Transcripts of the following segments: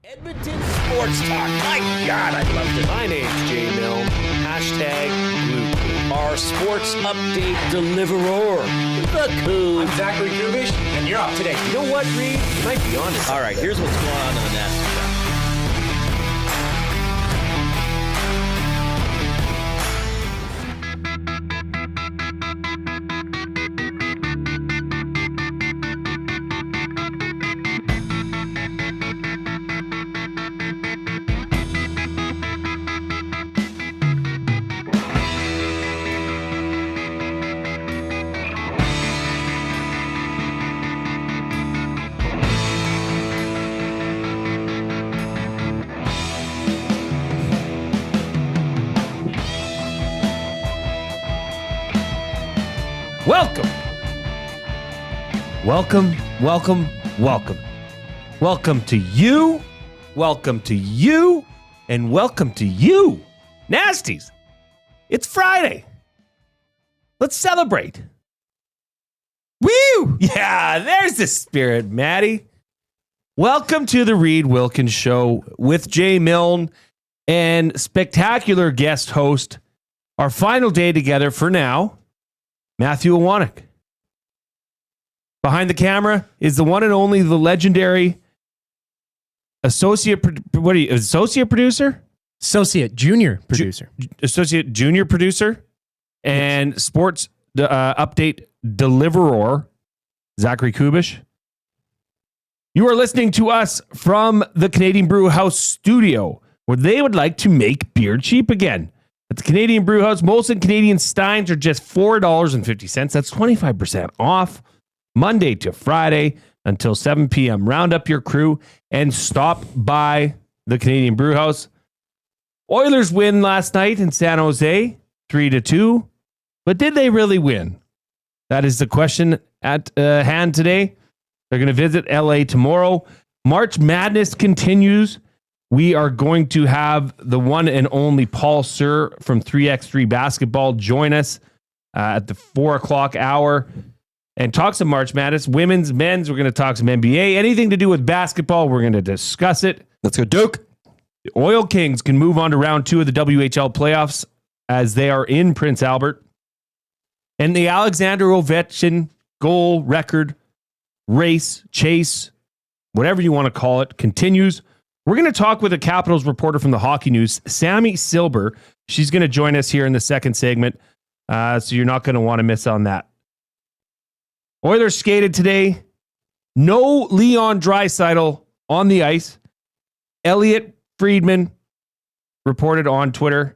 Edmonton Sports Talk. My God, I loved it. My name's Jay Milne. #Blue. Our sports update deliverer, the Koob. I'm Zachary Kubusch, and you're up today. You know what, Reid? You might be honest. All right, here's what's going on in the Nasty Show. Welcome. Welcome to you. Welcome to you. And welcome to you. Nasties. It's Friday. Let's celebrate. Woo! Yeah, there's the spirit, Maddie. Welcome to the Reid Wilkins Show with Jay Milne and spectacular guest host. Our final day together for now, Matthew Iwanyk. Behind the camera is the one and only, the legendary associate producer? Associate junior producer. Associate junior producer and sports update deliverer, Zachary Kubusch. You are listening to us from the Canadian Brew House studio, where they would like to make beer cheap again. At the Canadian Brew House, Molson Canadian Steins are just $4.50. That's 25% off Monday to Friday until 7 p.m. Round up your crew and stop by the Canadian Brew House. Oilers win last night in San Jose, 3-2. But did they really win? That is the question at hand today. They're going to visit LA tomorrow. March Madness continues. We are going to have the one and only Paul Sir from 3x3 Basketball join us at the 4 o'clock hour and talk some March Madness. Women's, men's, we're going to talk some NBA. Anything to do with basketball, we're going to discuss it. Let's go, Duke. The Oil Kings can move on to round 2 of the WHL playoffs as they are in Prince Albert. And the Alexander Ovechkin goal record race, chase, whatever you want to call it, continues. We're going to talk with a Capitals reporter from the Hockey News, Sammi Silber. She's going to join us here in the second segment, so you're not going to want to miss on that. Oilers skated today. No Leon Draisaitl on the ice. Elliot Friedman reported on Twitter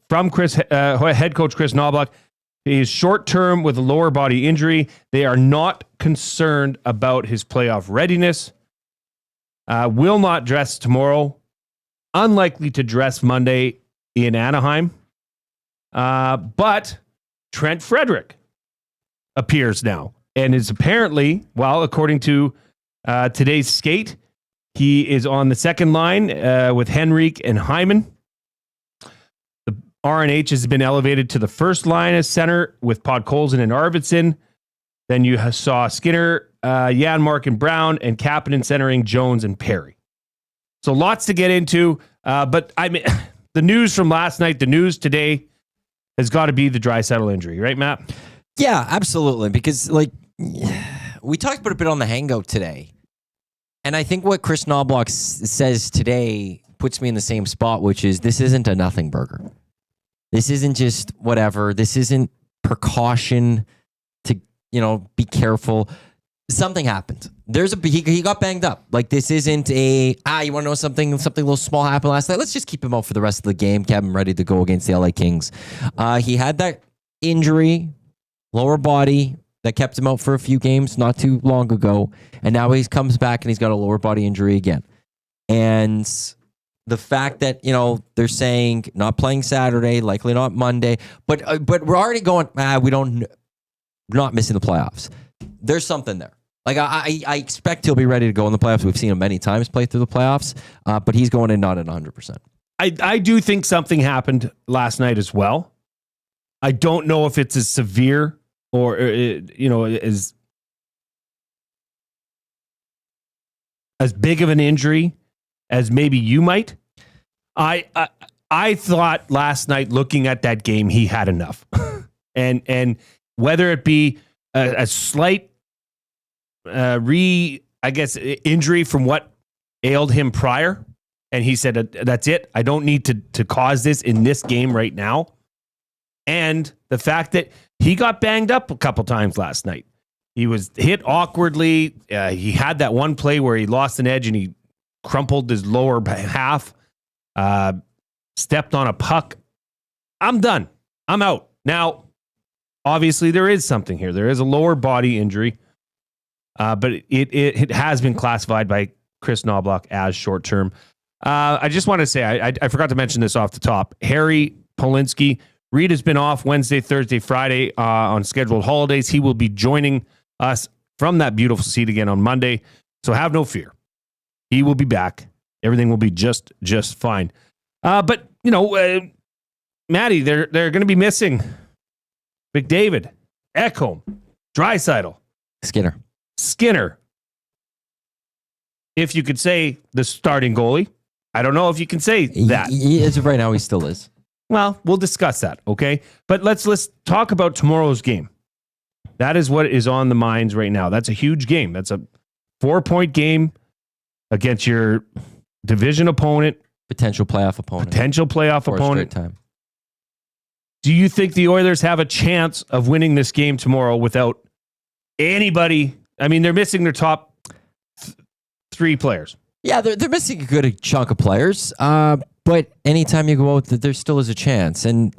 from head coach Chris Knobblock. He is short-term with a lower body injury. They are not concerned about his playoff readiness. Will not dress tomorrow. Unlikely to dress Monday in Anaheim. But Trent Frederic appears now and is apparently, well, according to today's skate, he is on the second line with Henrique and Hyman. The RNH has been elevated to the first line as center with Podkolzin and Arvidsson. Then you saw Skinner, Janmark and Brown, and Kapanen centering Jones and Perry. So lots to get into. But I mean, the news from last night, the news today has got to be the Draisaitl injury, right, Matt? Yeah, absolutely. Because we talked about a bit on the Hangout today. And I think what Chris Knobblock says today puts me in the same spot, which is this isn't a nothing burger. This isn't just whatever. This isn't precaution to, be careful. Something happened. He got banged up. Like, this isn't you want to know something? Something a little small happened last night. Let's just keep him out for the rest of the game. Keep him ready to go against the LA Kings. He had that injury, lower body, that kept him out for a few games not too long ago. And now he comes back and he's got a lower body injury again. And the fact that, they're saying not playing Saturday, likely not Monday, but we're already going, not missing the playoffs. There's something there. Like, I expect he'll be ready to go in the playoffs. We've seen him many times play through the playoffs, but he's going in not at 100%. I do think something happened last night as well. I don't know if it's as severe or, as as big of an injury as maybe you might. I thought last night, looking at that game, he had enough. and whether it be a slight injury from what ailed him prior, and he said, that's it. I don't need to cause this in this game right now. And the fact that he got banged up a couple times last night. He was hit awkwardly. He had that one play where he lost an edge and he crumpled his lower half, stepped on a puck. I'm done. I'm out. Now, obviously, there is something here. There is a lower body injury, but it has been classified by Chris Knobblock as short-term. I just want to say, I forgot to mention this off the top. Harry Polinsky, Reid has been off Wednesday, Thursday, Friday on scheduled holidays. He will be joining us from that beautiful seat again on Monday. So have no fear. He will be back. Everything will be just fine. But, Matty, they're going to be missing McDavid, Ekholm, Draisaitl, Skinner. If you could say the starting goalie, I don't know if you can say that. As of right now, he still is. Well, we'll discuss that, okay? But let's talk about tomorrow's game. That is what is on the minds right now. That's a huge game. That's a 4-point game against your division opponent. Potential playoff opponent. For a straight time. Do you think the Oilers have a chance of winning this game tomorrow without anybody? I mean, they're missing their top 3 players. Yeah, they're missing a good chunk of players. But anytime you go out, there still is a chance. And,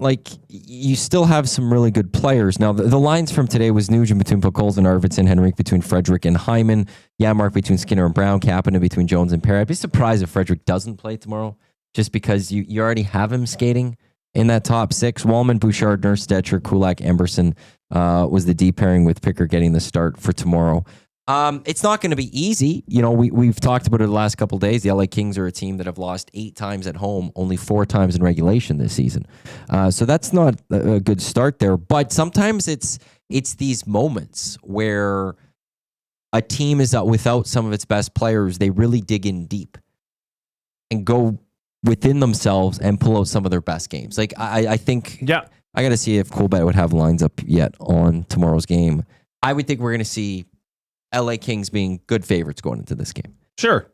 you still have some really good players. Now, the lines from today was Nugent between Puckholz and Arvidsson, Henrik between Frederic and Hyman, Janmark between Skinner and Brown, Kapanen between Jones and Perry. I'd be surprised if Frederic doesn't play tomorrow, just because you already have him skating in that top 6. Wallman, Bouchard, Nurse, Stetcher, Kulak, Emberson was the D pairing with Picker getting the start for tomorrow. It's not going to be easy. We've talked about it the last couple of days. The LA Kings are a team that have lost 8 times at home, only 4 times in regulation this season. So that's not a good start there. But sometimes it's these moments where a team is without some of its best players. They really dig in deep and go within themselves and pull out some of their best games. I think, yeah, I got to see if Coolbet would have lines up yet on tomorrow's game. I would think we're going to see LA Kings being good favorites going into this game. Sure.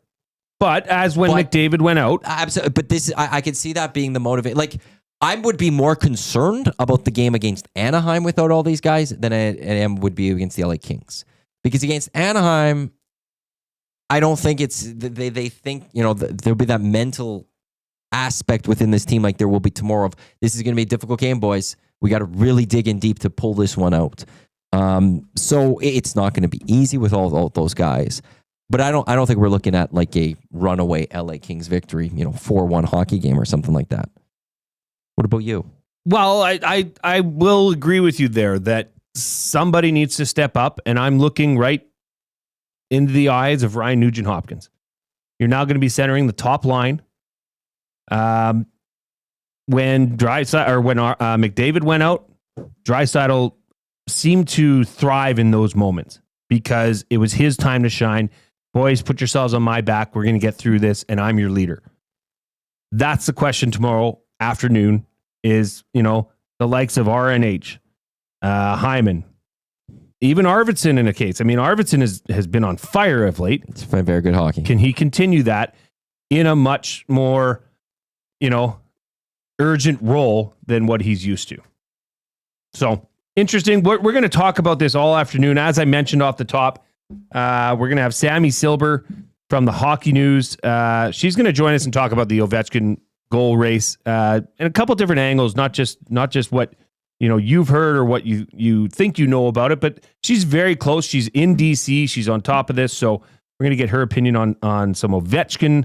But McDavid went out. Absolutely. But I could see that being the motivate. I would be more concerned about the game against Anaheim without all these guys than I would be against the LA Kings. Because against Anaheim, I don't think they think, there'll be that mental aspect within this team like there will be tomorrow of, this is going to be a difficult game, boys. We got to really dig in deep to pull this one out. So it's not going to be easy with all those guys, but I don't think we're looking at a runaway LA Kings victory, 4-1 hockey game or something like that. What about you? Well, I will agree with you there that somebody needs to step up, and I'm looking right into the eyes of Ryan Nugent-Hopkins. You're now going to be centering the top line. When McDavid went out, Draisaitl seemed to thrive in those moments because it was his time to shine. Boys, put yourselves on my back. We're going to get through this, and I'm your leader. That's the question tomorrow afternoon is, the likes of RNH, Hyman, even Arvidsson in a case. I mean, Arvidsson has been on fire of late. It's been very good hockey. Can he continue that in a much more, urgent role than what he's used to? So, interesting. We're going to talk about this all afternoon. As I mentioned off the top, we're going to have Sammi Silber from the Hockey News. She's going to join us and talk about the Ovechkin goal race and a couple different angles, not just what you've heard or what you think about it, but she's very close. She's in DC. She's on top of this, so we're going to get her opinion on some Ovechkin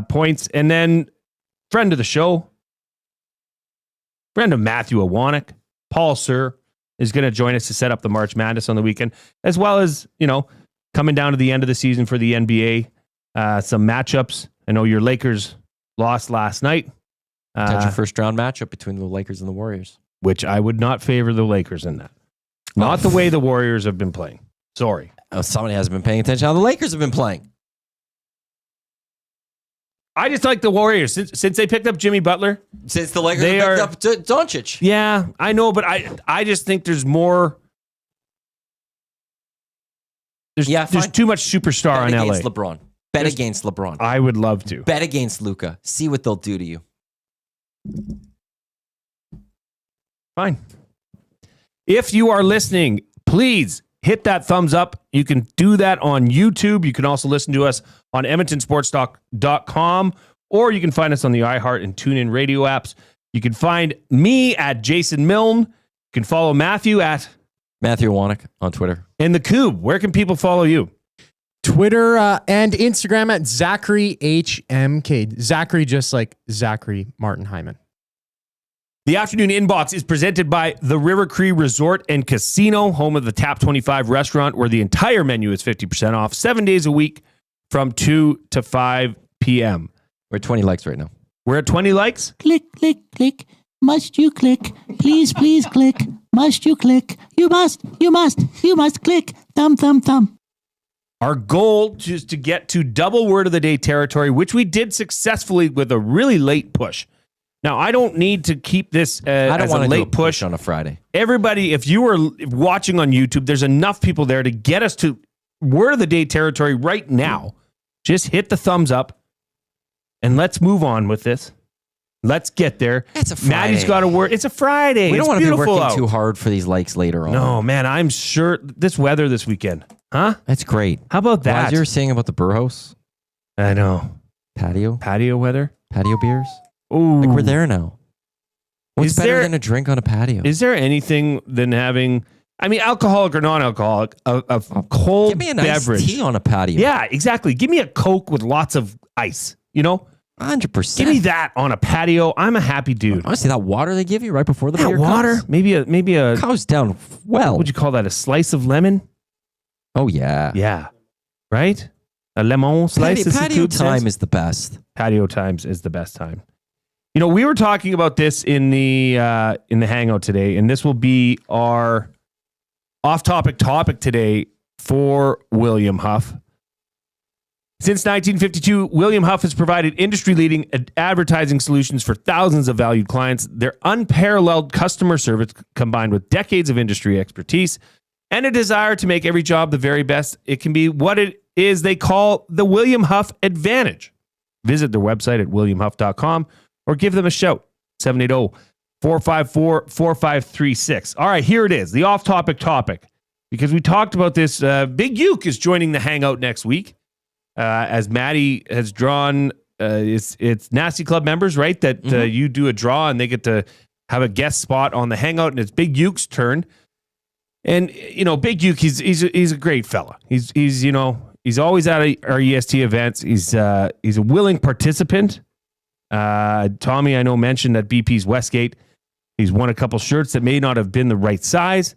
points, and then friend of the show, friend of Matthew Iwanyk, Paul Sir, is going to join us to set up the March Madness on the weekend, as well as, coming down to the end of the season for the NBA, some matchups. I know your Lakers lost last night. Potential first round matchup between the Lakers and the Warriors. Which I would not favor the Lakers in that. Not the way the Warriors have been playing. Sorry. Oh, somebody hasn't been paying attention how the Lakers have been playing. I just like the Warriors since they picked up Jimmy Butler. Since the Lakers picked up Doncic. Yeah, I know, but I just think there's more. There's too much superstar on LA. Bet against LeBron. Bet against LeBron. I would love to. Bet against Luka. See what they'll do to you. Fine. If you are listening, please hit that thumbs up. You can do that on YouTube. You can also listen to us on EdmontonSportsTalk.com, or you can find us on the iHeart and TuneIn radio apps. You can find me at Jason Milne. You can follow Matthew at Matthew Iwanyk on Twitter. And the Koob. Where can people follow you? Twitter and Instagram at Zachary HMK. Zachary, just like Zachary Martin Hyman. The afternoon inbox is presented by the River Cree Resort and Casino, home of the Tap 25 restaurant, where the entire menu is 50% off 7 days a week from 2 to 5 p.m. We're at 20 likes right now. We're at 20 likes? Click, click, click. Must you click? Please, please click. Must you click? You must click. Thumb, thumb, thumb. Our goal is to get to double word of the day territory, which we did successfully with a really late push. Now, I don't need to keep this as a late push on a Friday. Everybody, if you are watching on YouTube, there's enough people there to get us to word of the day territory right now. Just hit the thumbs up and let's move on with this. Let's get there. It's a Friday. Maddie's got a word. It's a Friday. We don't want to be working out. too hard for these likes later on. No, man, I'm sure this weather this weekend. Huh? That's great. How about that? As you were saying about the brew house. I know. Patio weather? Patio beers? Ooh. Like we're there now. What's Is better there- than a drink on a patio? Is there anything than having, I mean, alcoholic or non-alcoholic, a cold Give me a nice beverage? tea on a patio. Yeah, exactly. Give me a Coke with lots of ice, you know? 100%. Give me that on a patio. I'm a happy dude. Honestly, that water they give you right before the That beer water, comes, maybe a goes down well. what would you call that? A slice of lemon? Oh, yeah. Yeah. Right? A lemon slice. Patio time is the best. Patio times is the best time. You know, we were talking about this in the hangout today, and this will be our off-topic topic today for William Huff. Since 1952, William Huff has provided industry-leading advertising solutions for thousands of valued clients. Their unparalleled customer service, combined with decades of industry expertise and a desire to make every job the very best it can be, what it is they call the William Huff Advantage. Visit their website at williamhuff.com or give them a shout, 780-454-4536. All right, here it is, the off-topic topic. Because we talked about this, Big Uke is joining the hangout next week. As Maddie has drawn, it's Nasty Club members, right? That you do a draw and they get to have a guest spot on the hangout, and it's Big Uke's turn. And you know, Big Uke, he's a great fella. He's always at our EST events. He's a willing participant. Tommy, I know, mentioned at BP's Westgate, he's won a couple shirts that may not have been the right size,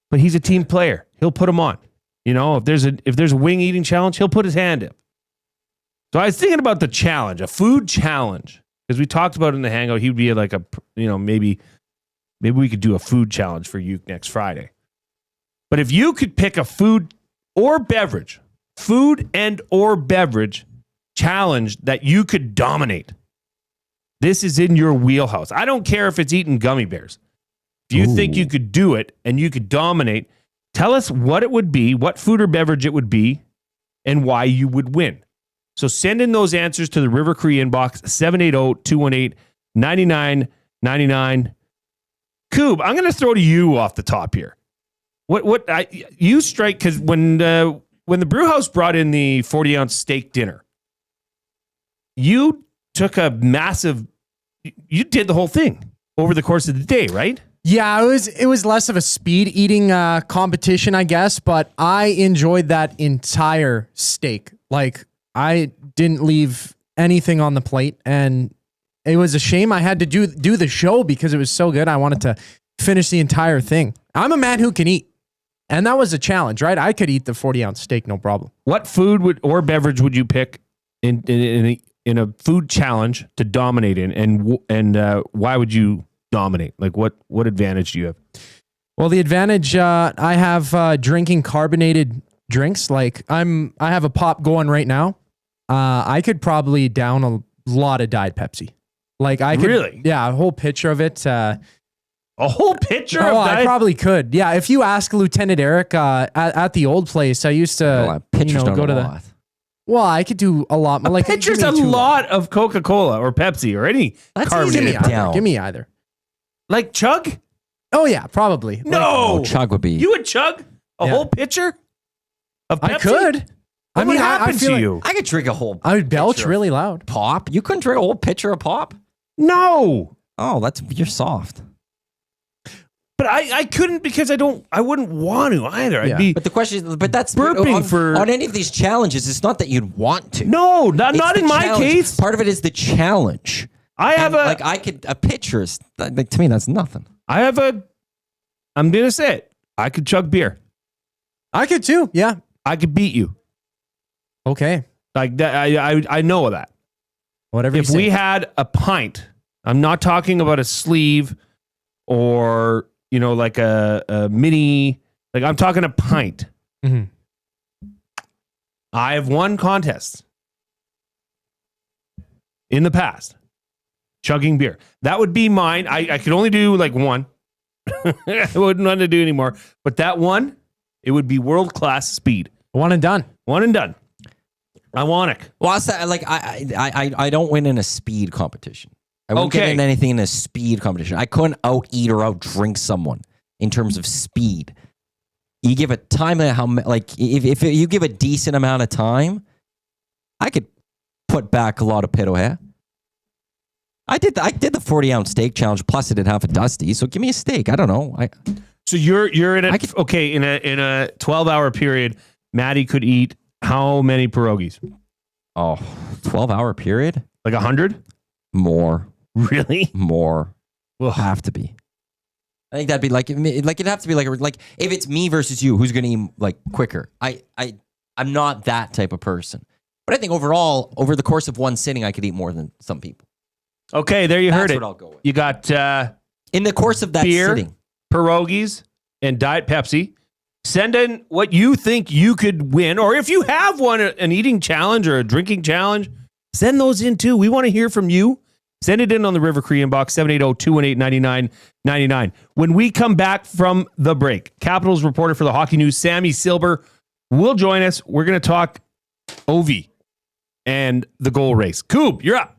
but he's a team player. He'll put them on. You know, if there's a wing eating challenge, he'll put his hand up. So I was thinking about the challenge, a food challenge, because we talked about it in the hangout. He'd be like maybe we could do a food challenge for you next Friday. But if you could pick a food and or beverage challenge that you could dominate, this is in your wheelhouse. I don't care if it's eating gummy bears. If you think you could do it and you could dominate, tell us what it would be, what food or beverage it would be, and why you would win. So send in those answers to the River Cree inbox, 780-218-9999. Koob, I'm going to throw to you off the top here. You strike, because when the Brewhouse brought in the 40-ounce steak dinner, you took you did the whole thing over the course of the day, right? Yeah, it was less of a speed eating competition, I guess, but I enjoyed that entire steak. Like, I didn't leave anything on the plate, and it was a shame I had to do the show because it was so good. I wanted to finish the entire thing. I'm a man who can eat, and that was a challenge, right? I could eat the 40-ounce steak, no problem. What food or beverage would you pick in a food challenge to dominate in, and why would you dominate? Like, what advantage do you have? Well, the advantage I have drinking carbonated drinks. Like I have a pop going right now. I could probably down a lot of Diet Pepsi. Like I could, Really? Yeah, a whole pitcher of it. A whole pitcher Oh, of I Diet? probably could. Yeah, if you ask Lieutenant Eric at the old place, I used to go to the. Well, I could do a lot more. Like Pitcher's a lot of Coca-Cola or Pepsi or any carbonated. Give me either. Like chug? Oh yeah, probably. No, chug would be. You would chug a whole pitcher of Pepsi? I could. What would happen to you? I could drink a whole. I would belch really loud. Pop? You couldn't drink a whole pitcher of pop? No. Oh, you're soft. But I couldn't because I wouldn't want to either. Yeah. I'd be But the question is, that's burping on any of these challenges. It's not that you'd want to. no, not It's in the my challenge. case. Part of it is the challenge. I have a pitcher is like, to me that's nothing. I'm gonna say it. I could chug beer. I could too. Yeah. I could beat you. Okay. Like that. I know that. Whatever. If we had a pint, I'm not talking about a sleeve or like a mini. Like I'm talking a pint. Mm-hmm. I have won contests in the past, chugging beer. That would be mine. I could only do like one. I wouldn't want to do anymore. But that one, it would be world-class speed. One and done. One and done. Iwanyk. Well, I don't win in a speed competition. I wouldn't get in anything in a speed competition. I couldn't out-eat or out-drink someone in terms of speed. You give a time, if you give a decent amount of time, I could put back a lot of pito hair. I did the 40-ounce steak challenge, plus I did half a dusty. So give me a steak. I don't know. So you're in in a 12-hour period, Maddie could eat how many pierogies? Oh, 12-hour period? Like 100? More. Really? More. Will have to be. I think that'd be it'd have to be like if it's me versus you, who's going to eat like quicker? I'm not that type of person. But I think overall, over the course of one sitting, I could eat more than some people. Okay, there you heard it. That's what I'll go with. You got in the course of that beer, sitting, pierogies, and Diet Pepsi. Send in what you think you could win, or if you have won an eating challenge or a drinking challenge, send those in too. We want to hear from you. Send it in on the River Cree inbox, 780-218-9999. When we come back from the break, Capitals reporter for the Hockey News, Sammi Silber, will join us. We're going to talk OV and the goal race. Koob, you're up.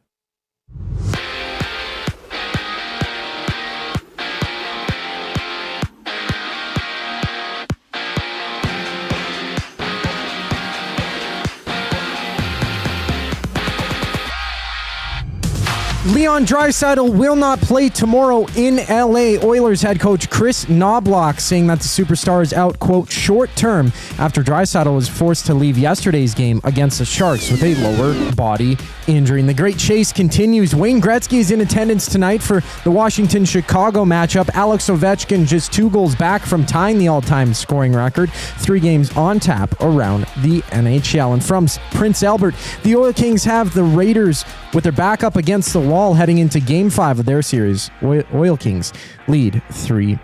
Leon Draisaitl will not play tomorrow in LA. Oilers head coach Chris Knobblock saying that the superstar is out, quote, short term after Draisaitl was forced to leave yesterday's game against the Sharks with a lower body injury. And the great chase continues. Wayne Gretzky is in attendance tonight for the Washington-Chicago matchup. Alex Ovechkin just 2 goals back from tying the all-time scoring record. 3 games on tap around the NHL. And from Prince Albert, the Oil Kings have the Raiders with their back up against the wall heading into Game 5 of their series. Oil Kings lead 3-1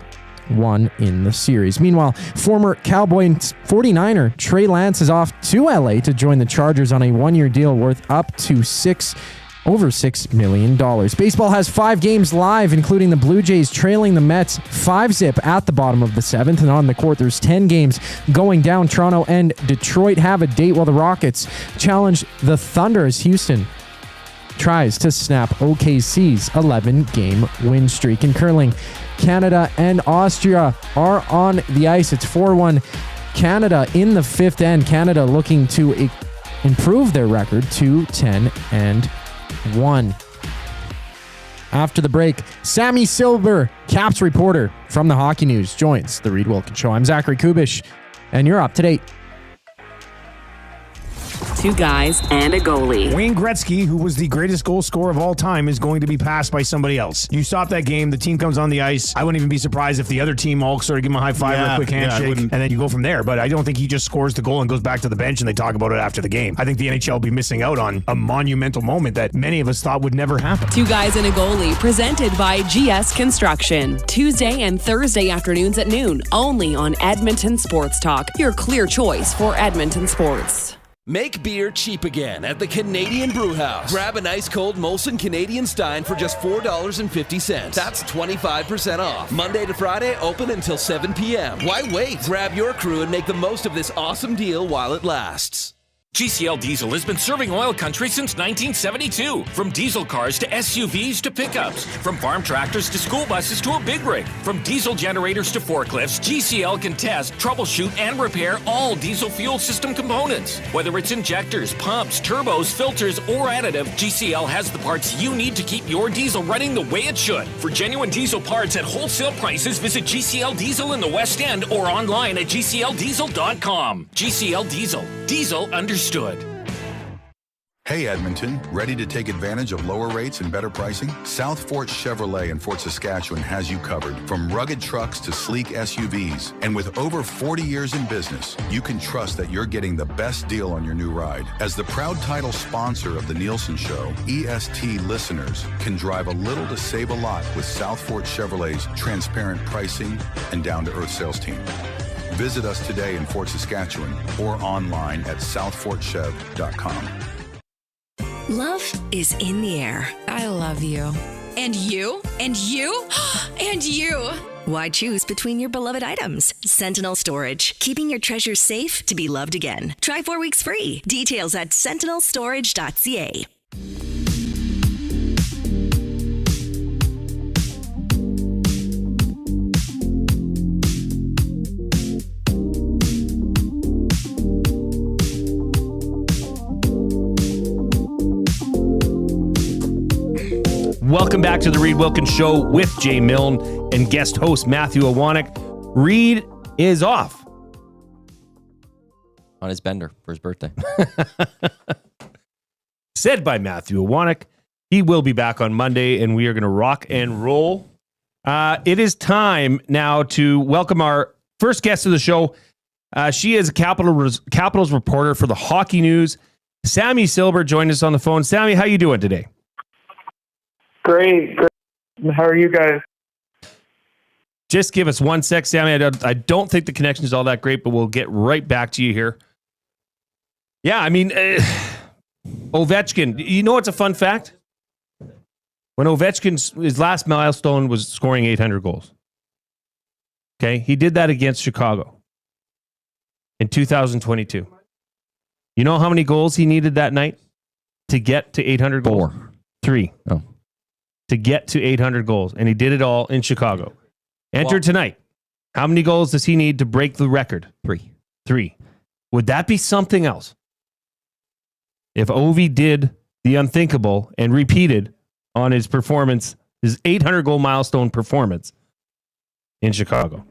in the series. Meanwhile, former Cowboy and 49er Trey Lance is off to LA to join the Chargers on a 1-year deal worth up to over $6 million. Baseball has 5 games live, including the Blue Jays trailing the Mets 5-zip at the bottom of the 7th. And on the court, there's 10 games going down. Toronto and Detroit have a date while the Rockets challenge the Thunder as Houston tries to snap OKC's 11-game win streak. In curling, Canada and Austria are on the ice. It's 4-1 Canada in the 5th end. Canada looking to improve their record to 10-1. After the break, Sammi Silber, Caps reporter from the Hockey News, joins the Reid Wilkins Show. I'm Zachary Kubusch, and you're up to date. 2 guys and a goalie. Wayne Gretzky, who was the greatest goal scorer of all time, is going to be passed by somebody else. You stop that game, the team comes on the ice. I wouldn't even be surprised if the other team all sort of give him a high five or a quick handshake, and then you go from there. But I don't think he just scores the goal and goes back to the bench and they talk about it after the game. I think the NHL will be missing out on a monumental moment that many of us thought would never happen. 2 guys and a goalie, presented by GS Construction. Tuesday and Thursday afternoons at noon, only on Edmonton Sports Talk, your clear choice for Edmonton sports. Make beer cheap again at the Canadian Brew House. Grab an ice-cold Molson Canadian Stein for just $4.50. That's 25% off. Monday to Friday, open until 7 p.m. Why wait? Grab your crew and make the most of this awesome deal while it lasts. GCL Diesel has been serving oil country since 1972. From diesel cars to SUVs to pickups. From farm tractors to school buses to a big rig. From diesel generators to forklifts, GCL can test, troubleshoot, and repair all diesel fuel system components. Whether it's injectors, pumps, turbos, filters, or additive, GCL has the parts you need to keep your diesel running the way it should. For genuine diesel parts at wholesale prices, visit GCL Diesel in the West End or online at GCLDiesel.com. GCL Diesel. Diesel understood. Hey Edmonton, ready to take advantage of lower rates and better pricing? South Fort Chevrolet in Fort Saskatchewan has you covered. From rugged trucks to sleek SUVs. And with over 40 years in business, you can trust that you're getting the best deal on your new ride. As the proud title sponsor of the Nielsen Show, EST listeners can drive a little to save a lot with South Fort Chevrolet's transparent pricing and down-to-earth sales team. Visit us today in Fort Saskatchewan or online at southfortchev.com. Love is in the air. I love you. And you? And you? And you! Why choose between your beloved items? Sentinel Storage, keeping your treasures safe to be loved again. Try 4 weeks free. Details at sentinelstorage.ca. Welcome back to the Reid Wilkins Show with Jay Milne and guest host Matthew Iwanyk. Reid is off on his bender for his birthday. Said by Matthew Iwanyk. He will be back on Monday, and we are going to rock and roll. It is time now to welcome our first guest of the show. She is a Capitals reporter for the Hockey News. Sammi Silber joined us on the phone. Sammi, how you doing today? Great. How are you guys? Just give us 1 sec, Sammi. I don't think the connection is all that great, but we'll get right back to you here. Yeah, I mean, Ovechkin. You know what's a fun fact? When Ovechkin's his last milestone was scoring 800 goals. Okay, he did that against Chicago in 2022. You know how many goals he needed that night to get to 800 goals? 3. Oh. To get to 800 goals, and he did it all in Chicago. Enter tonight. How many goals does he need to break the record? 3. Would that be something else? If Ovi did the unthinkable and repeated on his performance, his 800 goal milestone performance in Chicago.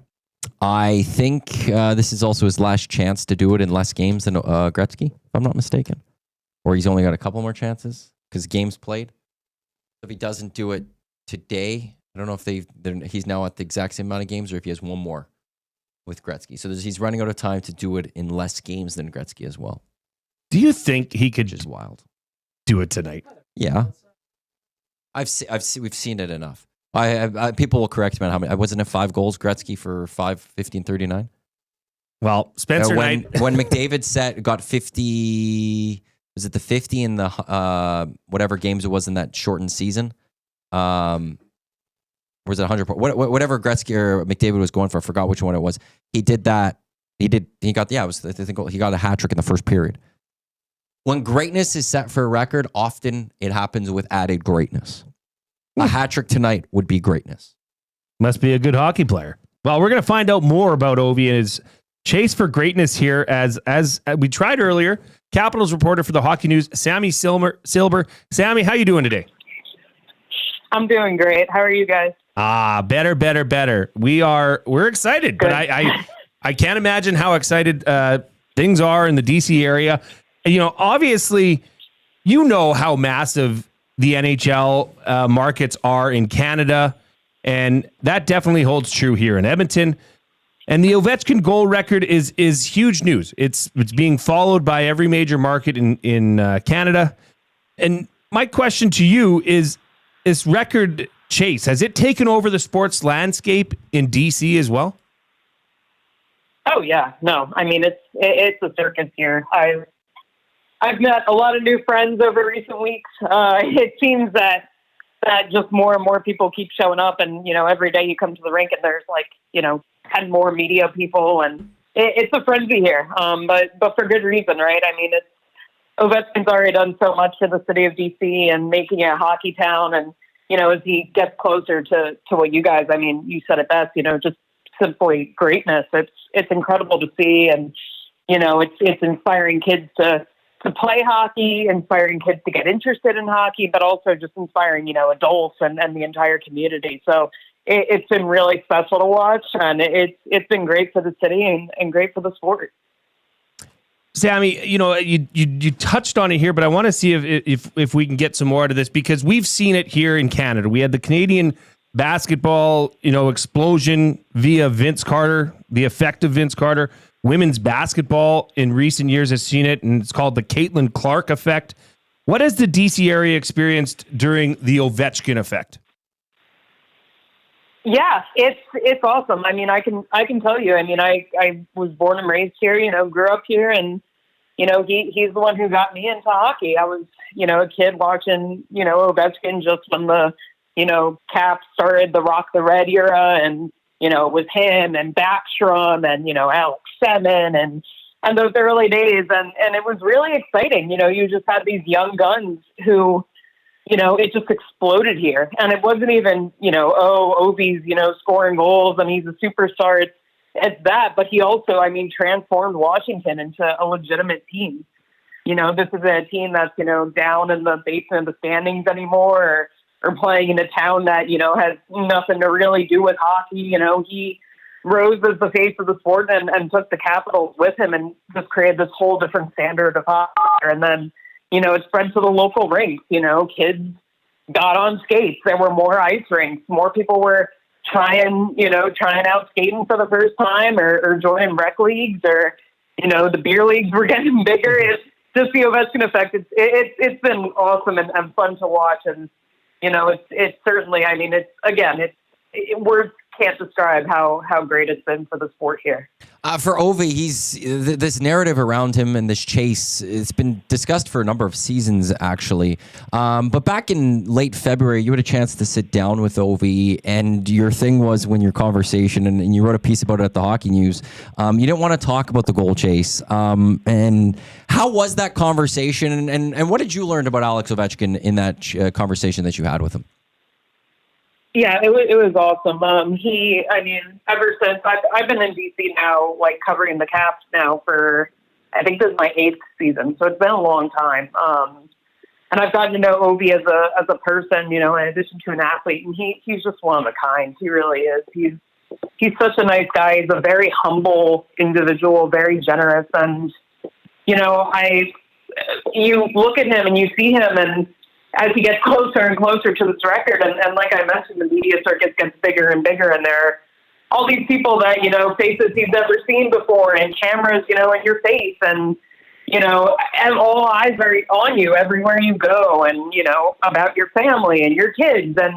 I think this is also his last chance to do it in less games than Gretzky, if I'm not mistaken. Or he's only got a couple more chances because games played. If he doesn't do it today, I don't know if he's now at the exact same amount of games or if he has one more with Gretzky. So he's running out of time to do it in less games than Gretzky as well. Do you think he could just wild do it tonight? Yeah, we've seen it enough. I people will correct me on how many. Wasn't it 5 goals Gretzky for 15-39? Well, Spencer Knight when McDavid got 50. Was it the 50 in the whatever games it was in that shortened season? Was it 100? Whatever Gretzky or McDavid was going for, I forgot which one it was. He did that. He got he got a hat trick in the first period. When greatness is set for a record, often it happens with added greatness. A hat trick tonight would be greatness. Must be a good hockey player. Well, we're going to find out more about Ovi and his chase for greatness here as we tried earlier. Capitals reporter for the Hockey News, Sammi Silber. Sammi, how you doing today? I'm doing great. How are you guys? Better. We're excited, Good. but I can't imagine how excited things are in the DC area. You know, obviously, you know how massive the NHL markets are in Canada, and that definitely holds true here in Edmonton. And the Ovechkin goal record is huge news. It's being followed by every major market in Canada. And my question to you is, this record chase, has it taken over the sports landscape in DC as well? Oh yeah, no. I mean, it's a circus here. I've met a lot of new friends over recent weeks. It seems that just more and more people keep showing up, and every day you come to the rink and there's 10 more media people, and it's a frenzy here. But for good reason, right? I mean, Ovechkin's already done so much for the city of DC and making it a hockey town, and as he gets closer to what you guys, I mean, you said it best, just simply greatness. It's incredible to see, and it's inspiring kids to play hockey, inspiring kids to get interested in hockey, but also just inspiring, adults and the entire community. So it's been really special to watch, and it's been great for the city and great for the sport. Sammi, you touched on it here, but I want to see if we can get some more out of this, because we've seen it here in Canada. We had the Canadian basketball, explosion via Vince Carter, the effect of Vince Carter. Women's basketball in recent years has seen it, and it's called the Caitlin Clark effect. What has the DC area experienced during the Ovechkin effect? Yeah, it's awesome. I mean, I can tell you. I mean, I was born and raised here. Grew up here, and he's the one who got me into hockey. I was a kid watching Ovechkin just when the Caps started the Rock the Red era, and it was him and Backstrom and Alex Semin and those early days, and it was really exciting. You just had these young guns who it just exploded here. And it wasn't even, Ovi's, scoring goals and he's a superstar. It's that, but he also, transformed Washington into a legitimate team. This is a team that's, down in the basement of the standings anymore, or playing in a town that, has nothing to really do with hockey. He rose as the face of the sport and took the Capitals with him and just created this whole different standard of hockey. And then, it spread to the local rinks. Kids got on skates. There were more ice rinks. More people were trying out skating for the first time, or joining rec leagues, or, the beer leagues were getting bigger. It's just the Ovechkin effect. It's been awesome and fun to watch. And, it's certainly, words can't describe how great it's been for the sport here. For Ovi, he's this narrative around him and this chase, it's been discussed for a number of seasons, actually. But back in late February, you had a chance to sit down with Ovi, and your thing was, when your conversation, and you wrote a piece about it at the Hockey News, you didn't want to talk about the goal chase. And how was that conversation, and what did you learn about Alex Ovechkin in that conversation that you had with him? Yeah, it was awesome. Ever since I've been in DC now, covering the Caps now for, I think this is my 8th season, so it's been a long time. And I've gotten to know Ovi as a person, in addition to an athlete, and he's just one of a kind. He really is. He's such a nice guy. He's a very humble individual, very generous, and you look at him and you see him, and as he gets closer and closer to this record, and like I mentioned, the media circus gets bigger and bigger, and there are all these people that, faces he's never seen before, and cameras, in your face, and, and all eyes are on you everywhere you go, and, about your family and your kids, I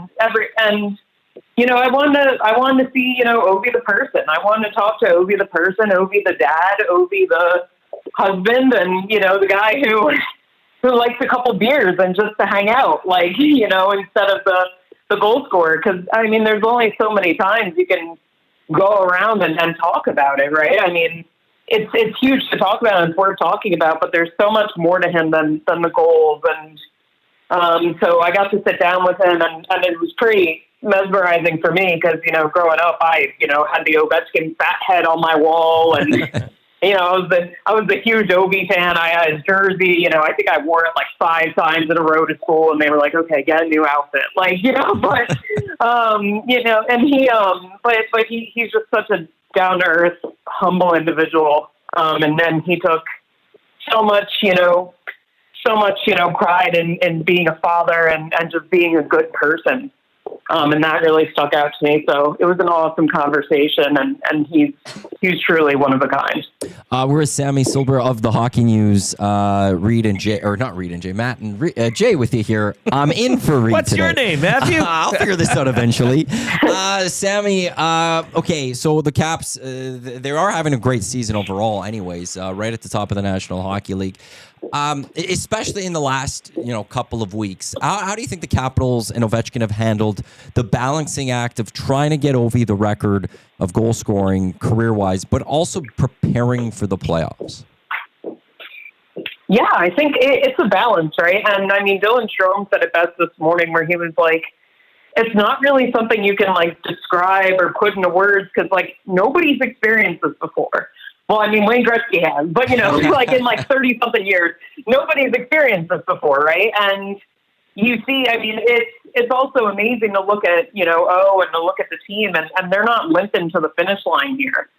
wanted to see, Ovi the person. I wanted to talk to Ovi the person, Ovi the dad, Ovi the husband, and, the guy who likes a couple beers and just to hang out, instead of the goal scorer. Because, there's only so many times you can go around and talk about it, right? It's huge to talk about and it's worth talking about, but there's so much more to him than the goals. And so I got to sit down with him, and it was pretty mesmerizing for me because, growing up, I, had the Ovechkin fat head on my wall, and I was a huge Ovi fan. I had his jersey. I think I wore it 5 times in a row to school, and they were like, "Okay, get a new outfit." But but he's just such a down to earth, humble individual. And then he took so much pride in being a father and just being a good person. And that really stuck out to me. So it was an awesome conversation, and he's he's truly one of a kind. We're Sammi Silber of the Hockey News. Reid and Jay, or not Reid and Jay, Matt and Jay with you here. I'm in for Reid What's today. your name, Matthew? I'll figure this out eventually. Sammi, okay, so the Caps, they are having a great season overall anyways, right at the top of the National Hockey League. Especially in the last, couple of weeks. How do you think the Capitals and Ovechkin have handled the balancing act of trying to get Ovi the record of goal scoring career-wise, but also preparing for the playoffs? Yeah, I think it's a balance, right? And I mean, Dylan Strome said it best this morning where he was like, it's not really something you can describe or put into words because nobody's experienced this before. Well, I mean, Wayne Gretzky has, but in 30 something years, nobody's experienced this before. Right. And you see, I mean, it's also amazing to look at, and to look at the team and they're not limping to the finish line here.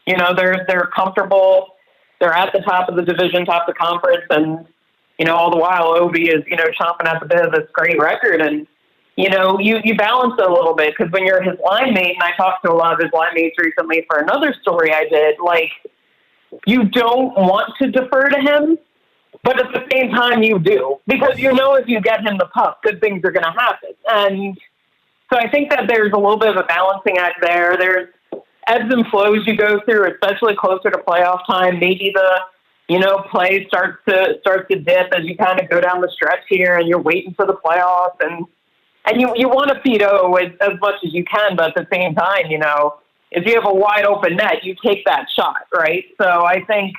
They're comfortable. They're at the top of the division, top of the conference. And, all the while Ovi is, chomping at the bit of this great record. And, you balance it a little bit because when you're his line mate, and I talked to a lot of his line mates recently for another story I did, you don't want to defer to him, but at the same time you do because if you get him the puck, good things are going to happen. And so I think that there's a little bit of a balancing act there. There's ebbs and flows you go through, especially closer to playoff time. Maybe the play starts to dip as you kind of go down the stretch here and you're waiting for the playoffs and you want to feed O as much as you can, but at the same time, if you have a wide open net, you take that shot, right? So I think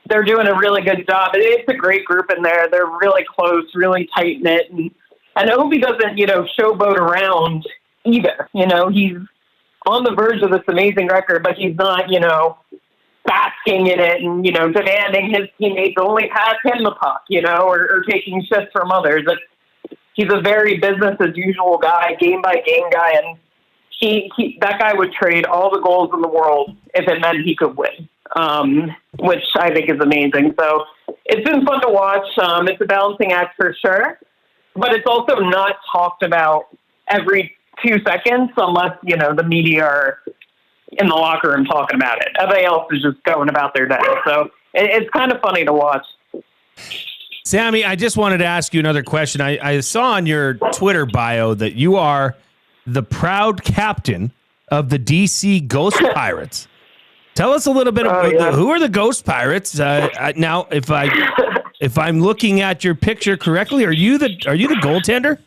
they're doing a really good job. It's a great group in there. They're really close, really tight knit, and Ovi doesn't, showboat around either. He's on the verge of this amazing record, but he's not, basking in it and demanding his teammates only pass him the puck, or taking shifts from others. He's a very business as usual guy, game by game guy, and that guy would trade all the goals in the world if it meant he could win, which I think is amazing. So it's been fun to watch. It's a balancing act for sure, but it's also not talked about every 2 seconds unless, the media are in the locker room talking about it. Everybody else is just going about their day. So it's kind of funny to watch. Sammi, I just wanted to ask you another question. I saw on your Twitter bio that you are the proud captain of the DC Ghost Pirates. Tell us a little bit about who are the Ghost Pirates? Now, if I'm looking at your picture correctly, are you the goaltender?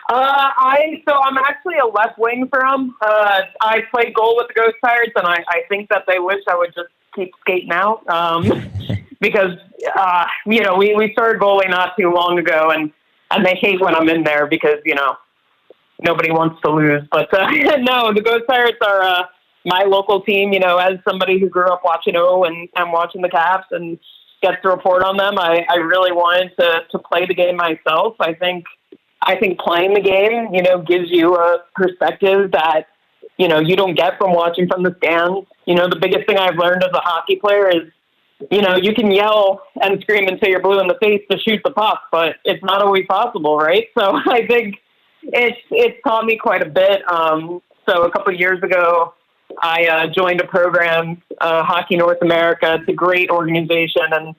I'm actually a left wing for them. I played goal with the Ghost Pirates, and I think that they wish I would just keep skating out. Because, we started goalie not too long ago and they hate when I'm in there because, nobody wants to lose. But, no, the Ghost Pirates are my local team, as somebody who grew up watching O and watching the Caps and gets to report on them. I really wanted to play the game myself. I think playing the game, gives you a perspective that, you don't get from watching from the stands. The biggest thing I've learned as a hockey player is, you can yell and scream until you're blue in the face to shoot the puck, but it's not always possible, right? So I think it's taught me quite a bit. So a couple of years ago, I joined a program, Hockey North America. It's a great organization, and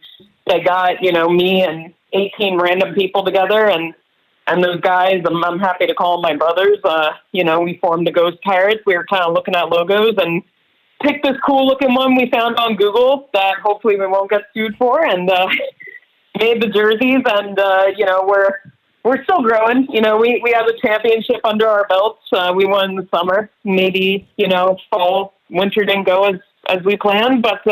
they got, me and 18 random people together, and those guys, I'm happy to call them my brothers. We formed the Ghost Pirates. We were kind of looking at logos and picked this cool looking one we found on Google that hopefully we won't get sued for, and made the jerseys. And we're still growing. We have a championship under our belts. We won in the summer. Maybe fall, winter didn't go as we planned, but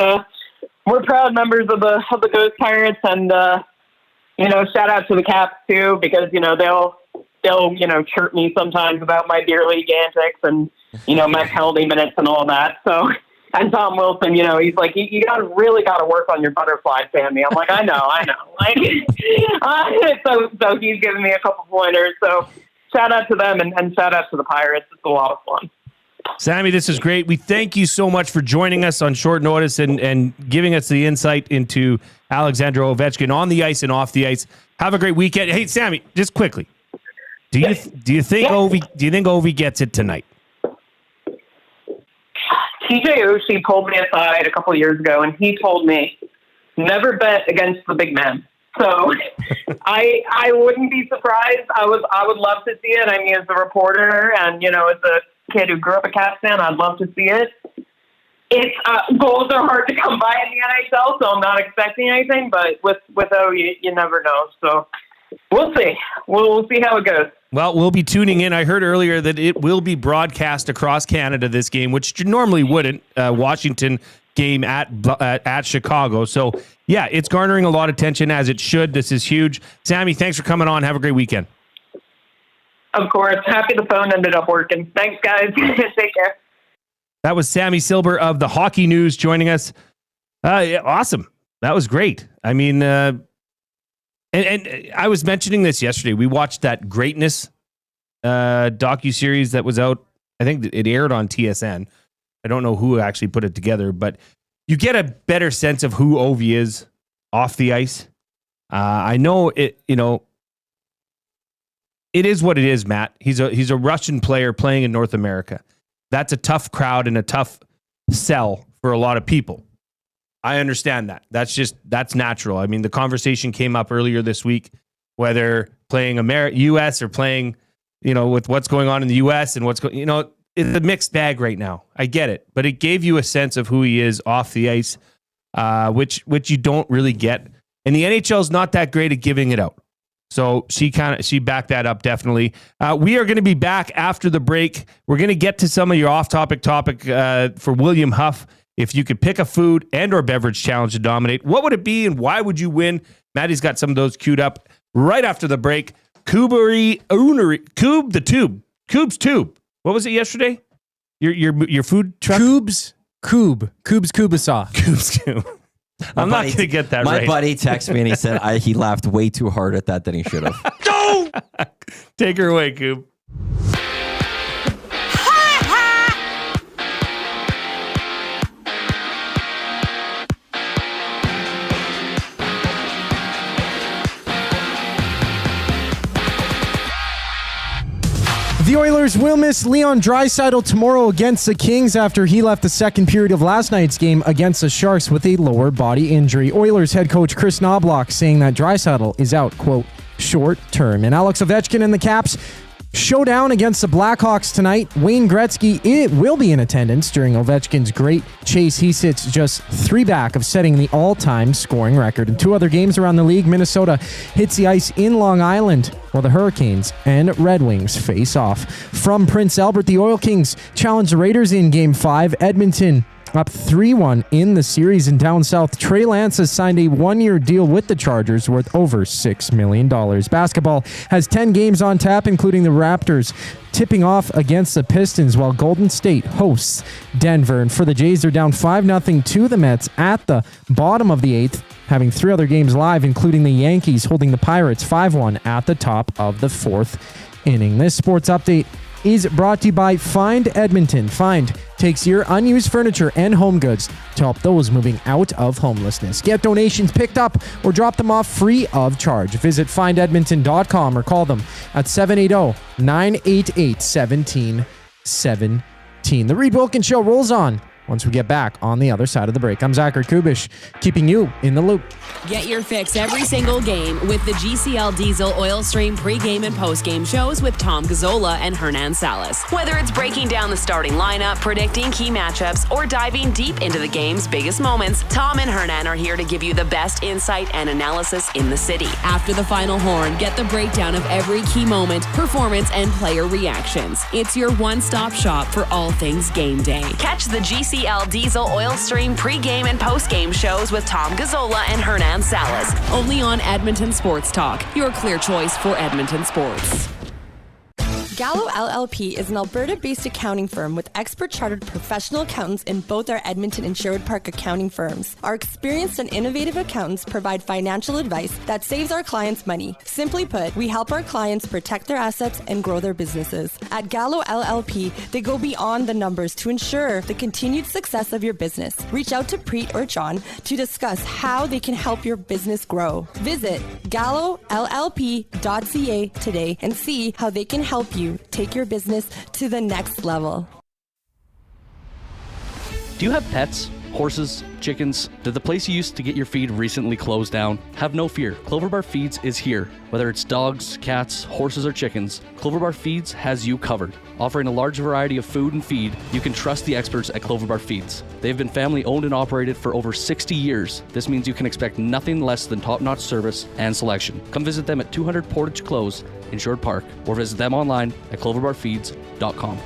we're proud members of the Ghost Pirates. And shout out to the Caps too, because they'll chirp me sometimes about my beer league antics and my penalty minutes and all that. So, and Tom Wilson, he's like, you really got to work on your butterfly, Sammy. I'm like, I know. So he's giving me a couple pointers. So shout out to them and shout out to the Pirates. It's a lot of fun. Sammi, this is great. We thank you so much for joining us on short notice and giving us the insight into Alexander Ovechkin on the ice and off the ice. Have a great weekend. Hey, Sammi, just quickly, do you think Ovi gets it tonight? TJ Oshie pulled me aside a couple of years ago, and he told me, never bet against the big man. So I wouldn't be surprised. I would love to see it. I mean, as a reporter and, as a kid who grew up a Caps fan, I'd love to see it. It's goals are hard to come by in the NHL, so I'm not expecting anything. But with O, you never know. So we'll see. We'll see how it goes. Well, we'll be tuning in. I heard earlier that it will be broadcast across Canada, this game, which normally wouldn't. Washington game at Chicago. So, yeah, it's garnering a lot of attention, as it should. This is huge. Sammi, thanks for coming on. Have a great weekend. Of course. Happy the phone ended up working. Thanks, guys. Take care. That was Sammi Silber of the Hockey News joining us. Yeah, awesome. That was great. I mean, and I was mentioning this yesterday. We watched that Greatness docuseries that was out. I think it aired on TSN. I don't know who actually put it together, but you get a better sense of who Ovi is off the ice. I know it. It is what it is, Matt. He's a Russian player playing in North America. That's a tough crowd and a tough sell for a lot of people. I understand that. That's natural. I mean, the conversation came up earlier this week, whether playing U.S. or playing, with what's going on in the U.S. and it's a mixed bag right now. I get it, but it gave you a sense of who he is off the ice, which you don't really get. And the NHL is not that great at giving it out. So she backed that up, definitely. We are going to be back after the break. We're going to get to some of your off-topic for William Huff. If you could pick a food and or beverage challenge to dominate, what would it be and why would you win? Maddie's got some of those queued up right after the break. Koob's Tube. What was it yesterday? Your food truck? Koob's Kubusch. Koob's Koob. I'm not going to get that right. My buddy texted me and he said he laughed way too hard at that than he should have. Don't! Take her away, Koob. The Oilers will miss Leon Draisaitl tomorrow against the Kings after he left the second period of last night's game against the Sharks with a lower body injury. Oilers head coach Chris Knobblock saying that Draisaitl is out, quote, short term. And Alex Ovechkin and the Caps showdown against the Blackhawks tonight. Wayne Gretzky will be in attendance during Ovechkin's great chase. He sits just 3 back of setting the all-time scoring record. In 2 other games around the league, Minnesota hits the ice in Long Island while the Hurricanes and Red Wings face off. From Prince Albert, the Oil Kings challenge the Raiders in Game 5. Edmonton up 3-1 in the series. And down south, Trey Lance has signed a 1-year deal with the Chargers worth over $6 million. Basketball has 10 games on tap, including the Raptors tipping off against the Pistons, while Golden State hosts Denver. And for the Jays, they're down 5-0 to the Mets at the bottom of the 8th, having 3 other games live, including the Yankees holding the Pirates 5-1 at the top of the 4th inning. This sports update is brought to you by Find Edmonton. Find takes your unused furniture and home goods to help those moving out of homelessness. Get donations picked up or drop them off free of charge. Visit findedmonton.com or call them at 780-988-1717. The Reid Wilkins Show rolls on once we get back on the other side of the break. I'm Zachary Kubusch, keeping you in the loop. Get your fix every single game with the GCL Diesel Oil Stream pregame and postgame shows with Tom Gazzola and Hernan Salas. Whether it's breaking down the starting lineup, predicting key matchups, or diving deep into the game's biggest moments, Tom and Hernan are here to give you the best insight and analysis in the city. After the final horn, get the breakdown of every key moment, performance, and player reactions. It's your one-stop shop for all things game day. Catch the GCL Diesel Oil Stream pregame and postgame shows with Tom Gazzola and Hernan Salas, only on Edmonton Sports Talk, your clear choice for Edmonton sports. Gallo LLP is an Alberta-based accounting firm with expert chartered professional accountants in both our Edmonton and Sherwood Park accounting firms. Our experienced and innovative accountants provide financial advice that saves our clients money. Simply put, we help our clients protect their assets and grow their businesses. At Gallo LLP, they go beyond the numbers to ensure the continued success of your business. Reach out to Preet or John to discuss how they can help your business grow. Visit gallollp.ca today and see how they can help you take your business to the next level. Do you have pets? Horses, chickens? Did the place you used to get your feed recently close down? Have no fear. Clover Bar Feeds is here. Whether it's dogs, cats, horses, or chickens, Clover Bar Feeds has you covered. Offering a large variety of food and feed, you can trust the experts at Clover Bar Feeds. They've been family owned and operated for over 60 years. This means you can expect nothing less than top-notch service and selection. Come visit them at 200 Portage Close in Sherwood Park or visit them online at cloverbarfeeds.com.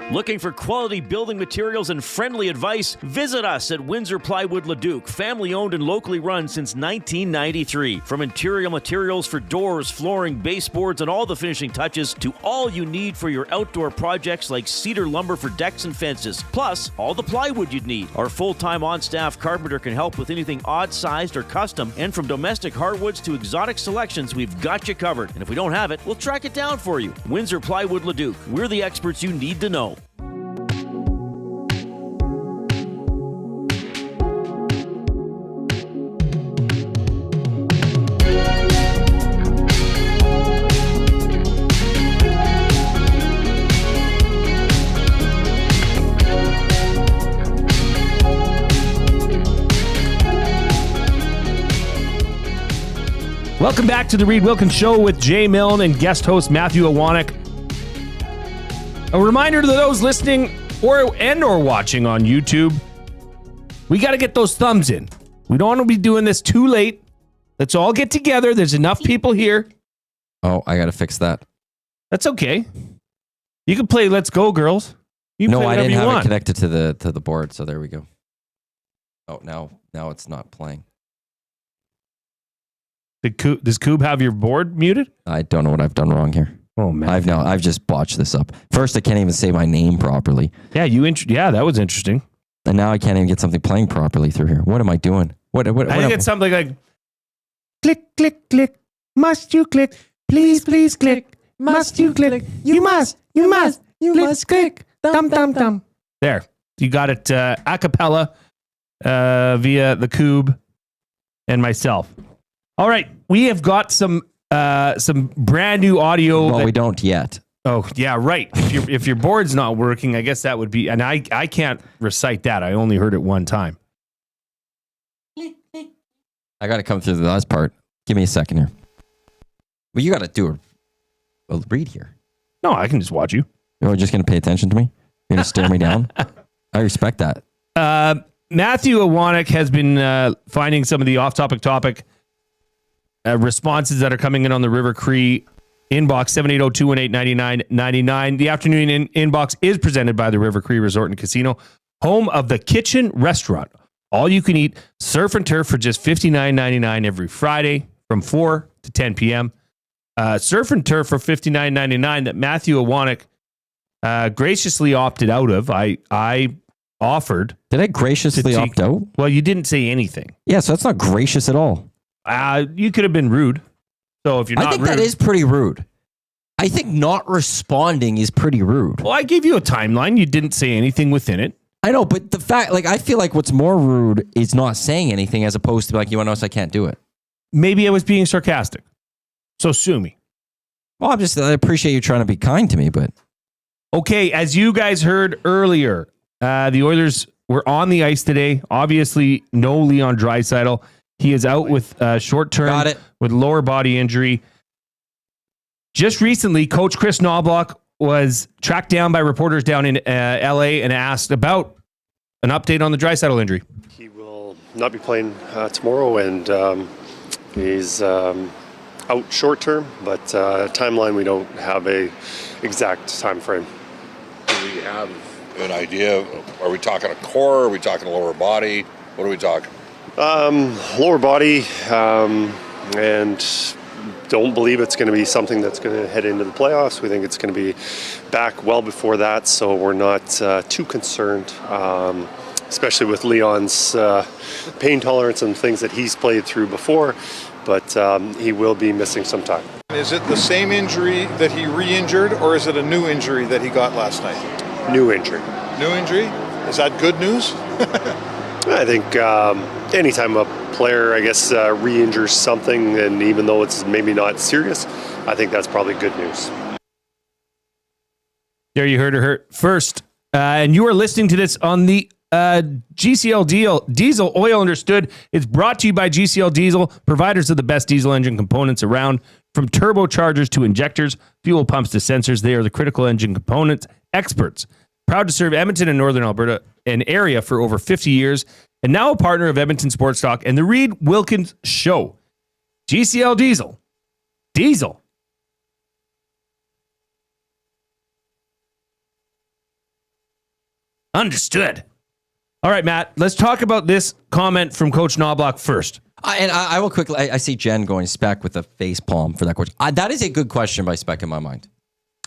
Looking for quality building materials and friendly advice? Visit us at Windsor Plywood Leduc, family owned and locally run since 1993. From interior materials for doors, flooring, baseboards, and all the finishing touches to all you need for your outdoor projects like cedar lumber for decks and fences, plus all the plywood you'd need. Our full-time on-staff carpenter can help with anything odd-sized or custom, and from domestic hardwoods to exotic selections, we've got you covered. And if we don't have it, we'll track it down for you. Windsor Plywood Leduc. We're the experts you need to know. Welcome back to the Reid Wilkins Show with Jay Milne and guest host Matthew Iwanyk. A reminder to those listening or watching on YouTube, we got to get those thumbs in. We don't want to be doing this too late. Let's all get together. There's enough people here. Oh, I got to fix that. That's okay. You can play Let's Go, girls. You can No, play I whatever didn't you have want. it connected to the board, so there we go. Oh, now it's not playing. Does Koob have your board muted? I don't know what I've done wrong here. Oh man, I've just botched this up. First, I can't even say my name properly. Yeah, that was interesting. And now I can't even get something playing properly through here. What am I doing? What I think it's something like click, click, click. Must you click? Please, please click. Must you click? You must click. Dum dum dum. There, you got it a cappella via the Koob and myself. All right, we have got some brand new audio. Well, we don't yet. Oh yeah, right. If your board's not working, I guess that would be. And I can't recite that. I only heard it one time. I got to come through the last part. Give me a second here. Well, you got to do a read here. No, I can just watch you. You're just going to pay attention to me. You're going to stare me down. I respect that. Matthew Iwanyk has been finding some of the off-topic responses that are coming in on the River Cree inbox, 780-218-9999. The afternoon inbox is presented by the River Cree Resort and Casino, home of the Kitchen Restaurant. All you can eat surf and turf for just $59.99 every Friday from 4 to 10 p.m. Surf and turf for $59.99 that Matthew Iwanyk graciously opted out of. I offered. Did I graciously opt out? Well, you didn't say anything. Yeah, so that's not gracious at all. You could have been rude. So if you're not I think rude, that is pretty rude. I think not responding is pretty rude. Well, I gave you a timeline. You didn't say anything within it. I know, but the fact, I feel like what's more rude is not saying anything as opposed to you want to know, I can't do it. Maybe I was being sarcastic. So sue me. Well, I appreciate you trying to be kind to me, but. Okay, as you guys heard earlier, the Oilers were on the ice today. Obviously, no Leon Draisaitl. He is out with short-term with lower body injury. Just recently, Coach Chris Knobblock was tracked down by reporters down in LA and asked about an update on the Draisaitl injury. He will not be playing tomorrow, and he's out short-term, but timeline, we don't have a exact time frame. Do we have an idea? Are we talking a core? Are we talking a lower body? What are we talking? Lower body, and don't believe it's going to be something that's going to head into the playoffs. We think it's going to be back well before that, so we're not too concerned, especially with Leon's pain tolerance and things that he's played through before, but he will be missing some time. Is it the same injury that he re-injured, or is it a new injury that he got last night? New injury. New injury? Is that good news? I think anytime a player, re-injures something, and even though it's maybe not serious, I think that's probably good news. There you heard her first. And you are listening to this on the GCL Diesel Oil Understood. It's brought to you by GCL Diesel, providers of the best diesel engine components around. From turbochargers to injectors, fuel pumps to sensors, they are the critical engine components experts. Proud to serve Edmonton and Northern Alberta, an area for over 50 years, and now a partner of Edmonton Sports Talk and the Reid Wilkins Show. GCL Diesel. Diesel. Understood. All right, Matt, let's talk about this comment from Coach Knobblock first. I will quickly, I see Jen going Spec with a face palm for that question. That is a good question by Spec in my mind.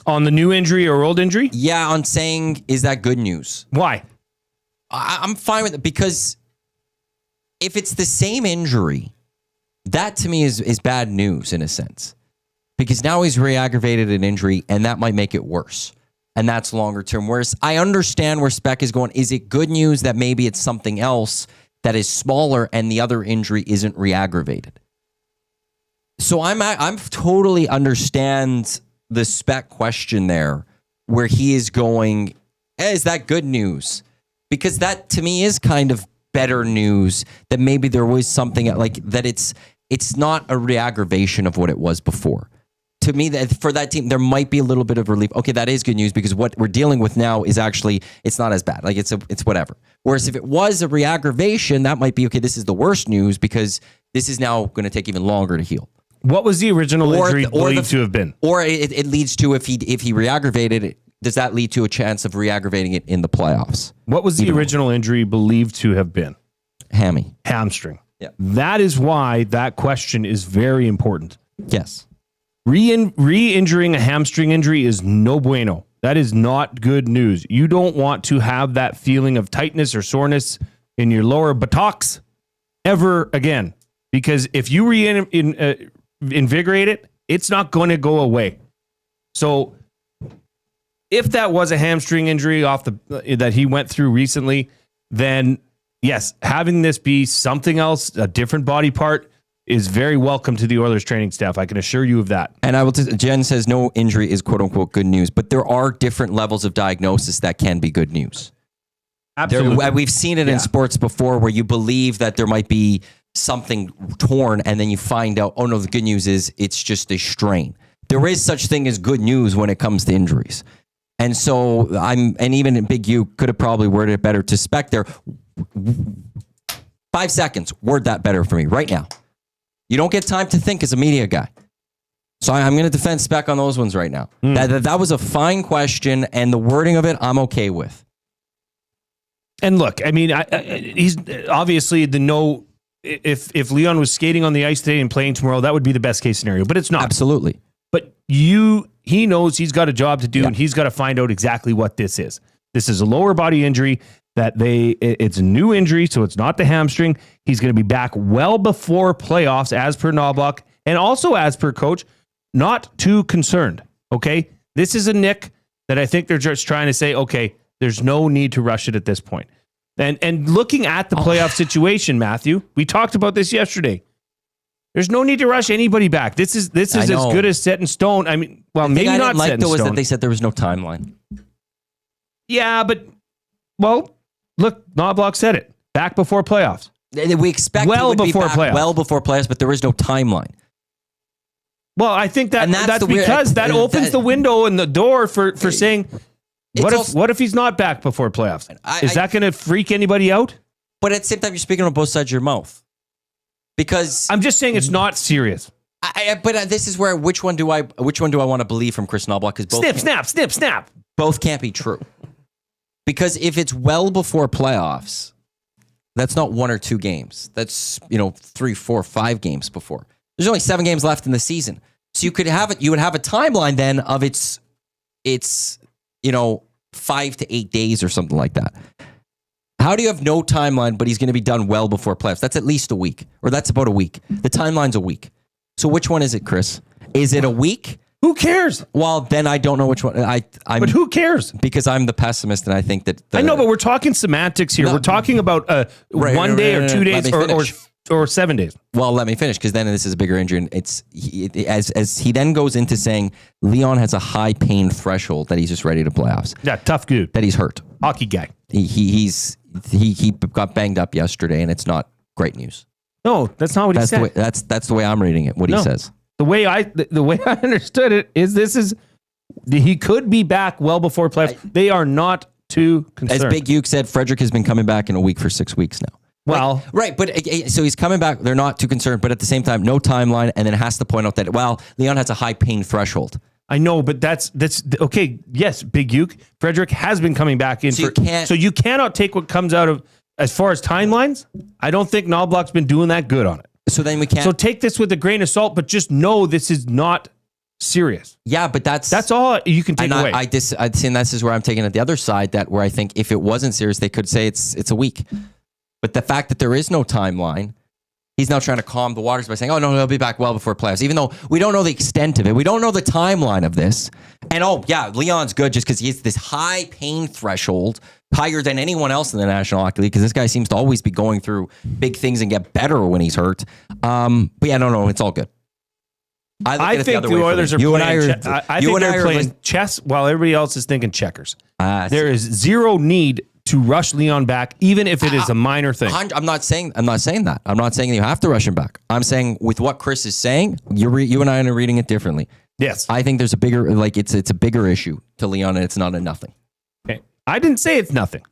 On the new injury or old injury? Yeah, on saying, is that good news? Why? I'm fine with it because if it's the same injury, that to me is bad news in a sense. Because now he's re-aggravated an injury and that might make it worse. And that's longer term. Whereas I understand where Spec is going. Is it good news that maybe it's something else that is smaller and the other injury isn't re-aggravated? So I'm totally understand the Spec question there where he is going, hey, is that good news? Because that to me is kind of better news that maybe there was something like that. It's not a re-aggravation of what it was before. To me, that for that team, there might be a little bit of relief. Okay, that is good news because what we're dealing with now is actually, it's not as bad. Like it's whatever. Whereas if it was a re-aggravation, that might be, okay, this is the worst news because this is now going to take even longer to heal. What was the original injury believed to have been? Or it leads to, if he re-aggravated it, does that lead to a chance of re-aggravating it in the playoffs? What was the original injury believed to have been? Hamstring. Yeah. That is why that question is very important. Yes. Re-injuring a hamstring injury is no bueno. That is not good news. You don't want to have that feeling of tightness or soreness in your lower buttocks ever again. Because if you reinvigorate it, it's not going to go away. So if that was a hamstring injury that he went through recently, then yes, having this be something else, a different body part, is very welcome to the Oilers training staff. I can assure you of that. And Jen says no injury is quote unquote good news, but there are different levels of diagnosis that can be good news. Absolutely. We've seen it in sports before where you believe that there might be something torn and then you find out, oh no, the good news is it's just a strain. There is such thing as good news when it comes to injuries. And so and even Big U could have probably worded it better to Spec there. 5 seconds, word that better for me right now. You don't get time to think as a media guy. So I'm going to defend Spec on those ones right now. That was a fine question, and the wording of it, I'm okay with. And look, I mean, he's obviously if Leon was skating on the ice today and playing tomorrow, that would be the best case scenario, but it's not. Absolutely. But he knows he's got a job to do, and he's got to find out exactly what this is. This is a lower body injury it's a new injury, so it's not the hamstring. He's going to be back well before playoffs, as per Knobblock, and also as per coach, not too concerned. Okay. This is a nick that I think they're just trying to say, okay, there's no need to rush it at this point. And looking at the playoff situation, Matthew, we talked about this yesterday. There's no need to rush anybody back. This is as good as set in stone. I mean, well, maybe not set in stone. Was that they said there was no timeline. Yeah, but look, Knobblock said it. Back before playoffs. We expect well before playoffs. Well before playoffs, but there is no timeline. Well, I think that's because that opens the window and the door for saying, what if he's not back before playoffs? Is that going to freak anybody out? But at the same time, you're speaking on both sides of your mouth. Because I'm just saying it's not serious. But this is where which one do I want to believe from Chris Knobblock? Because both snap. Both can't be true. Because if it's well before playoffs, that's not 1 or 2 games. That's 3, 4, 5 games before. There's only 7 games left in the season, so you would have a timeline then of it's 5 to 8 days or something like that. How do you have no timeline, but he's going to be done well before playoffs? That's at least a week, or that's about a week. The timeline's a week. So which one is it, Chris? Is it a week? Who cares? Well, then I don't know which one. But who cares? Because I'm the pessimist, and I think that... I know, but we're talking semantics here. We're talking about 1 day or 2 days or or 7 days. Well, let me finish, because then this is a bigger injury. And as he then goes into saying Leon has a high pain threshold that he's just ready to playoffs. Yeah, tough dude. That he's hurt. Hockey guy. He got banged up yesterday, and it's not great news. No, that's not what he said. That's the way I'm reading it. What he says. The way I understood it is he could be back well before playoffs. They are not too concerned. As Big Uke said, Frederic has been coming back in a week for 6 weeks now. Well, right, but so he's coming back. They're not too concerned, but at the same time, no timeline, and then has to point out that Leon has a high pain threshold. I know, but that's okay. Yes, Big Uke. Frederic has been coming back in. So you cannot take what comes out of as far as timelines. I don't think Knobblock's been doing that good on it. So then we can't. So take this with a grain of salt, but just know this is not serious. Yeah, but that's all you can take away. And this is where I'm taking it the other side. Where I think if it wasn't serious, they could say it's a week. But the fact that there is no timeline, he's now trying to calm the waters by saying, "Oh no, he'll be back well before playoffs." Even though we don't know the extent of it, we don't know the timeline of this. And Leon's good just because he has this high pain threshold, higher than anyone else in the National Hockey League. Because this guy seems to always be going through big things and get better when he's hurt. But no, it's all good. I think the Oilers are playing chess while everybody else is thinking checkers. There is zero need to rush Leon back, even if it is a minor thing. I'm not saying that. I'm not saying you have to rush him back. I'm saying with what Chris is saying, you and I are reading it differently. Yes, I think there's a bigger it's a bigger issue to Leon, and it's not a nothing. Okay, I didn't say it's nothing.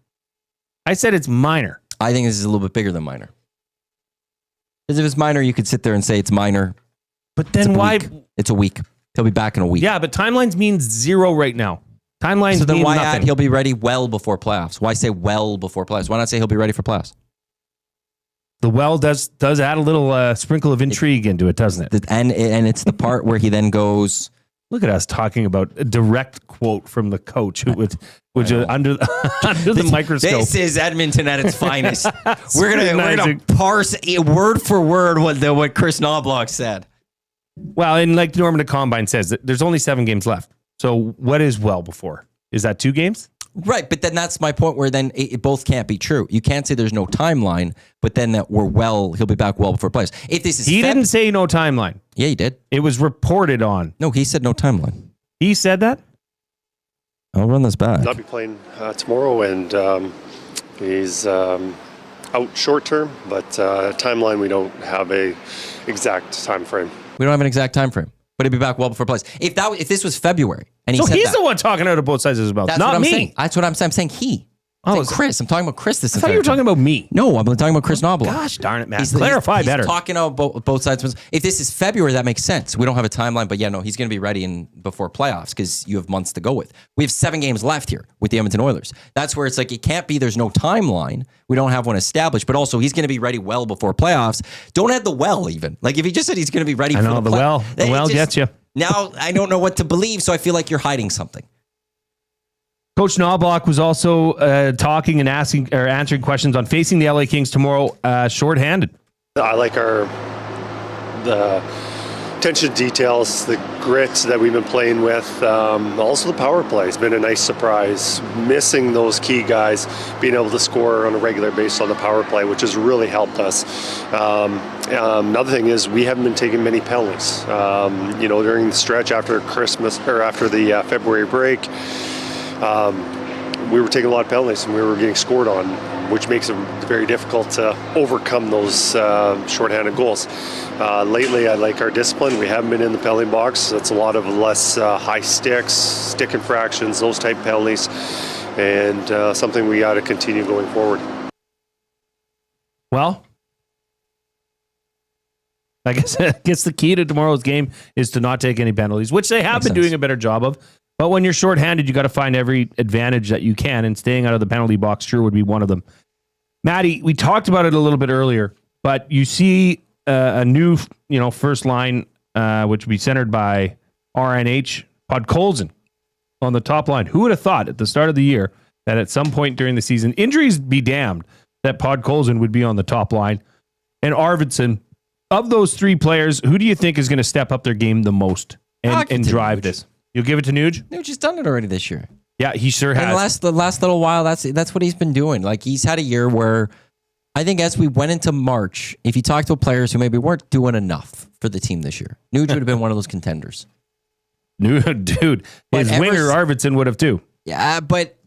I said it's minor. I think this is a little bit bigger than minor. Because if it's minor, you could sit there and say it's minor. But then why? It's a week. He'll be back in a week. Yeah, but timelines means zero right now. Timelines. So then mean why nothing. add he'll be ready well before playoffs? Why say well before playoffs? Why not say he'll be ready for playoffs? The well does add a little sprinkle of intrigue into it, doesn't it? And it's the part where he then goes. Look at us talking about a direct quote from the coach who would under the microscope. This is Edmonton at its finest. We're gonna parse word for word what Chris Knobblock said. Well, and like Norman the Combine says, that there's only 7 games left. So what is well before? Is that 2 games? Right, but then that's my point where then it both can't be true. You can't say there's no timeline, but then that he'll be back well before playoffs. If this is he didn't say no timeline. Yeah, he did. It was reported on. No, he said no timeline. He said that? I'll run this back. I'll be playing tomorrow, and he's out short term, but timeline we don't have a exact time frame. We don't have an exact time frame, but he'll be back well before playoffs. If this was February and he so said he's that, the one talking out of both sides of his mouth, that's not what I'm me. Saying. That's what I'm saying. I'm saying he. I'm saying Chris. I'm talking about Chris. I thought you were talking about me. No, I'm talking about Chris Knobblock. Gosh darn it, man. Clarify better. He's talking about both sides. If this is February, that makes sense. We don't have a timeline, but he's going to be ready before playoffs because you have months to go with. We have 7 games left here with the Edmonton Oilers. That's where it's like it can't be. There's no timeline. We don't have one established, but also he's going to be ready well before playoffs. Don't add the well even. Like if he just said he's going to be ready. I know the well. The well gets you. Now I don't know what to believe, so I feel like you're hiding something. Coach Knobblock was also talking and answering questions on facing the LA Kings tomorrow shorthanded. I like the attention to details, the grit that we've been playing with. Also the power play has been a nice surprise. Missing those key guys, being able to score on a regular basis on the power play, which has really helped us. Another thing is we haven't been taking many penalties. During the stretch after Christmas or after the February break, we were taking a lot of penalties and we were getting scored on, which makes it very difficult to overcome those shorthanded goals. Lately, I like our discipline. We haven't been in the penalty box. It's a lot of less high sticks, stick infractions, those type penalties, and something we got to continue going forward. Well, I guess the key to tomorrow's game is to not take any penalties, which they have been doing a better job of. But when you're shorthanded, you got to find every advantage that you can, and staying out of the penalty box sure would be one of them. Maddie, we talked about it a little bit earlier, but you see a new, first line, which would be centered by RNH Podkolzin on the top line. Who would have thought at the start of the year that at some point during the season, injuries be damned, that Podkolzin would be on the top line, and Arvidsson. Of those 3 players, who do you think is going to step up their game the most and drive this? You'll give it to Nuge? Nuge has done it already this year. Yeah, he sure has. And the last little while, that's what he's been doing. Like he's had a year where I think as we went into March, if you talk to players who maybe weren't doing enough for the team this year, Nuge would have been one of those contenders. Dude, his winger Arvidsson would have too. Yeah, but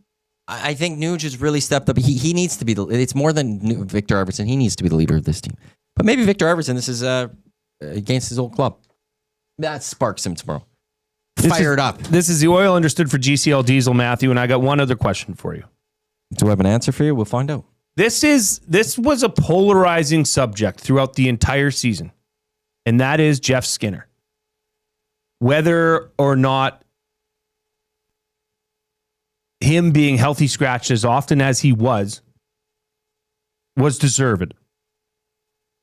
I think Nuge has really stepped up. He needs to be it's more than Victor Arvidsson. He needs to be the leader of this team. But maybe Victor Arvidsson, this is against his old club. That sparks him tomorrow. Fired up. This is the Oil Understood for GCL Diesel, Matthew, and I got one other question for you. Do I have an answer for you? We'll find out. This was a polarizing subject throughout the entire season, and that is Jeff Skinner. Whether or not him being healthy scratched as often as he was deserved.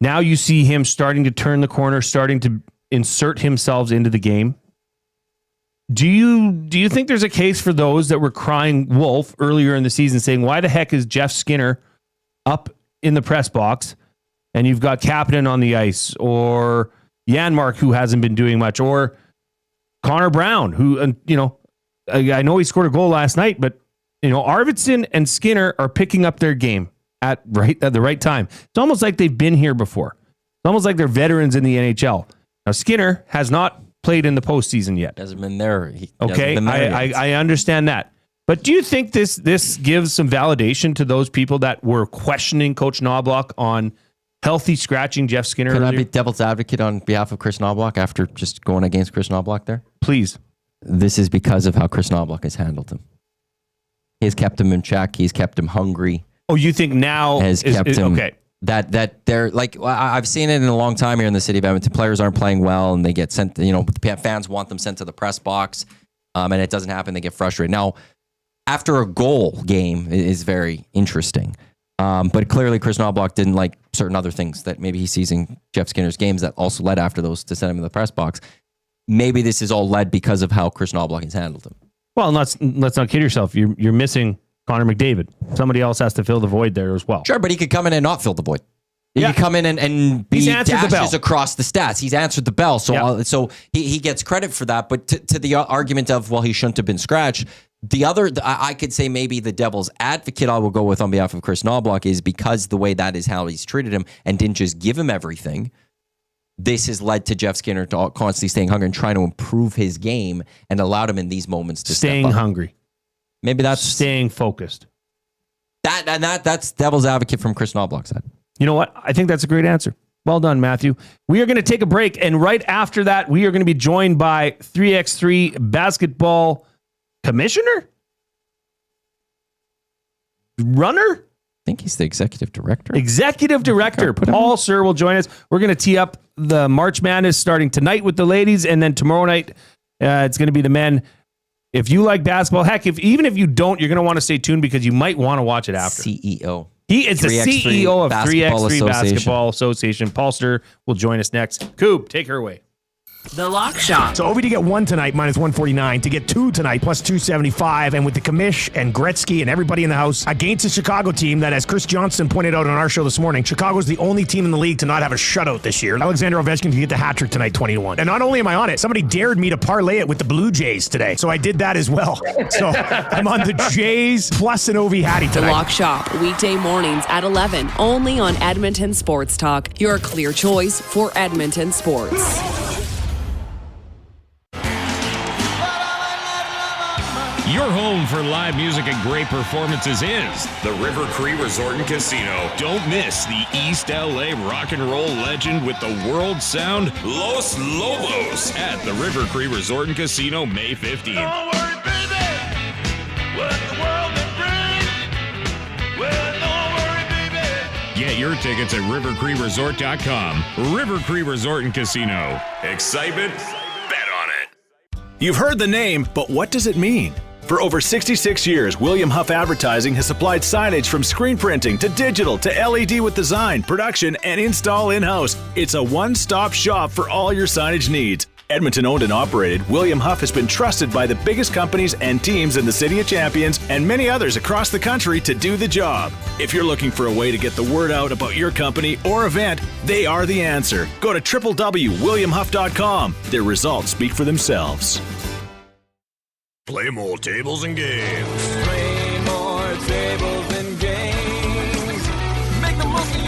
Now you see him starting to turn the corner, starting to insert himself into the game. Do you think there's a case for those that were crying wolf earlier in the season saying, why the heck is Jeff Skinner up in the press box and you've got Kapanen on the ice, or Janmark, who hasn't been doing much, or Connor Brown, who, I know he scored a goal last night, but Arvidsson and Skinner are picking up their game at the right time. It's almost like they've been here before. It's almost like they're veterans in the NHL. Now, Skinner has not played in the postseason yet. Hasn't been there. Okay, I understand that. But do you think this gives some validation to those people that were questioning Coach Knobblock on healthy scratching Jeff Skinner? Can I be devil's advocate on behalf of Chris Knobblock after just going against Chris Knobblock there? Please. This is because of how Chris Knobblock has handled him. He's kept him in check. He's kept him hungry. Oh, you think now has kept him okay? That they're like, I've seen it in a long time here in the city of Edmonton. Players aren't playing well and they get sent, the fans want them sent to the press box, and it doesn't happen. They get frustrated. Now, after a goal game is very interesting. But clearly Chris Knoblauch didn't like certain other things that maybe he sees in Jeff Skinner's games that also led after those to send him in the press box. Maybe this is all led because of how Chris Knoblauch has handled him. Well, let's not kid yourself. You're missing Connor McDavid. Somebody else has to fill the void there as well. Sure, but he could come in and not fill the void. He could come in and be dashes across the stats. He's answered the bell. So so he gets credit for that. But to the argument of, well, he shouldn't have been scratched, the other, I could say maybe the devil's advocate I will go with on behalf of Chris Knoblauch is because the way that is how he's treated him and didn't just give him everything, this has led to Jeff Skinner to constantly staying hungry and trying to improve his game and allowed him in these moments to staying step up. hungry. Maybe that's staying focused. That's devil's advocate from Chris Knoblauch's side. You know what? I think that's a great answer. Well done, Matthew. We are going to take a break, and right after that, we are going to be joined by 3x3 basketball commissioner? Runner? I think he's the executive director. Executive director. Paul Sir will join us. We're going to tee up the March Madness starting tonight with the ladies, and then tomorrow night, it's going to be the men. If you like basketball, heck, even if you don't, you're going to want to stay tuned because you might want to watch it after. CEO. He is the CEO of 3x3 Basketball Association. Paul Sir will join us next. Koob, take her away. The Lock Shop. So Ovi to get one tonight, minus 149. To get two tonight, plus 275. And with the commish and Gretzky and everybody in the house against a Chicago team that, as Chris Johnson pointed out on our show this morning, Chicago's the only team in the league to not have a shutout this year. Alexander Ovechkin to get the hat trick tonight, 20-1. And not only am I on it, somebody dared me to parlay it with the Blue Jays today. So I did that as well. So I'm on the Jays plus an Ovi Hattie tonight. The Lock Shop, weekday mornings at 11, only on Edmonton Sports Talk. Your clear choice for Edmonton sports. Your home for live music and great performances is the River Cree Resort and Casino. Don't miss the East LA rock and roll legend with the world sound Los Lobos at the River Cree Resort and Casino May 15th. Don't worry, baby, what the world can bring. Well, don't worry, baby. Get your tickets at rivercreeresort.com. River Cree Resort and Casino. Excitement? Bet on it. You've heard the name, but what does it mean? For over 66 years, William Huff Advertising has supplied signage from screen printing to digital to LED with design, production, and install in-house. It's a one-stop shop for all your signage needs. Edmonton owned and operated, William Huff has been trusted by the biggest companies and teams in the City of Champions and many others across the country to do the job. If you're looking for a way to get the word out about your company or event, they are the answer. Go to www.williamhuff.com. Their results speak for themselves. Play more tables and games. Play more tables and games. Make the most of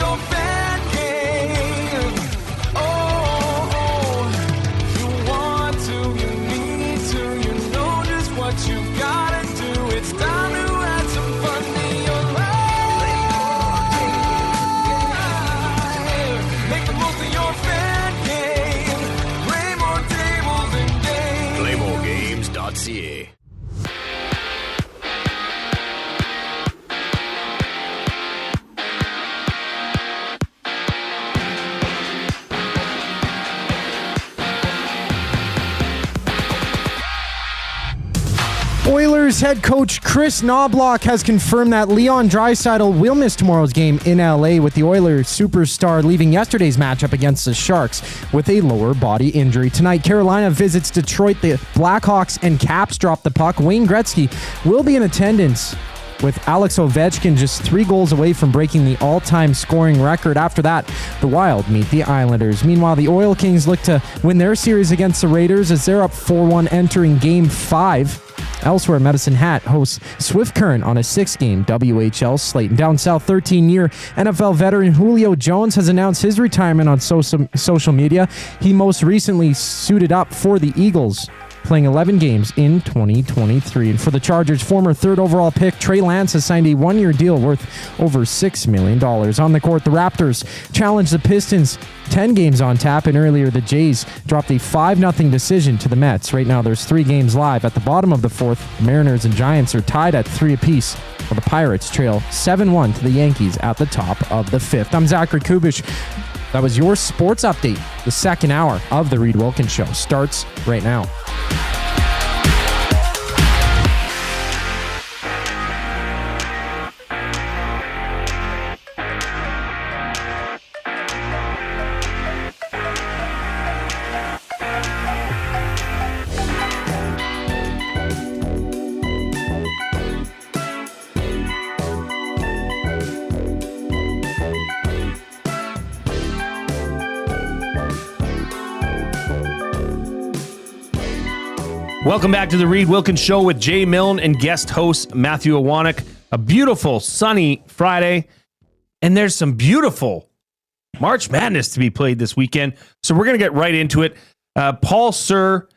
Oilers head coach Chris Knobblock has confirmed that Leon Draisaitl will miss tomorrow's game in LA, with the Oilers superstar leaving yesterday's matchup against the Sharks with a lower body injury. Tonight, Carolina visits Detroit. The Blackhawks and Caps drop the puck. Wayne Gretzky will be in attendance, with Alex Ovechkin just 3 goals away from breaking the all-time scoring record. After that, the Wild meet the Islanders. Meanwhile, the Oil Kings look to win their series against the Raiders as they're up 4-1 entering Game 5. Elsewhere, Medicine Hat hosts Swift Current on a 6-game WHL slate. And down south, 13-year NFL veteran Julio Jones has announced his retirement on social media. He most recently suited up for the Eagles, playing 11 games in 2023. And for the Chargers, former 3rd overall pick Trey Lance has signed a 1-year deal worth over $6 million. On the court, the Raptors challenged the Pistons 10 games on tap, and earlier the Jays dropped a 5-0 decision to the Mets. Right now, there's 3 games live. At the bottom of the 4th, the Mariners and Giants are tied at 3 apiece, while the Pirates trail 7-1 to the Yankees at the top of the 5th. I'm Zachary Kubusch. That was your sports update. The second hour of the Reid Wilkins Show starts right now. Welcome back to the Reid Wilkins Show with Jay Milne and guest host Matthew Iwanyk. A beautiful, sunny Friday, and there's some beautiful March Madness to be played this weekend. So we're going to get right into it. Paul Sir,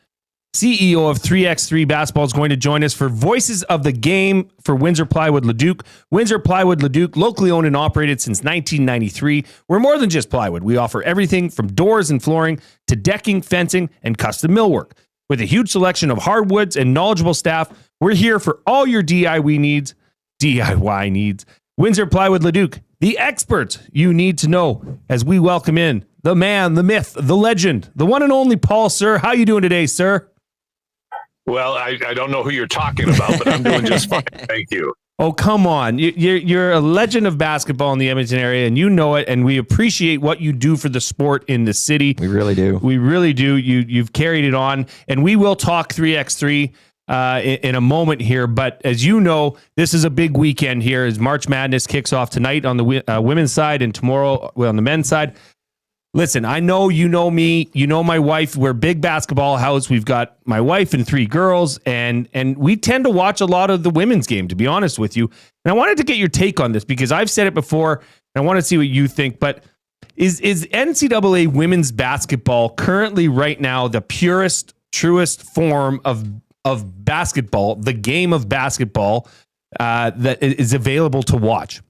CEO of 3x3 Basketball, is going to join us for Voices of the Game for Windsor Plywood Leduc. Windsor Plywood Leduc, locally owned and operated since 1993. We're more than just plywood. We offer everything from doors and flooring to decking, fencing, and custom millwork. With a huge selection of hardwoods and knowledgeable staff, we're here for all your DIY needs. Windsor Plywood Leduc, the experts you need to know, as we welcome in the man, the myth, the legend, the one and only Paul Sir. How you doing today, sir? Well, I don't know who you're talking about, but I'm doing just fine. Thank you. Oh, come on. You're a legend of basketball in the Edmonton area, and you know it, and we appreciate what you do for the sport in the city. We really do. We really do. You've carried it on, and we will talk 3x3 in a moment here. But as you know, this is a big weekend here as March Madness kicks off tonight on the women's side and tomorrow on the men's side. Listen, I know you know me, you know my wife. We're a big basketball house. We've got my wife and 3 girls, and we tend to watch a lot of the women's game, to be honest with you. And I wanted to get your take on this because I've said it before, and I want to see what you think. But is NCAA women's basketball currently right now the purest, truest form of basketball, the game of basketball that is available to watch?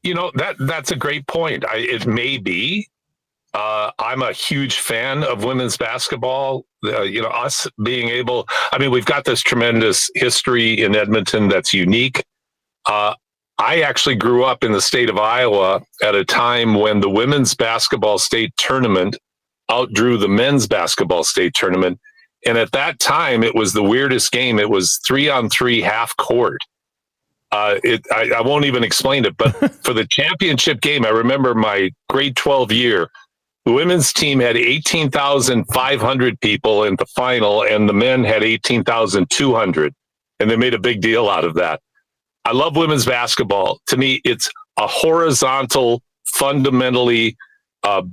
You know, that's a great point. It may be. I'm a huge fan of women's basketball. Us being able, we've got this tremendous history in Edmonton that's unique. I actually grew up in the state of Iowa at a time when the women's basketball state tournament outdrew the men's basketball state tournament. And at that time, it was the weirdest game. It was 3-on-3 half court. I won't even explain it, but for the championship game, I remember my grade 12 year, the women's team had 18,500 people in the final, and the men had 18,200, and they made a big deal out of that. I love women's basketball. To me, it's a horizontal, fundamentally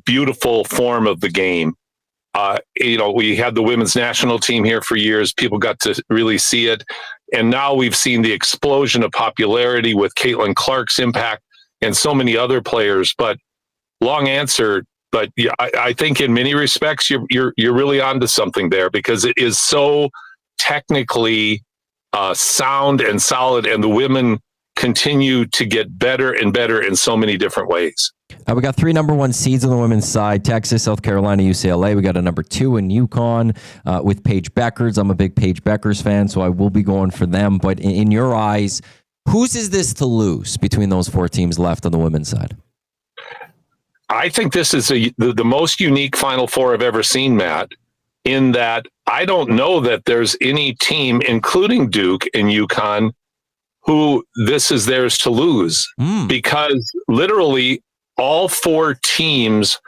beautiful form of the game. We had the women's national team here for years. People got to really see it. And now we've seen the explosion of popularity with Caitlin Clark's impact and so many other players. But long answer, but yeah, I think in many respects you're really onto something there, because it is so technically sound and solid, and the women continue to get better and better in so many different ways. We got 3 number 1 seeds on the women's side: Texas, South Carolina, UCLA. We got a number 2 in UConn with Paige Beckers. I'm a big Paige Beckers fan, so I will be going for them. But in your eyes, whose is this to lose between those 4 teams left on the women's side? I think this is the most unique Final Four I've ever seen, Matt. in that I don't know that there's any team, including Duke and UConn, who this is theirs to lose, because literally all 4 teams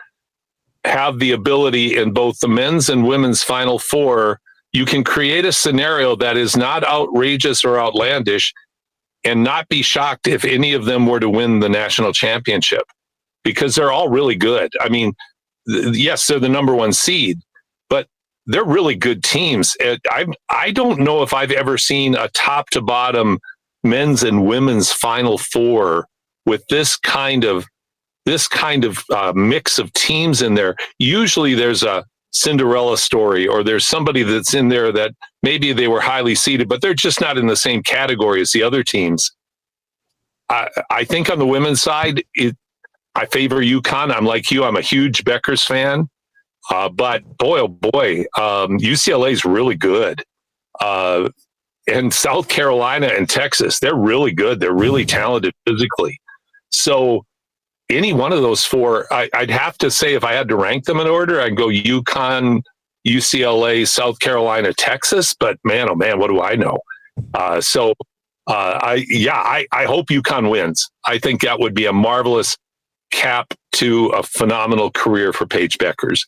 have the ability in both the men's and women's Final Four. You can create a scenario that is not outrageous or outlandish and not be shocked if any of them were to win the national championship, because they're all really good. I mean, yes, they're the number 1 seed, but they're really good teams. I don't know if I've ever seen a top to bottom men's and women's Final Four with this kind of mix of teams in there. Usually there's a Cinderella story, or there's somebody that's in there that maybe they were highly seeded, but they're just not in the same category as the other teams. I think on the women's side, I favor UConn. I'm like you. I'm a huge Beckers fan. But boy, oh boy, UCLA is really good. And South Carolina and Texas, they're really good. They're really talented physically. So any one of those 4, I'd have to say, if I had to rank them in order, I'd go UConn, UCLA, South Carolina, Texas. But man, oh man, what do I know? I hope UConn wins. I think that would be a marvelous cap to a phenomenal career for Paige Beckers.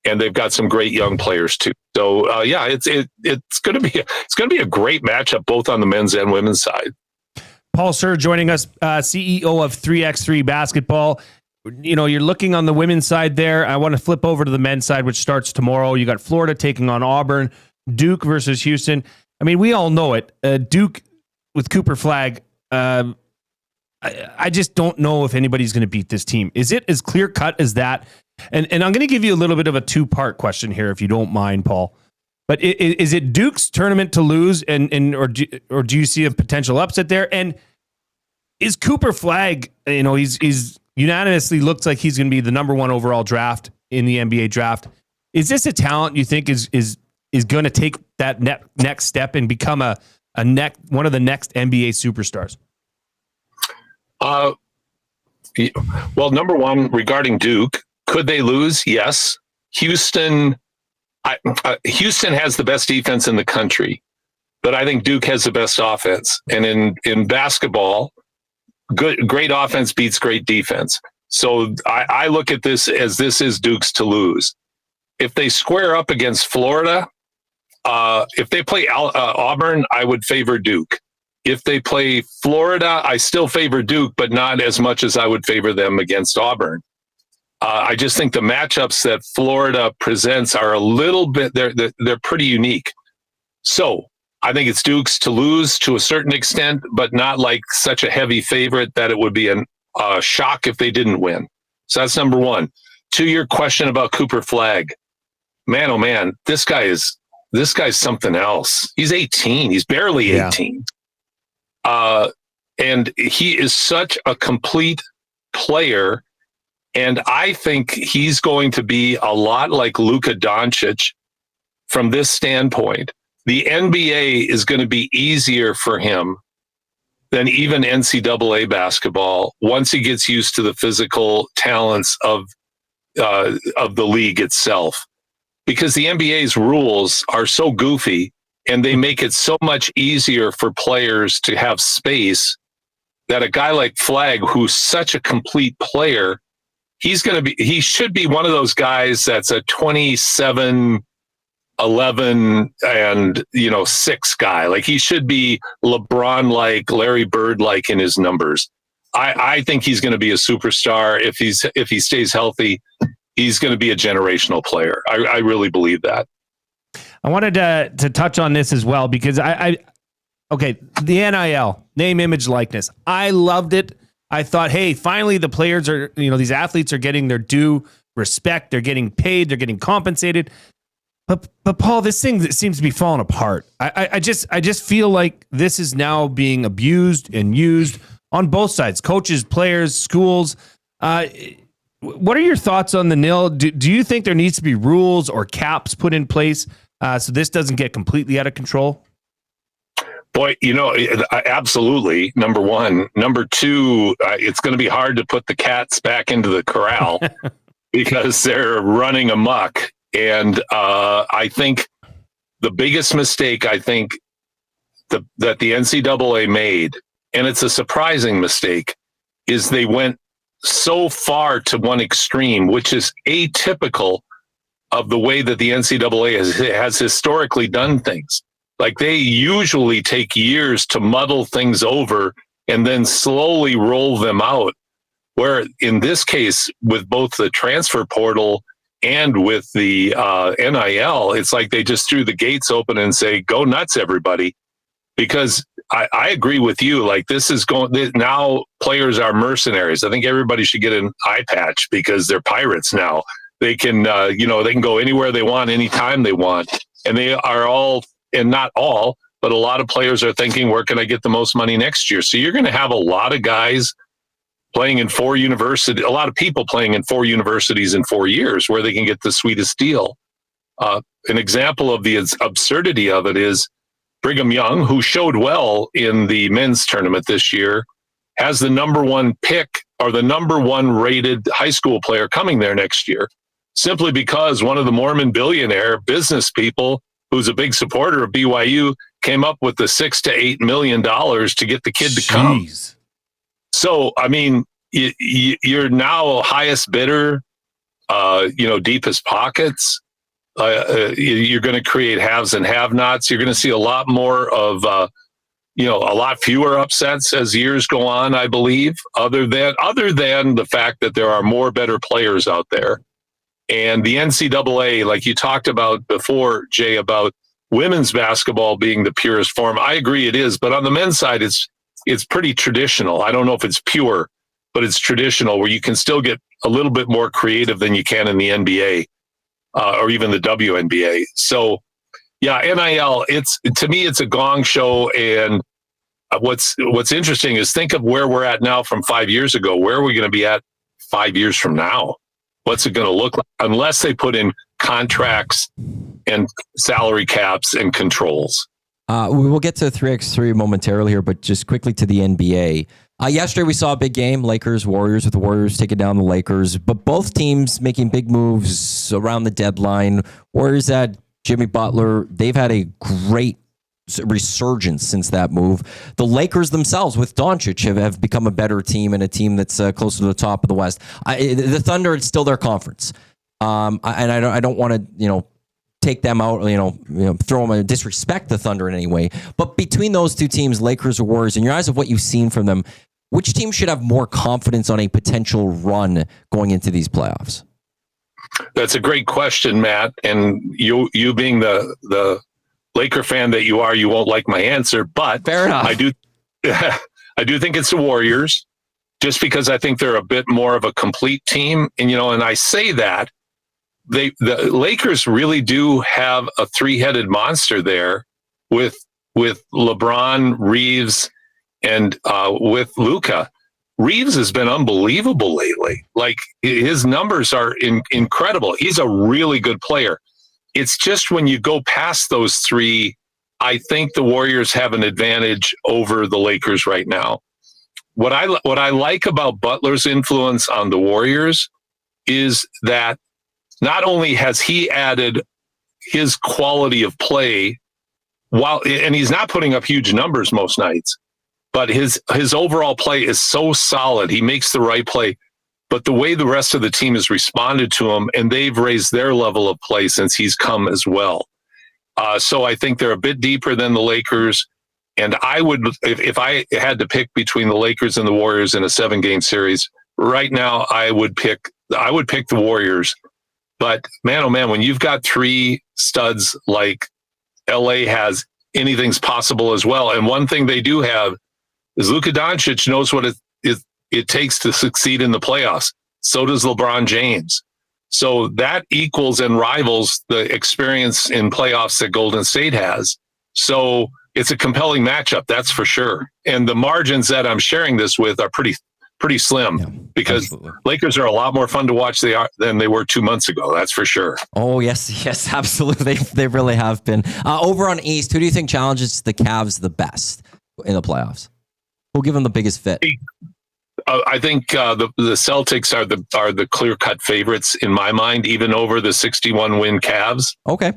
And they've got some great young players too. So it's going to be a great matchup both on the men's and women's side. Paul Sir joining us, CEO of 3x3 Basketball. You know, you're looking on the women's side there. I want to flip over to the men's side, which starts tomorrow. You got Florida taking on Auburn, Duke versus Houston. I mean, we all know it. Duke with Cooper Flag. I just don't know if anybody's going to beat this team. Is it as clear cut as that? And I'm going to give you a little bit of a 2-part question here, if you don't mind, Paul. But is it Duke's tournament to lose, or do you see a potential upset there? And is Cooper Flag? You know, he's unanimously looks like he's going to be the number 1 overall draft in the NBA draft. Is this a talent you think is going to take that next step and become one of the next NBA superstars? Well, number 1, regarding Duke, could they lose? Yes. Houston has the best defense in the country, but I think Duke has the best offense. And in basketball, great offense beats great defense. So I look at this as this is Duke's to lose. If they square up against Florida, if they play Auburn, I would favor Duke. If they play Florida, I still favor Duke, but not as much as I would favor them against Auburn. I just think the matchups that Florida presents are a little bit, they're pretty unique. So I think it's Duke's to lose to a certain extent, but not like such a heavy favorite that it would be a shock if they didn't win. So that's number 1. To your question about Cooper Flag, man, oh man, this guy's something else. He's 18. He's barely 18. And he is such a complete player. And I think he's going to be a lot like Luka Doncic from this standpoint. The NBA is going to be easier for him than even NCAA basketball once he gets used to the physical talents of the league itself. Because the NBA's rules are so goofy and they make it so much easier for players to have space that a guy like Flag, who's such a complete player, he should be one of those guys that's a 27, 11, and 6 guy. Like he should be LeBron-like, Larry Bird-like in his numbers. I think he's going to be a superstar if he stays healthy. He's going to be a generational player. I really believe that. I wanted to touch on this as well because the NIL, name, image, likeness. I loved it. I thought, hey, finally the players are, these athletes are getting their due respect. They're getting paid. They're getting compensated. But Paul, this thing that seems to be falling apart. I just feel like this is now being abused and used on both sides, coaches, players, schools. What are your thoughts on the NIL? Do you think there needs to be rules or caps put in place so this doesn't get completely out of control? Boy, absolutely. Number 1. Number 2, it's going to be hard to put the cats back into the corral because they're running amok. And I think the biggest mistake that the NCAA made, and it's a surprising mistake, is they went so far to one extreme, which is atypical of the way that the NCAA has historically done things. Like, they usually take years to muddle things over and then slowly roll them out. Where in this case, with both the transfer portal and with the NIL, it's like they just threw the gates open and say, go nuts, everybody. Because I agree with you. Like, this is now players are mercenaries. I think everybody should get an eye patch because they're pirates now. They can, they can go anywhere they want, anytime they want. And they are all, and not all, but a lot of players are thinking, where can I get the most money next year? So you're going to have a lot of guys playing in 4 universities, a lot of people playing in 4 universities in 4 years where they can get the sweetest deal. An example of the absurdity of it is Brigham Young, who showed well in the men's tournament this year, has the number 1 pick or the number 1 rated high school player coming there next year, simply because one of the Mormon billionaire business people, who's a big supporter of BYU, came up with the $6 to $8 million to get the kid to come. So, I mean, you're now highest bidder, deepest pockets. You're going to create haves and have-nots. You're going to see a lot more of, a lot fewer upsets as years go on, I believe, other than the fact that there are more better players out there. And the NCAA, like you talked about before, Jay, about women's basketball being the purest form. I agree it is, but on the men's side, it's pretty traditional. I don't know if it's pure, but it's traditional, where you can still get a little bit more creative than you can in the NBA or even the WNBA. So, yeah, NIL, to me, it's a gong show. And what's interesting is think of where we're at now from 5 years ago. Where are we going to be at 5 years from now? What's it going to look like? Unless they put in contracts and salary caps and controls. We will get to 3x3 momentarily here, but just quickly to the NBA. Yesterday, we saw a big game, Lakers-Warriors, with the Warriors taking down the Lakers, but both teams making big moves around the deadline. Warriors had Jimmy Butler. They've had a great resurgence since that move. The Lakers themselves, with Doncic, have become a better team and a team that's closer to the top of the West. The Thunder, it's still their conference. And I don't want to, take them out, throw them, disrespect the Thunder in any way. But between those two teams, Lakers or Warriors, in your eyes of what you've seen from them, which team should have more confidence on a potential run going into these playoffs? That's a great question, Matt. And you being the Laker fan that you are, you won't like my answer, but fair enough. I do think it's the Warriors, just because I think they're a bit more of a complete team. And, and I say that the Lakers really do have a 3-headed monster there with LeBron, Reeves, and with Luka. Reeves has been unbelievable lately. Like, his numbers are incredible. He's a really good player. It's just when you go past those 3, I think the Warriors have an advantage over the Lakers right now. What I like about Butler's influence on the Warriors is that not only has he added his quality of play, and he's not putting up huge numbers most nights, but his overall play is so solid. He makes the right play. But the way the rest of the team has responded to him, and they've raised their level of play since he's come as well. So I think they're a bit deeper than the Lakers. And I would, if I had to pick between the Lakers and the Warriors in a 7-game series, right now I would pick the Warriors. But man, oh man, when you've got 3 studs like LA has, anything's possible as well. And one thing they do have is Luka Doncic knows what it takes to succeed in the playoffs. So does LeBron James. So that equals and rivals the experience in playoffs that Golden State has. So it's a compelling matchup, that's for sure. And the margins that I'm sharing this with are pretty slim, because absolutely. Lakers are a lot more fun to watch than they were 2 months ago. That's for sure. Oh, yes, absolutely. They really have been. Over on East, who do you think challenges the Cavs the best in the playoffs? Who'll give them the biggest fit? I think the Celtics are the clear-cut favorites in my mind, even over the 61-win Cavs. Okay.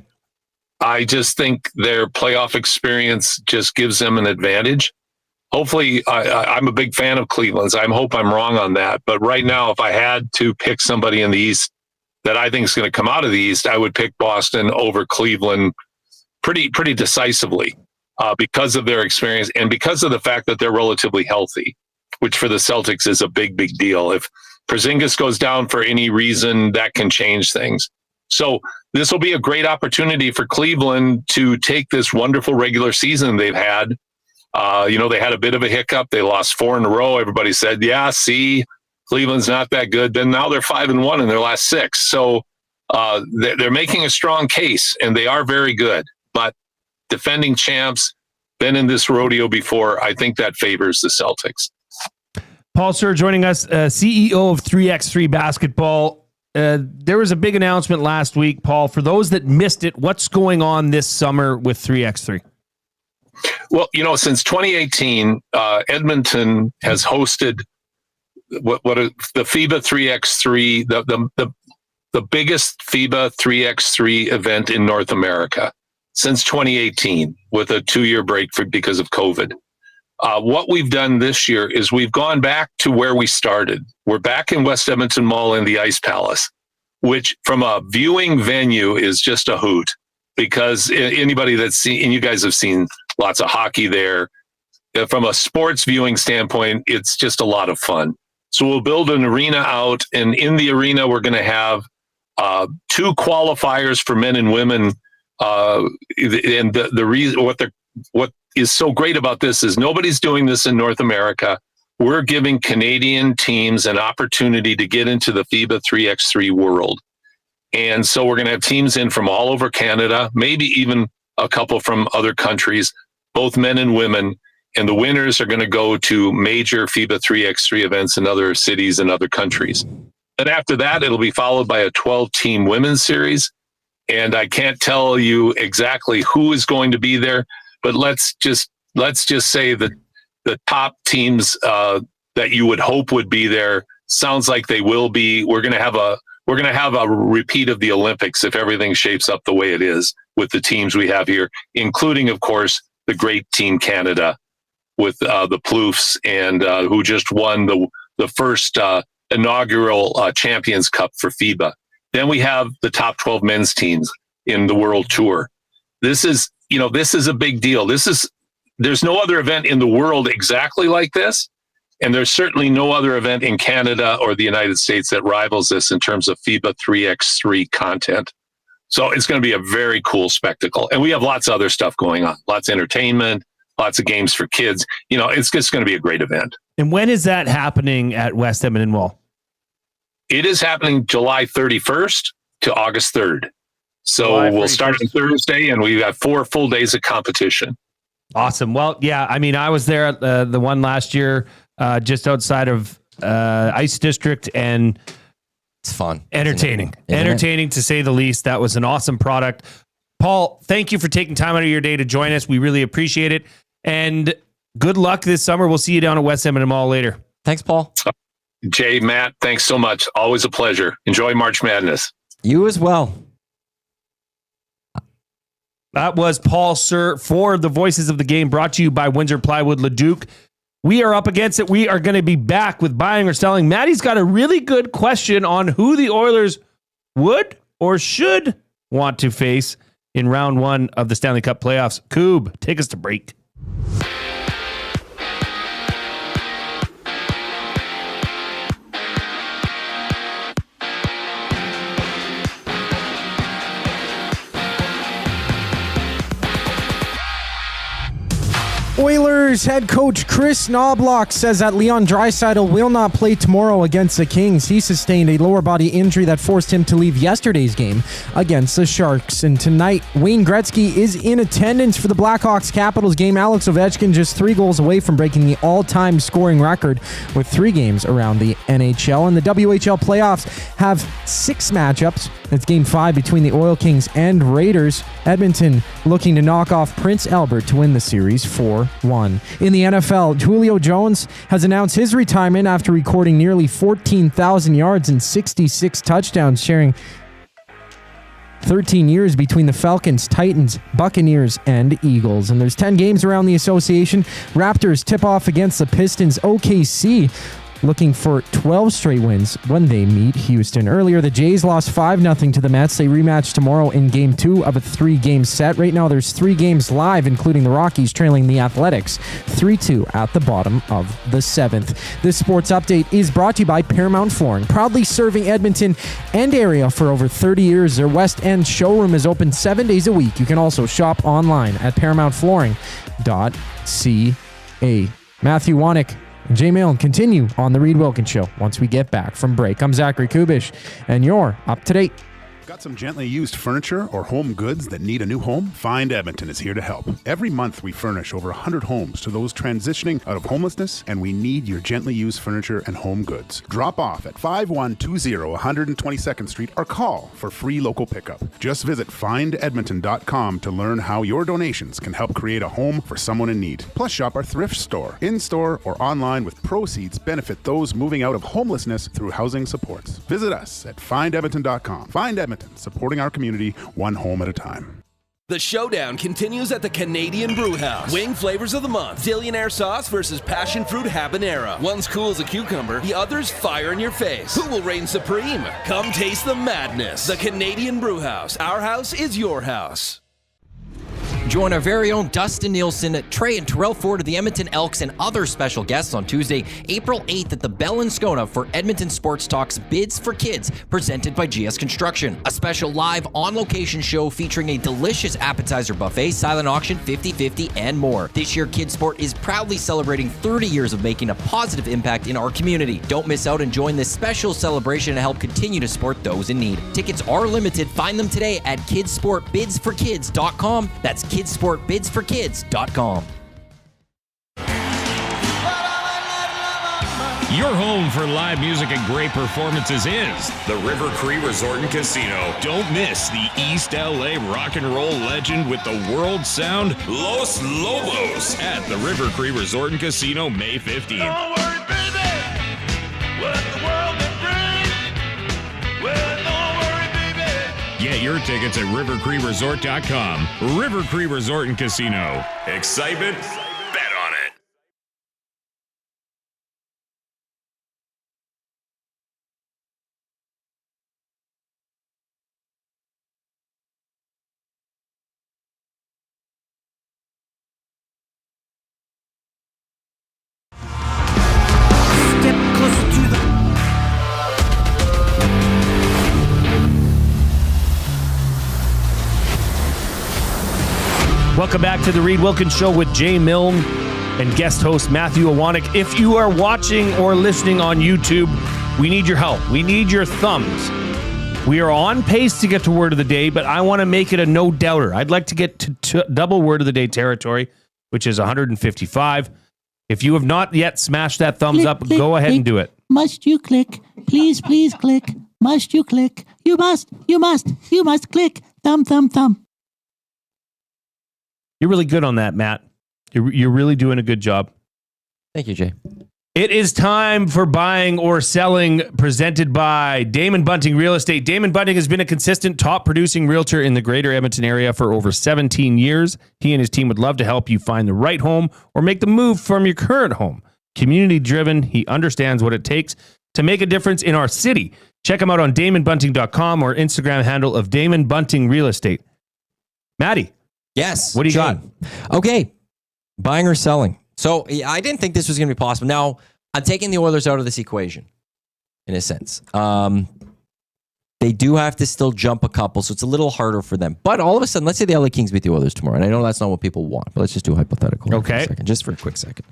I just think their playoff experience just gives them an advantage. Hopefully, I'm a big fan of Cleveland's. I hope I'm wrong on that. But right now, if I had to pick somebody in the East that I think is going to come out of the East, I would pick Boston over Cleveland pretty decisively because of their experience and because of the fact that they're relatively healthy, which for the Celtics is a big deal. If Porzingis goes down for any reason, that can change things. So this will be a great opportunity for Cleveland to take this wonderful regular season they've had. They had a bit of a hiccup. They lost 4 in a row. Everybody said, yeah, see, Cleveland's not that good. Then now they're 5-1 in their last 6. So they're making a strong case, and they are very good. But defending champs, been in this rodeo before, I think that favors the Celtics. Paul Sir joining us, CEO of 3x3 Basketball. There was a big announcement last week, Paul. For those that missed it, what's going on this summer with 3x3? Well, since 2018, Edmonton has hosted the FIBA 3x3, the biggest FIBA 3x3 event in North America since 2018, with a 2-year break because of COVID. What we've done this year is we've gone back to where we started. We're back in West Edmonton Mall in the Ice Palace, which from a viewing venue is just a hoot, because anybody that's seen, and you guys have seen lots of hockey there, from a sports viewing standpoint, it's just a lot of fun. So we'll build an arena out, and in the arena, we're going to have 2 qualifiers for men and women. And the reason, what is so great about this is nobody's doing this in North America. We're giving Canadian teams an opportunity to get into the FIBA 3x3 world. And so we're going to have teams in from all over Canada, maybe even a couple from other countries, both men and women. And the winners are going to go to major FIBA 3x3 events in other cities and other countries. And after that, it'll be followed by a 12-team women's series. And I can't tell you exactly who is going to be there, but let's just say that the top teams that you would hope would be there sounds like they will be. We're going to have a repeat of the Olympics if everything shapes up the way it is with the teams we have here, including, of course, the great Team Canada with the Ploufs, and who just won the first inaugural Champions Cup for FIBA. Then we have the top 12 men's teams in the World Tour. This is a big deal. There's no other event in the world exactly like this. And there's certainly no other event in Canada or the United States that rivals this in terms of FIBA 3x3 content. So it's going to be a very cool spectacle. And we have lots of other stuff going on, lots of entertainment, lots of games for kids. It's just going to be a great event. And when is that happening at West Edmonton Mall? It is happening July 31st to August 3rd. So we'll start on Thursday, and we've got 4 full days of competition. Awesome. Well, yeah, I mean, I was there at the one last year, just outside of Ice District, and it's fun. Entertaining. Entertaining, to say the least. That was an awesome product. Paul, thank you for taking time out of your day to join us. We really appreciate it. And good luck this summer. We'll see you down at West Edmonton Mall later. Thanks, Paul. Jay, Matt, thanks so much. Always a pleasure. Enjoy March Madness. You as well. That was Paul Sir for the Voices of the Game, brought to you by Windsor Plywood Leduc. We are up against it. We are going to be back with buying or selling. Maddie's got a really good question on who the Oilers would or should want to face in round 1 of the Stanley Cup playoffs. Koob, take us to break. Oilers head coach Chris Knobblock says that Leon Draisaitl will not play tomorrow against the Kings. He sustained a lower body injury that forced him to leave yesterday's game against the Sharks. And tonight, Wayne Gretzky is in attendance for the Blackhawks Capitals game. Alex Ovechkin just 3 goals away from breaking the all-time scoring record with 3 games around the NHL. And the WHL playoffs have 6 matchups It's Game 5 between the Oil Kings and Raiders. Edmonton looking to knock off Prince Albert to win the series 4-1. In the NFL, Julio Jones has announced his retirement after recording nearly 14,000 yards and 66 touchdowns, sharing 13 years between the Falcons, Titans, Buccaneers, and Eagles. And there's 10 games around the association. Raptors tip off against the Pistons. OKC looking for 12 straight wins when they meet Houston. Earlier, the Jays lost 5-0 to the Mets. They rematch tomorrow in Game 2 of a 3-game set. Right now, there's 3 games live, including the Rockies trailing the Athletics 3-2 at the bottom of the 7th. This sports update is brought to you by Paramount Flooring, proudly serving Edmonton and area for over 30 years. Their West End showroom is open 7 days a week. You can also shop online at ParamountFlooring.ca. Matthew Iwanyk and Jay Milne continue on the Reid Wilkins Show once we get back from break. I'm Zachary Kubusch, and you're up to date. Got some gently used furniture or home goods that need a new home? Find Edmonton is here to help. Every month we furnish over 100 homes to those transitioning out of homelessness, and we need your gently used furniture and home goods. Drop off at 5120 122nd Street or call for free local pickup. Just visit findedmonton.com to learn how your donations can help create a home for someone in need. Plus shop our thrift store, in-store or online, with proceeds benefit those moving out of homelessness through housing supports. Visit us at findedmonton.com. Find Edmonton, supporting our community one home at a time. The showdown continues at the Canadian Brewhouse. Wing flavors of the month. Dillionaire sauce versus passion fruit habanero. One's cool as a cucumber, the other's fire in your face. Who will reign supreme? Come taste the madness. The Canadian Brewhouse. Our house is your house. Join our very own Dustin Nielsen, Trey and Terrell Ford of the Edmonton Elks, and other special guests on Tuesday, April 8th at the Bell in Scona for Edmonton Sports Talk's Bids for Kids, presented by GS Construction. A special live on-location show featuring a delicious appetizer buffet, silent auction, 50/50, and more. This year, Kids Sport is proudly celebrating 30 years of making a positive impact in our community. Don't miss out and join this special celebration to help continue to support those in need. Tickets are limited. Find them today at kidsportbidsforkids.com. That's kidsportbidsforkids.com. Your home for live music and great performances is the River Cree Resort and Casino. Don't miss the East LA rock and roll legend with the world sound, Los Lobos, at the River Cree Resort and Casino May 15th. Don't worry, baby, what the world can bring. Well, don't worry, baby. Get your tickets at rivercreeresort.com. River Cree Resort and Casino. Excitement? Bet on it. Step closer to the... Welcome back to the Reid Wilkins Show with Jay Milne and guest host Matthew Iwanyk. If you are watching or listening on YouTube, we need your help. We need your thumbs. We are on pace to get to word of the day, but I want to make it a no-doubter. I'd like to get to double word of the day territory, which is 155. If you have not yet smashed that thumbs up, go ahead and do it. Must you click? Please, please click. Must you click? You must click. Thumb, thumb, thumb. You're really good on that, Matt. You're really doing a good job. Thank you, Jay. It is time for buying or selling, presented by Damon Bunting Real Estate. Damon Bunting has been a consistent top producing realtor in the greater Edmonton area for over 17 years. He and his team would love to help you find the right home or make the move from your current home. Community driven, he understands what it takes to make a difference in our city. Check him out on DamonBunting.com or Instagram handle of Damon Bunting Real Estate. Maddie. Yes. What do you got? Okay. Buying or selling. So I didn't think this was going to be possible. Now, I'm taking the Oilers out of this equation, in a sense. They do have to still jump a couple, so it's a little harder for them. But all of a sudden, let's say the LA Kings beat the Oilers tomorrow. And I know that's not what people want, but let's just do a hypothetical. Okay. Just for a quick second.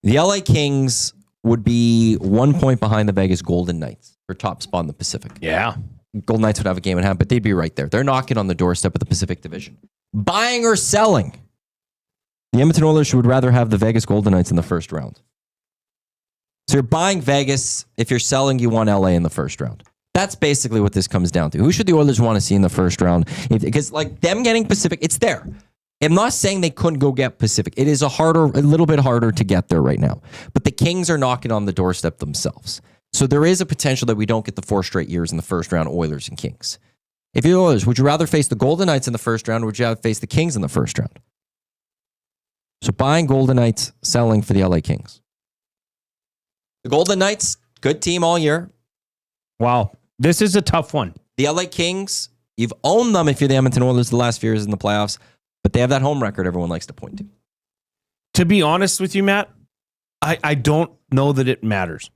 The LA Kings would be 1 point behind the Vegas Golden Knights for top spot in the Pacific. Yeah. Golden Knights would have a game in hand, but they'd be right there. They're knocking on the doorstep of the Pacific Division. Buying or selling? The Edmonton Oilers would rather have the Vegas Golden Knights in the first round. So you're buying Vegas. If you're selling, you want LA in the first round. That's basically what this comes down to. Who should the Oilers want to see in the first round? Because like them getting Pacific, it's there. I'm not saying they couldn't go get Pacific. It is a little bit harder to get there right now. But the Kings are knocking on the doorstep themselves. So there is a potential that we don't get the 4 straight years in the first round, Oilers and Kings. If you're the Oilers, would you rather face the Golden Knights in the first round, or would you rather face the Kings in the first round? So buying Golden Knights, selling for the LA Kings. The Golden Knights, good team all year. Wow. This is a tough one. The LA Kings, you've owned them if you're the Edmonton Oilers the last few years in the playoffs, but they have that home record everyone likes to point to. To be honest with you, Matt, I don't know that it matters.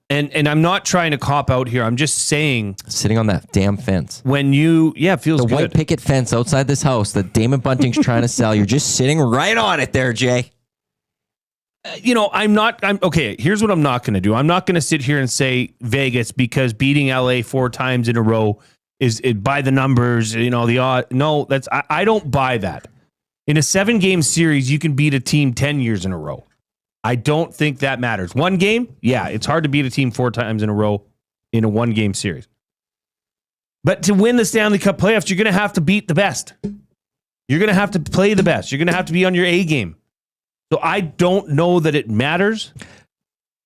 And I'm not trying to cop out here. I'm just saying. Sitting on that damn fence. When it feels the good. White picket fence outside this house that Damon Bunting's trying to sell. You're just sitting right on it there, Jay. Okay, here's what I'm not going to do. I'm not going to sit here and say Vegas because beating LA 4 times in a row is by the numbers, the odd. No, I don't buy that. In a 7-game series, you can beat a team 10 years in a row. I don't think that matters. 1 game, yeah, it's hard to beat a team 4 times in a row in a 1-game series. But to win the Stanley Cup playoffs, you're going to have to beat the best. You're going to have to play the best. You're going to have to be on your A game. So I don't know that it matters.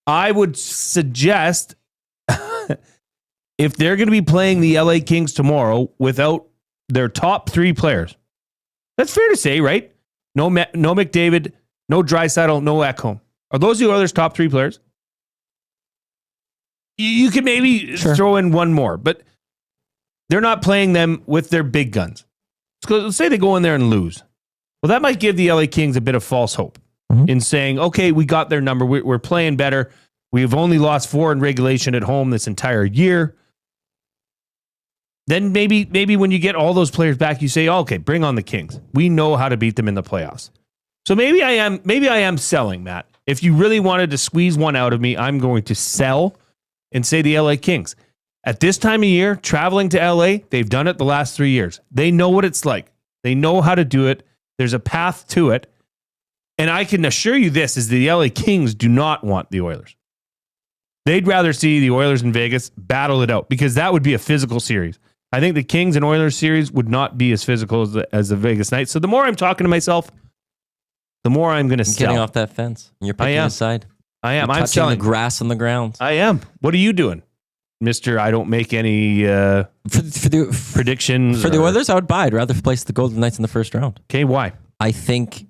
I would suggest if they're going to be playing the LA Kings tomorrow without their top 3 players, that's fair to say, right? No McDavid, no Draisaitl, no Ekholm. Are those the Oilers' top 3 players? You could maybe throw in one more, but they're not playing them with their big guns. Let's say they go in there and lose. Well, that might give the LA Kings a bit of false hope in saying, okay, we got their number. We're playing better. We've only lost 4 in regulation at home this entire year. Then maybe when you get all those players back, you say, okay, bring on the Kings. We know how to beat them in the playoffs. So maybe I am selling, Matt. If you really wanted to squeeze one out of me, I'm going to sell and say the LA Kings. At this time of year, traveling to LA, they've done it the last 3 years. They know what it's like. They know how to do it. There's a path to it. And I can assure you this, is the LA Kings do not want the Oilers. They'd rather see the Oilers in Vegas battle it out because that would be a physical series. I think the Kings and Oilers series would not be as physical as the Vegas Knights. So the more I'm talking to myself, the more I'm going to sell. Getting off that fence. You're picking a side. I am. You're I'm selling the grass on the ground. I am. What are you doing, Mister? I don't make any predictions. For the Oilers, I would buy. I'd rather place the Golden Knights in the first round. Okay, why? I think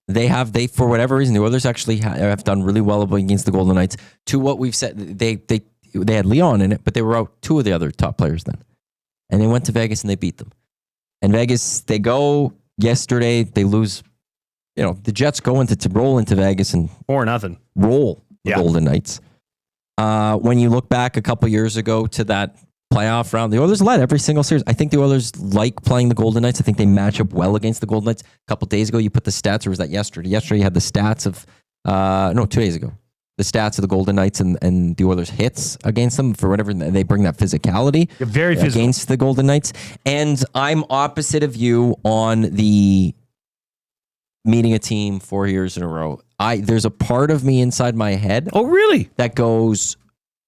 they for whatever reason, the Oilers actually have done really well against the Golden Knights. To what we've said, they had Leon in it, but they were out 2 of the other top players then. And they went to Vegas and they beat them. And Vegas, they go yesterday, they lose. The Jets go to roll into Vegas and 4-0 roll the Golden Knights. When you look back a couple years ago to that playoff round, the Oilers led every single series. I think the Oilers like playing the Golden Knights. I think they match up well against the Golden Knights. A couple days ago, you put the stats, or was that yesterday? Yesterday, you had the stats of, 2 days ago. The stats of the Golden Knights and the Oilers hits against them for whatever. They bring that physicality very physical against the Golden Knights. And I'm opposite of you on the meeting a team 4 years in a row. There's a part of me inside my head. Oh, really? That goes,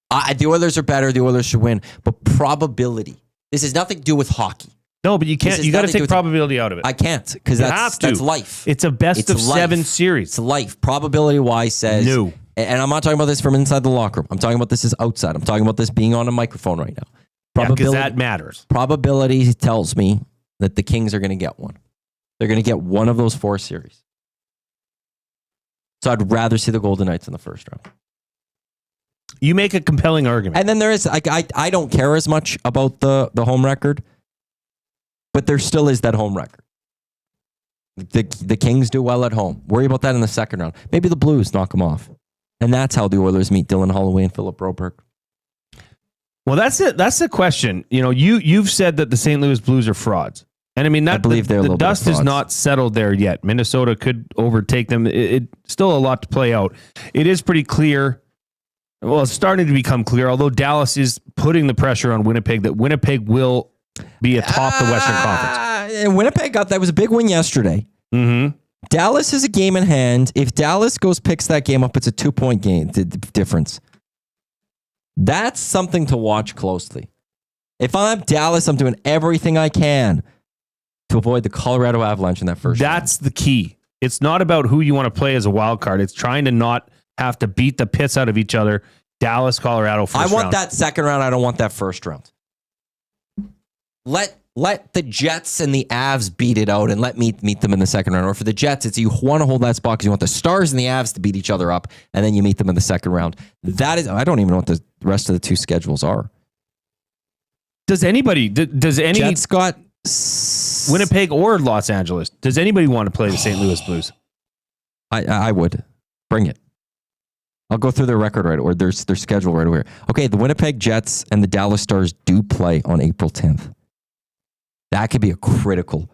the Oilers are better. The Oilers should win. But probability. This has nothing to do with hockey. No, but you can't. You got to take probability out of it. I can't because that's life. It's a best of 7 series. It's life. Probability-wise says no. And I'm not talking about this from inside the locker room. I'm talking about this as outside. I'm talking about this being on a microphone right now. Because that matters. Probability tells me that the Kings are going to get one. They're going to get one of those 4 series. So I'd rather see the Golden Knights in the first round. You make a compelling argument. And then there is, I don't care as much about the home record, but there still is that home record. The Kings do well at home. Worry about that in the second round. Maybe the Blues knock them off. And that's how the Oilers meet Dylan Holloway and Philip Broberg. Well, that's it. That's the question. You've said that the St. Louis Blues are frauds. And I mean, I believe the dust is not settled there yet. Minnesota could overtake them. It's still a lot to play out. It is pretty clear. Well, it's starting to become clear, although Dallas is putting the pressure on Winnipeg, that Winnipeg will be atop the Western Conference. And Winnipeg that was a big win yesterday. Mm-hmm. Dallas has a game in hand. If Dallas picks that game up, it's a 2-point game difference. That's something to watch closely. If I'm Dallas, I'm doing everything I can to avoid the Colorado Avalanche in that first round. That's the key. It's not about who you want to play as a wild card. It's trying to not have to beat the piss out of each other. Dallas, Colorado, first round. I want that second round. I don't want that first round. Let the Jets and the Avs beat it out and let me meet them in the second round. Or for the Jets, it's you want to hold that spot because you want the Stars and the Avs to beat each other up, and then you meet them in the second round. That is, I don't even know what the rest of the two schedules are. Does any Jets got Winnipeg or Los Angeles? Does anybody want to play the St. Louis Blues? I would. Bring it. I'll go through their record right or their schedule right away. Okay, the Winnipeg Jets and the Dallas Stars do play on April 10th. That could be a critical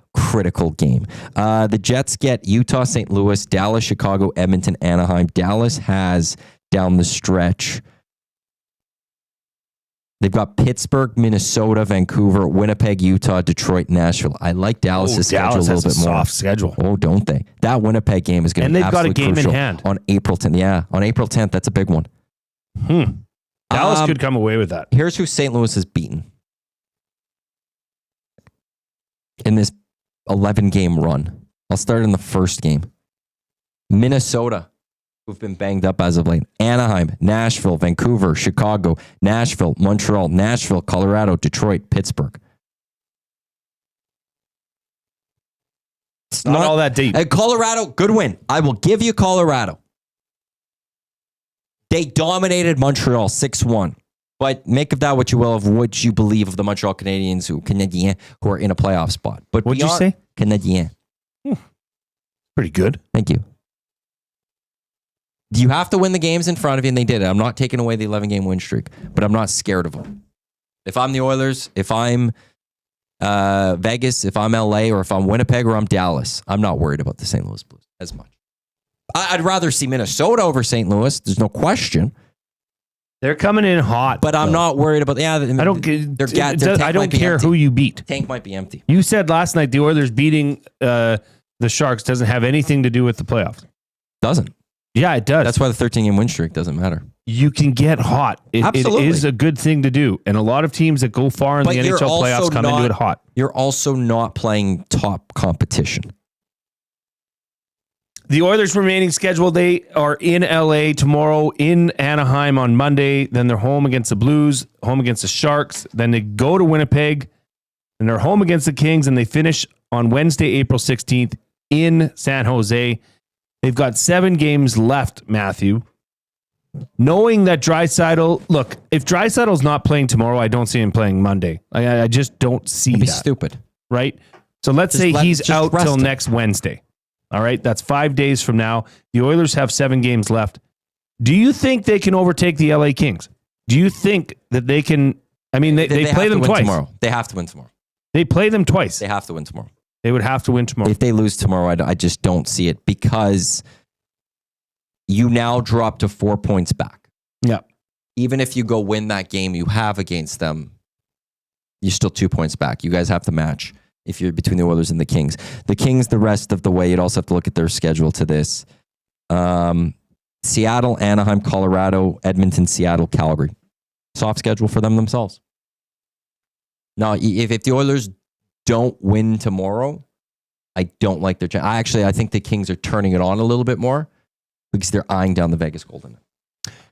game. The Jets get Utah, St. Louis, Dallas, Chicago, Edmonton, Anaheim. Dallas has down the stretch. They've got Pittsburgh, Minnesota, Vancouver, Winnipeg, Utah, Detroit, Nashville. I like Dallas' schedule a little bit more. Soft schedule. Oh, don't they? That Winnipeg game is going to be absolutely crucial. And they've got a game in hand. On April 10th. Yeah, on April 10th. That's a big one. Dallas could come away with that. Here's who St. Louis has beaten in this 11-game run. I'll start in the first game. Minnesota, who've been banged up as of late. Anaheim, Nashville, Vancouver, Chicago, Nashville, Montreal, Nashville, Colorado, Detroit, Pittsburgh. It's not all that deep. Colorado, good win. I will give you Colorado. They dominated Montreal 6-1. But make of that what you will of what you believe of the Montreal Canadiens who are in a playoff spot. But what'd you say? Canadiens. Pretty good. Thank you. You have to win the games in front of you, and they did it. I'm not taking away the 11-game win streak, but I'm not scared of them. If I'm the Oilers, if I'm Vegas, if I'm LA, or if I'm Winnipeg, or I'm Dallas, I'm not worried about the St. Louis Blues as much. I'd rather see Minnesota over St. Louis. There's no question. They're coming in hot, but I'm not worried about. Yeah, I don't care who you beat. Tank might be empty. You said last night the Oilers beating the Sharks doesn't have anything to do with the playoffs. Doesn't. Yeah, it does. That's why the 13-game win streak doesn't matter. You can get hot. It is a good thing to do, and a lot of teams that go far in the NHL playoffs come into it hot. You're also not playing top competition. The Oilers' remaining schedule, they are in LA tomorrow, in Anaheim on Monday. Then they're home against the Blues, home against the Sharks. Then they go to Winnipeg, and they're home against the Kings, and they finish on Wednesday, April 16th in San Jose. They've got 7 games left, Matthew. Knowing that Draisaitl, look, if Draisaitl's not playing tomorrow, I don't see him playing Monday. I just don't see that. It'd be stupid. Right? So let's say he's out till next Wednesday. All right, that's 5 days from now. The Oilers have 7 games left. Do you think they can overtake the LA Kings? Do you think that they can? I mean, they play them twice. Tomorrow. They have to win tomorrow. They play them twice. They have to win tomorrow. They would have to win tomorrow. If they lose tomorrow, I just don't see it because you now drop to 4 points back. Yeah. Even if you go win that game you have against them, you're still 2 points back. You guys have to match. If you're between the Oilers and the Kings. The Kings, the rest of the way, you'd also have to look at their schedule to this. Seattle, Anaheim, Colorado, Edmonton, Seattle, Calgary. Soft schedule for them themselves. Now, if the Oilers don't win tomorrow, I don't like their chance. I think the Kings are turning it on a little bit more because they're eyeing down the Vegas Golden.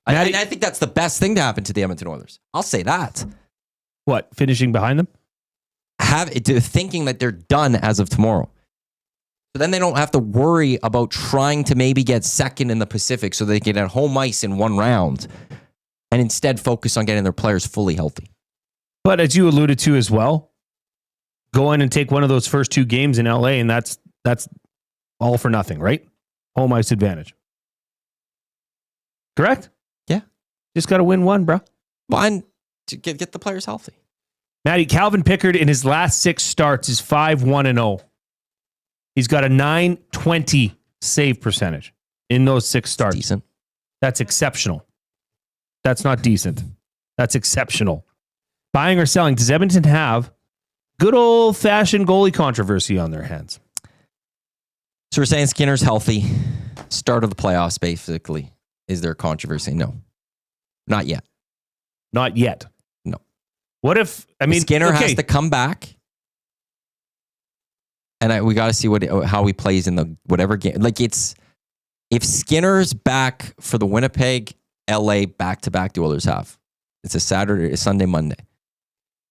I think that's the best thing to happen to the Edmonton Oilers. I'll say that. What? Finishing behind them? Thinking that they're done as of tomorrow. So then they don't have to worry about trying to maybe get second in the Pacific so they can get home ice in one round and instead focus on getting their players fully healthy. But as you alluded to as well, go in and take one of those first 2 games in LA and that's all for nothing, right? Home ice advantage. Correct? Yeah. Just got to win one, bro. Fine. To get the players healthy. Matty, Calvin Pickard in his last 6 starts is 5-1-0. He's got a .920 save percentage in those 6 starts. That's decent. That's exceptional. That's not decent. That's exceptional. Buying or selling, does Edmonton have good old-fashioned goalie controversy on their hands? So we're saying Skinner's healthy. Start of the playoffs, basically. Is there controversy? No. Not yet. Not yet. No. What if, Skinner has to come back, and we got to see how he plays in the whatever game. Like if Skinner's back for the Winnipeg, LA back-to-back the Oilers have. It's a Saturday, a Sunday, Monday.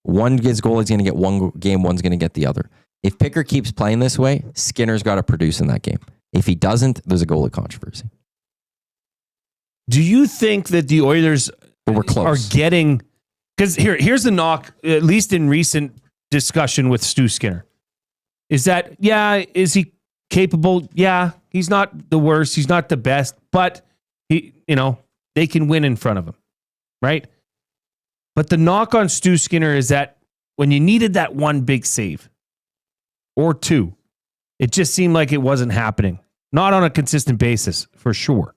One gets goalie's going to get one game, one's going to get the other. If Pickard keeps playing this way, Skinner's got to produce in that game. If he doesn't, there's a goalie controversy. Do you think that the Oilers are getting... Because here's the knock, at least in recent discussion with Stu Skinner, is that, is he capable? Yeah, he's not the worst. He's not the best, but they can win in front of him, right? But the knock on Stu Skinner is that when you needed that one big save or two, it just seemed like it wasn't happening. Not on a consistent basis, for sure.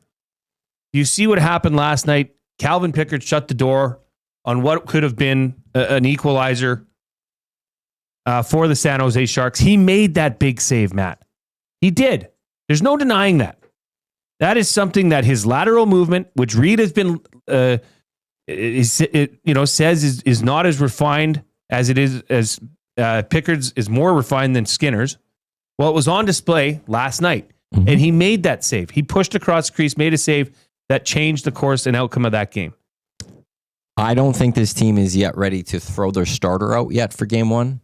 You see what happened last night. Calvin Pickard shut the door on what could have been an equalizer for the San Jose Sharks. He made that big save, Matt. He did. There's no denying that. That is something that his lateral movement, which Reid has been, says is not as refined as it is, as Pickard's is more refined than Skinner's. Well, it was on display last night, and he made that save. He pushed across the crease, made a save that changed the course and outcome of that game. I don't think this team is yet ready to throw their starter out yet for game one,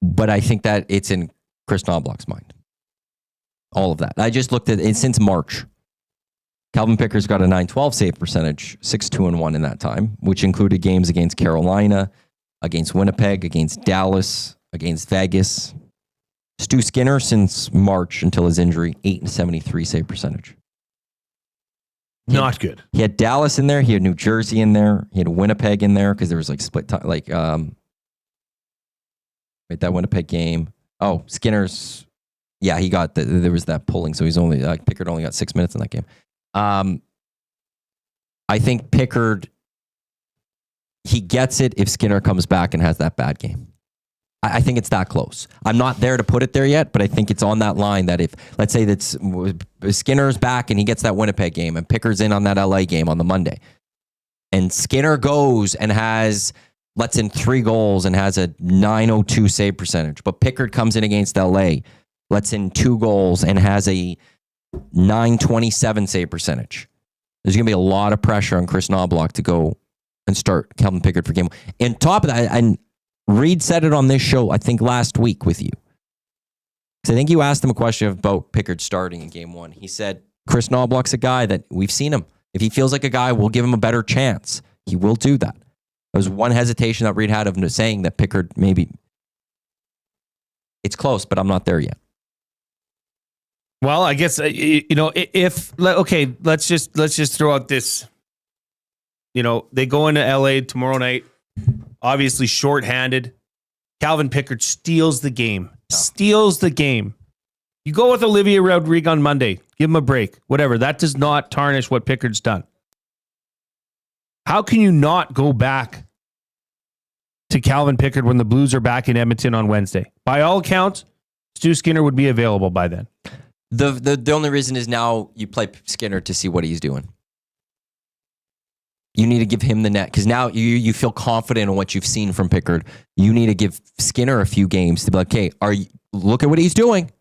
but I think that it's in Chris Knobblock's mind. All of that. I just looked at it since March. Calvin Pickard's got a .912 save percentage, 6-2-1 in that time, which included games against Carolina, against Winnipeg, against Dallas, against Vegas. Stu Skinner, since March until his injury, 8-73 save percentage. Not good. He had Dallas in there. He had New Jersey in there. He had Winnipeg in there because there was like split time. That Winnipeg game. Oh, Skinner's. Yeah, he got there was that pulling, so he's only Pickard only got 6 minutes in that game. I think Pickard, he gets it if Skinner comes back and has that bad game. I think it's that close. I'm not there to put it there yet, but I think it's on that line that if, let's say that's Skinner's back and he gets that Winnipeg game and Pickard's in on that LA game on the Monday, and Skinner goes and lets in 3 goals and has a .902 save percentage, but Pickard comes in against LA, lets in 2 goals and has a .927 save percentage. There's going to be a lot of pressure on Chris Knobblock to go and start Calvin Pickard for game one. And top of that, and Reid said it on this show, I think last week with you. So I think you asked him a question about Pickard starting in game one. He said, Chris Knobblock's a guy that we've seen him. If he feels like a guy, we'll give him a better chance. He will do that. There was one hesitation that Reid had of saying that Pickard maybe, it's close, but I'm not there yet. Well, I guess, let's just throw out this, they go into LA tomorrow night, obviously shorthanded. Calvin Pickard steals the game. You go with Olivier Rodrigue on Monday. Give him a break. Whatever. That does not tarnish what Pickard's done. How can you not go back to Calvin Pickard when the Blues are back in Edmonton on Wednesday? By all accounts, Stu Skinner would be available by then. The only reason is now you play Skinner to see what he's doing. You need to give him the net because now you feel confident in what you've seen from Pickard. You need to give Skinner a few games to be like, hey, look at what he's doing.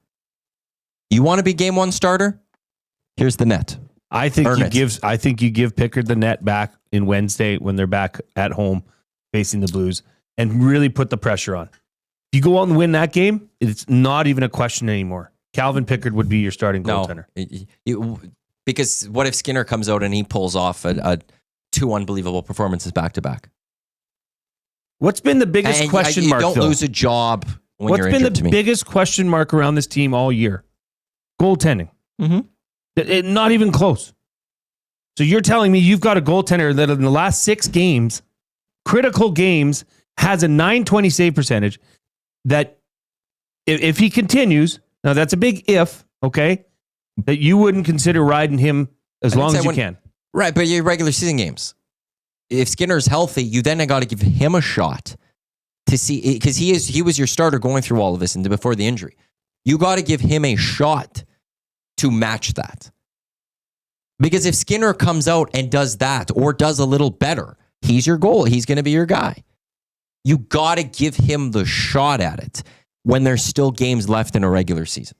You want to be game one starter? Here's the net. I think you give Pickard the net back in Wednesday when they're back at home facing the Blues and really put the pressure on. If you go out and win that game, it's not even a question anymore. Calvin Pickard would be your starting goaltender. Because what if Skinner comes out and he pulls off a 2 unbelievable performances back to back? What's been the biggest question mark? You don't lose a job when you're injured. What's been the biggest question mark around this team all year? Goaltending. Mm-hmm. Not even close. So you're telling me you've got a goaltender that in the last 6 games, critical games, has a .920 save percentage that if he continues, now that's a big if, okay, that you wouldn't consider riding him as long as you can. Right, but your regular season games. If Skinner's healthy, you then got to give him a shot to see, because he was your starter going through all of this and before the injury. You got to give him a shot to match that. Because if Skinner comes out and does that or does a little better, he's your goal. He's going to be your guy. You got to give him the shot at it when there's still games left in a regular season.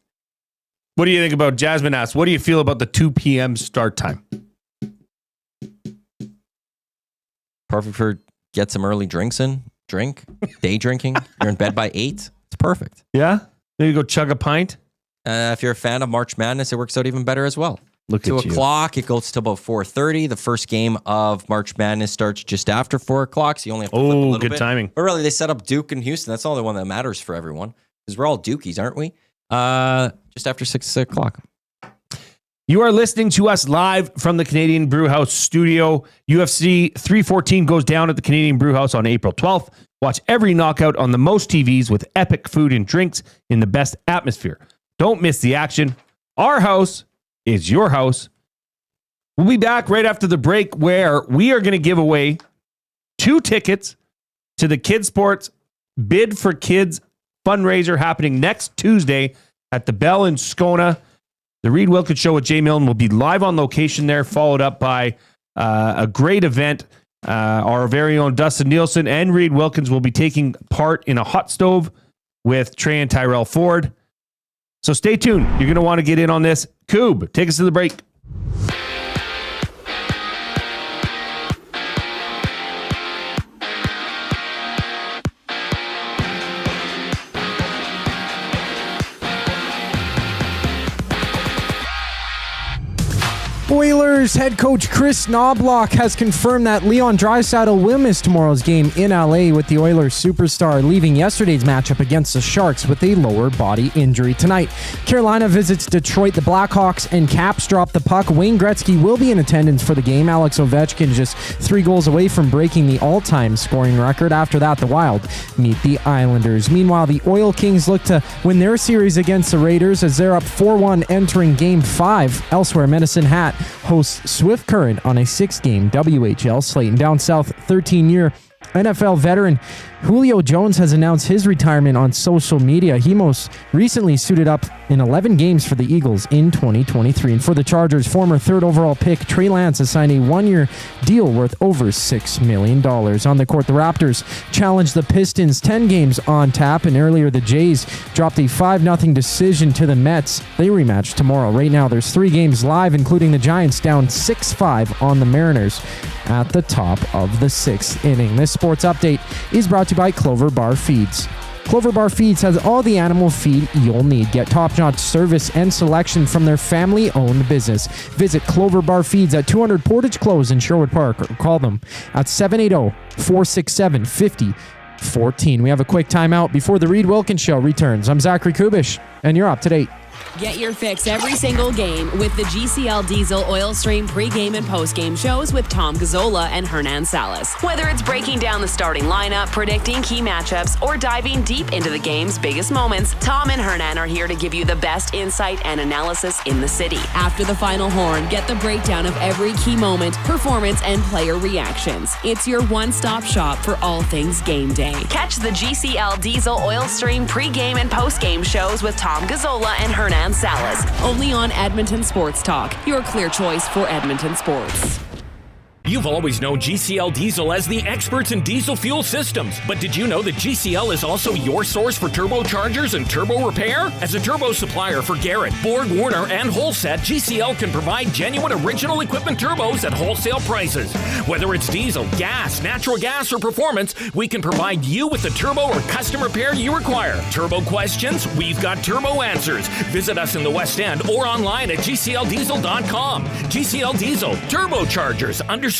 What do you think about, Jasmine asks, what do you feel about the 2 p.m. start time? Perfect for get some early drinks in, day drinking. You're in bed by 8. It's perfect. Yeah? Maybe go chug a pint? If you're a fan of March Madness, it works out even better as well. Look 2 at you. o'clock, it goes to about 4:30. The first game of March Madness starts just after 4 o'clock, so you only have to flip a little good bit. timing. But really, they set up Duke and Houston. That's the only one that matters for everyone because we're all Dukies, aren't we? Just after 6 o'clock. You are listening to us live from the Canadian Brewhouse studio. UFC 314 goes down at the Canadian Brewhouse on April 12th. Watch every knockout on the most TVs with epic food and drinks in the best atmosphere. Don't miss the action. Our house is your house. We'll be back right after the break where we are going to give away 2 tickets to the Kids Sports Bid for Kids fundraiser happening next Tuesday at the Bell in Scona. The Reid Wilkins Show with Jay Milne will be live on location there, followed up by a great event. Our very own Dustin Nielsen and Reid Wilkins will be taking part in a hot stove with Trey and Tyrell Ford. So stay tuned. You're going to want to get in on this. Koob, take us to the break. Oilers head coach Chris Knobblock has confirmed that Leon Draisaitl will miss tomorrow's game in LA with the Oilers superstar leaving yesterday's matchup against the Sharks with a lower body injury. Tonight, Carolina visits Detroit. The Blackhawks and Caps drop the puck. Wayne Gretzky will be in attendance for the game. Alex Ovechkin just 3 goals away from breaking the all-time scoring record. After that, the Wild meet the Islanders. Meanwhile, the Oil Kings look to win their series against the Raiders as they're up 4-1 entering Game 5. Elsewhere, Medicine Hat hosts Swift Current on a 6-game WHL slate. And down south, 13-year NFL veteran Julio Jones has announced his retirement on social media. He most recently suited up in 11 games for the Eagles in 2023. And for the Chargers, former 3rd overall pick Trey Lance has signed a 1-year deal worth over $6 million. On the court, the Raptors challenged the Pistons 10 games on tap, and earlier the Jays dropped a 5-0 decision to the Mets. They rematch tomorrow. Right now, there's 3 games live, including the Giants down 6-5 on the Mariners at the top of the 6th inning. This sports update is brought to you by Clover Bar Feeds. Clover Bar Feeds has all the animal feed you'll need. Get top-notch service and selection from their family-owned business. Visit Clover Bar Feeds at 200 Portage Close in Sherwood Park or call them at 780-467-5014. We have a quick timeout before the Reid Wilkins Show returns. I'm Zachary Kubusch, and you're up to date. Get your fix every single game with the GCL Diesel Oil Stream pregame and postgame shows with Tom Gazzola and Hernan Salas. Whether it's breaking down the starting lineup, predicting key matchups, or diving deep into the game's biggest moments, Tom and Hernan are here to give you the best insight and analysis in the city. After the final horn, get the breakdown of every key moment, performance, and player reactions. It's your one-stop shop for all things game day. Catch the GCL Diesel Oil Stream pregame and postgame shows with Tom Gazzola and Hernan Salas, only on Edmonton Sports Talk, your clear choice for Edmonton sports. You've always known GCL Diesel as the experts in diesel fuel systems, but did you know that GCL is also your source for turbochargers and turbo repair? As a turbo supplier for Garrett, Borg Warner, and Holset, GCL can provide genuine original equipment turbos at wholesale prices. Whether it's diesel, gas, natural gas, or performance, we can provide you with the turbo or custom repair you require. Turbo questions? We've got turbo answers. Visit us in the West End or online at GCLDiesel.com. GCL Diesel, turbochargers, understood.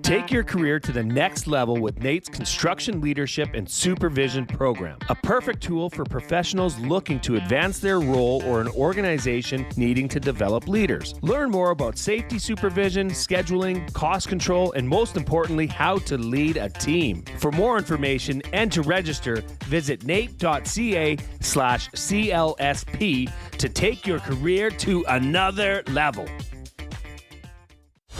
Take your career to the next level with Nate's Construction Leadership and Supervision Program, a perfect tool for professionals looking to advance their role or an organization needing to develop leaders. Learn more about safety supervision, scheduling, cost control, and most importantly, how to lead a team. For more information and to register, visit nate.ca/CLSP to take your career to another level.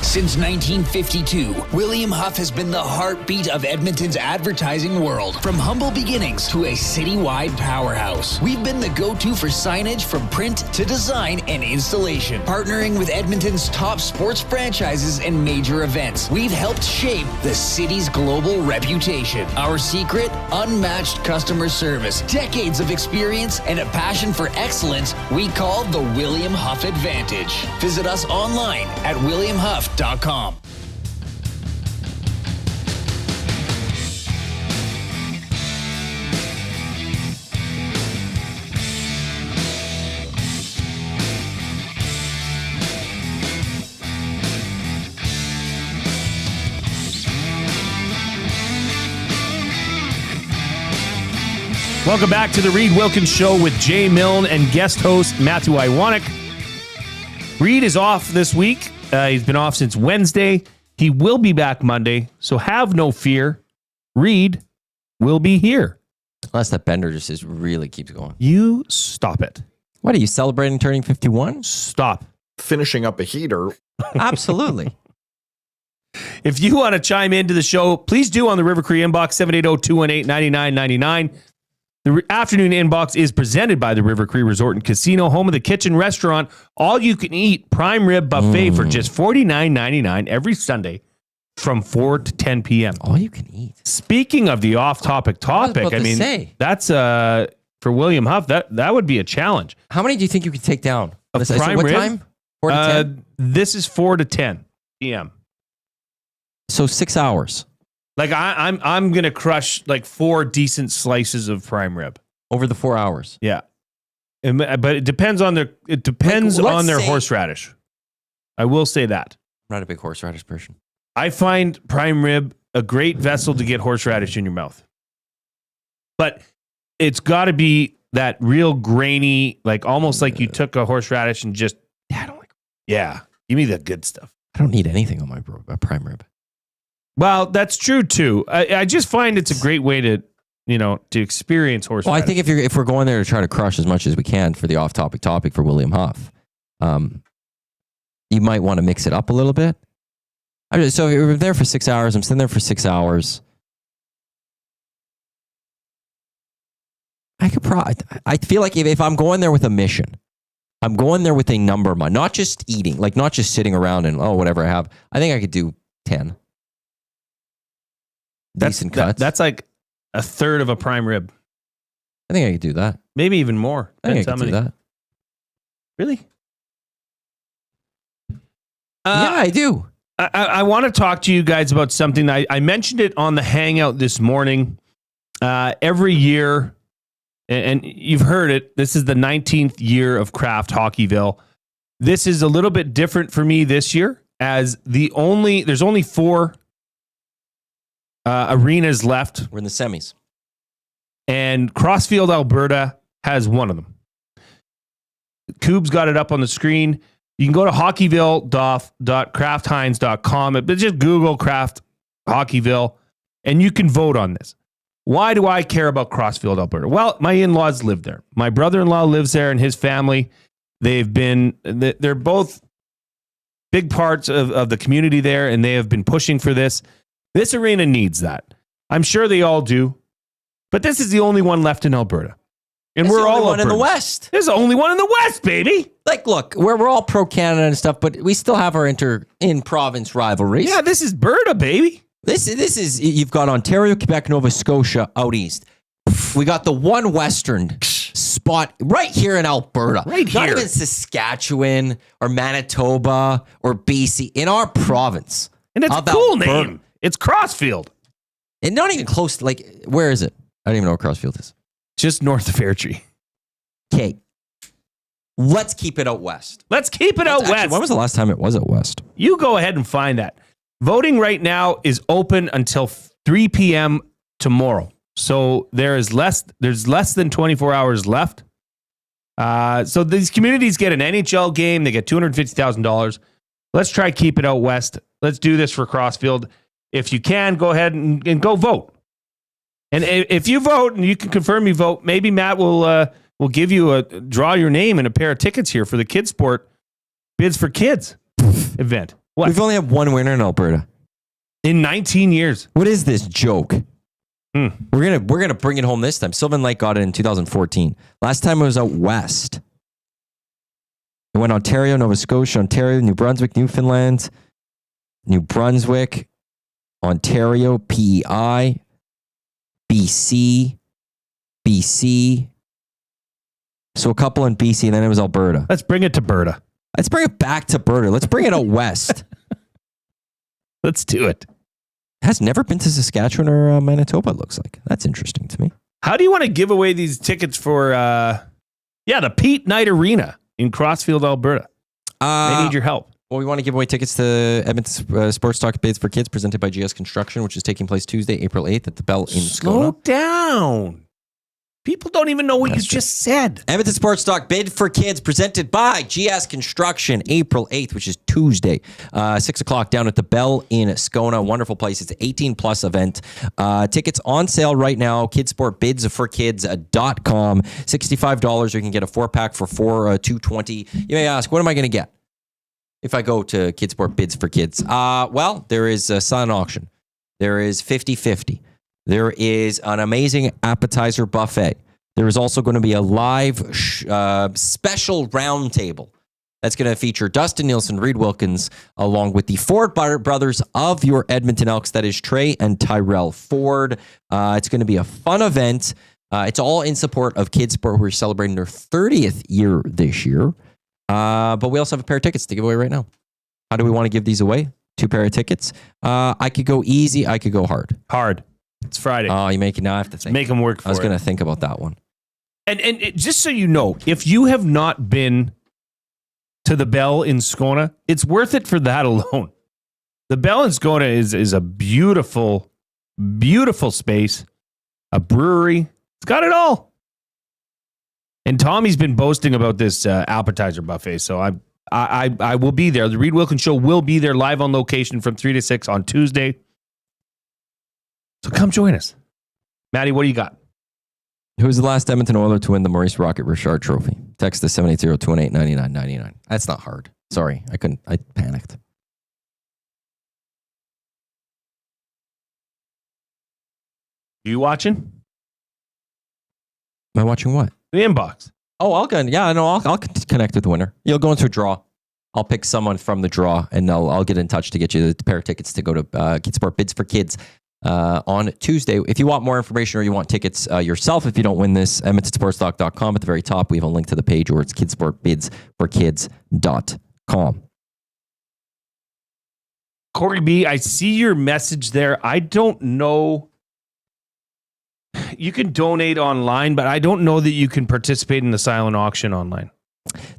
Since 1952, William Huff has been the heartbeat of Edmonton's advertising world. From humble beginnings to a citywide powerhouse, we've been the go-to for signage from print to design and installation. Partnering with Edmonton's top sports franchises and major events, we've helped shape the city's global reputation. Our secret? Unmatched customer service, decades of experience, and a passion for excellence we call the William Huff Advantage. Visit us online at williamhuff.com. Welcome back to the Reid Wilkins Show with Jay Milne and guest host Matthew Iwanyk. Reid is off this week. He's been off since Wednesday. He will be back Monday, so have no fear. Reid will be here. Unless that bender just really keeps going. You stop it. What, are you celebrating turning 51? Stop. Finishing up a heater. Absolutely. If you want to chime into the show, please do on the River Cree inbox, 780-218-9999. The afternoon inbox is presented by the River Cree Resort and Casino, home of the kitchen restaurant. All you can eat prime rib buffet for just $49.99 every Sunday from 4 to 10 p.m. All you can eat. Speaking of the off-topic topic, I mean, that's for William Huff, that would be a challenge. How many do you think you could take down? Of prime what rib? time? 4 to 10? This is 4 to 10 p.m. So 6 hours. Like I'm gonna crush like 4 decent slices of prime rib over the 4 hours. Yeah, but it depends on their horseradish. I will say that I'm not a big horseradish person. I find prime rib a great vessel to get horseradish in your mouth, but it's got to be that real grainy, like almost like you took a horseradish and just give me the good stuff. I don't need anything on my prime rib. Well, that's true too. I just find it's a great way to experience horseradish. Well, I think if we're going there to try to crush as much as we can for the off-topic topic for William Huff, you might want to mix it up a little bit. So if we're there for 6 hours, I'm sitting there for 6 hours. I feel like if I'm going there with a mission, I'm going there with a number in mind, not just eating, like not just sitting around and whatever I have. I think I could do 10. Decent cuts. That's like a third of a prime rib. I think I could do that. Maybe even more. I think I could do that. Really? Yeah, I do. I want to talk to you guys about something. I mentioned it on the Hangout this morning. Every year, and you've heard it, this is the 19th year of Craft Hockeyville. This is a little bit different for me this year, as there's only 4 arenas left. We're in the semis. And Crossfield, Alberta has one of them. Koob's got it up on the screen. You can go to hockeyville.craftheinz.com, but just Google Craft Hockeyville, and you can vote on this. Why do I care about Crossfield, Alberta? Well, my in-laws live there. My brother-in-law lives there and his family. They're both big parts of the community there, and they have been pushing for this. This arena needs that. I'm sure they all do. But this is the only one left in Alberta. And It's we're the only all one in the Albertans. West. There's the only one in the West, baby. Like, look, we're all pro-Canada and stuff, but we still have our in-province rivalries. Yeah, this is Berta, baby. This is you've got Ontario, Quebec, Nova Scotia out east. We got the one Western spot right here in Alberta. Right here. Not even Saskatchewan or Manitoba or BC. In our province. And it's a cool name. It's Crossfield. And not even close to, like, where is it? I don't even know where Crossfield is. Just north of Fairtree. Okay. Let's keep it out west. Let's keep it out west. When was the last time it was out west? You go ahead and find that. Voting right now is open until 3 p.m. tomorrow. So there's less than 24 hours left. So these communities get an NHL game. They get $250,000. Let's try keep it out west. Let's do this for Crossfield. If you can, go ahead and go vote. And if you vote and you can confirm you vote, maybe Matt will give you draw your name and a pair of tickets here for the Kids Sport Bids for Kids event. What? We've only had one winner in Alberta in 19 years. What is this joke? We're gonna bring it home this time. Sylvan Lake got it in 2014. Last time it was out west. It went Ontario, Nova Scotia, Ontario, New Brunswick, Newfoundland, New Brunswick, Ontario, PEI, BC. So a couple in BC, and then it was Alberta. Let's bring it to Berta. Let's bring it back to Berta. Let's bring it out west. Let's do it. Has never been to Saskatchewan or Manitoba, it looks like. That's interesting to me. How do you want to give away these tickets for, the Pete Knight Arena in Crossfield, Alberta? They need your help. Well, we want to give away tickets to Edmonton Sports Talk Bids for Kids presented by GS Construction, which is taking place Tuesday, April 8th at the Bell in Slow Scona. down. People don't even know what you just said. Edmonton Sports Talk Bid for Kids presented by GS Construction, April 8th, which is Tuesday, 6 o'clock down at the Bell in Scona. Wonderful place. It's an 18-plus event. Tickets on sale right now. kidsportbidsforkids.com. $65. You can get a 4-pack for $220. You may ask, what am I going to get if I go to Kidsport Bids for Kids? Well, there is a silent auction. There is 50-50. There is an amazing appetizer buffet. There is also going to be a live special roundtable that's going to feature Dustin Nielsen, Reid Wilkins, along with the Ford brothers of your Edmonton Elks. That is Trey and Tyrell Ford. It's going to be a fun event. It's all in support of Kidsport, who are celebrating their 30th year this year. But we also have a pair of tickets to give away right now. How do we want to give these away? 2 pair of tickets. I could go easy. I could go hard. Hard. It's Friday. Oh, you now have to think. Make them work for it. I was going to think about that one. And just so you know, if you have not been to the Bell in Scona, it's worth it for that alone. The Bell in Scona is a beautiful, beautiful space, a brewery. It's got it all. And Tommy's been boasting about this appetizer buffet, so I will be there. The Reid Wilkins Show will be there live on location from 3 to 6 on Tuesday. So come join us. Maddie, what do you got? Who's the last Edmonton Oiler to win the Maurice Rocket Richard Trophy? Text to 780-218-9999. That's not hard. Sorry, I panicked. You watching? Am I watching what? The inbox. Oh, I'll connect with the winner. You'll go into a draw. I'll pick someone from the draw, and I'll get in touch to get you the pair of tickets to go to Kidsport Bids for Kids on Tuesday. If you want more information or you want tickets yourself, if you don't win this, EdmontonSportsTalk.com. At the very top, we have a link to the page where it's kidsportbidsforkids.com. Corey B., I see your message there. I don't know. You can donate online, but I don't know that you can participate in the silent auction online.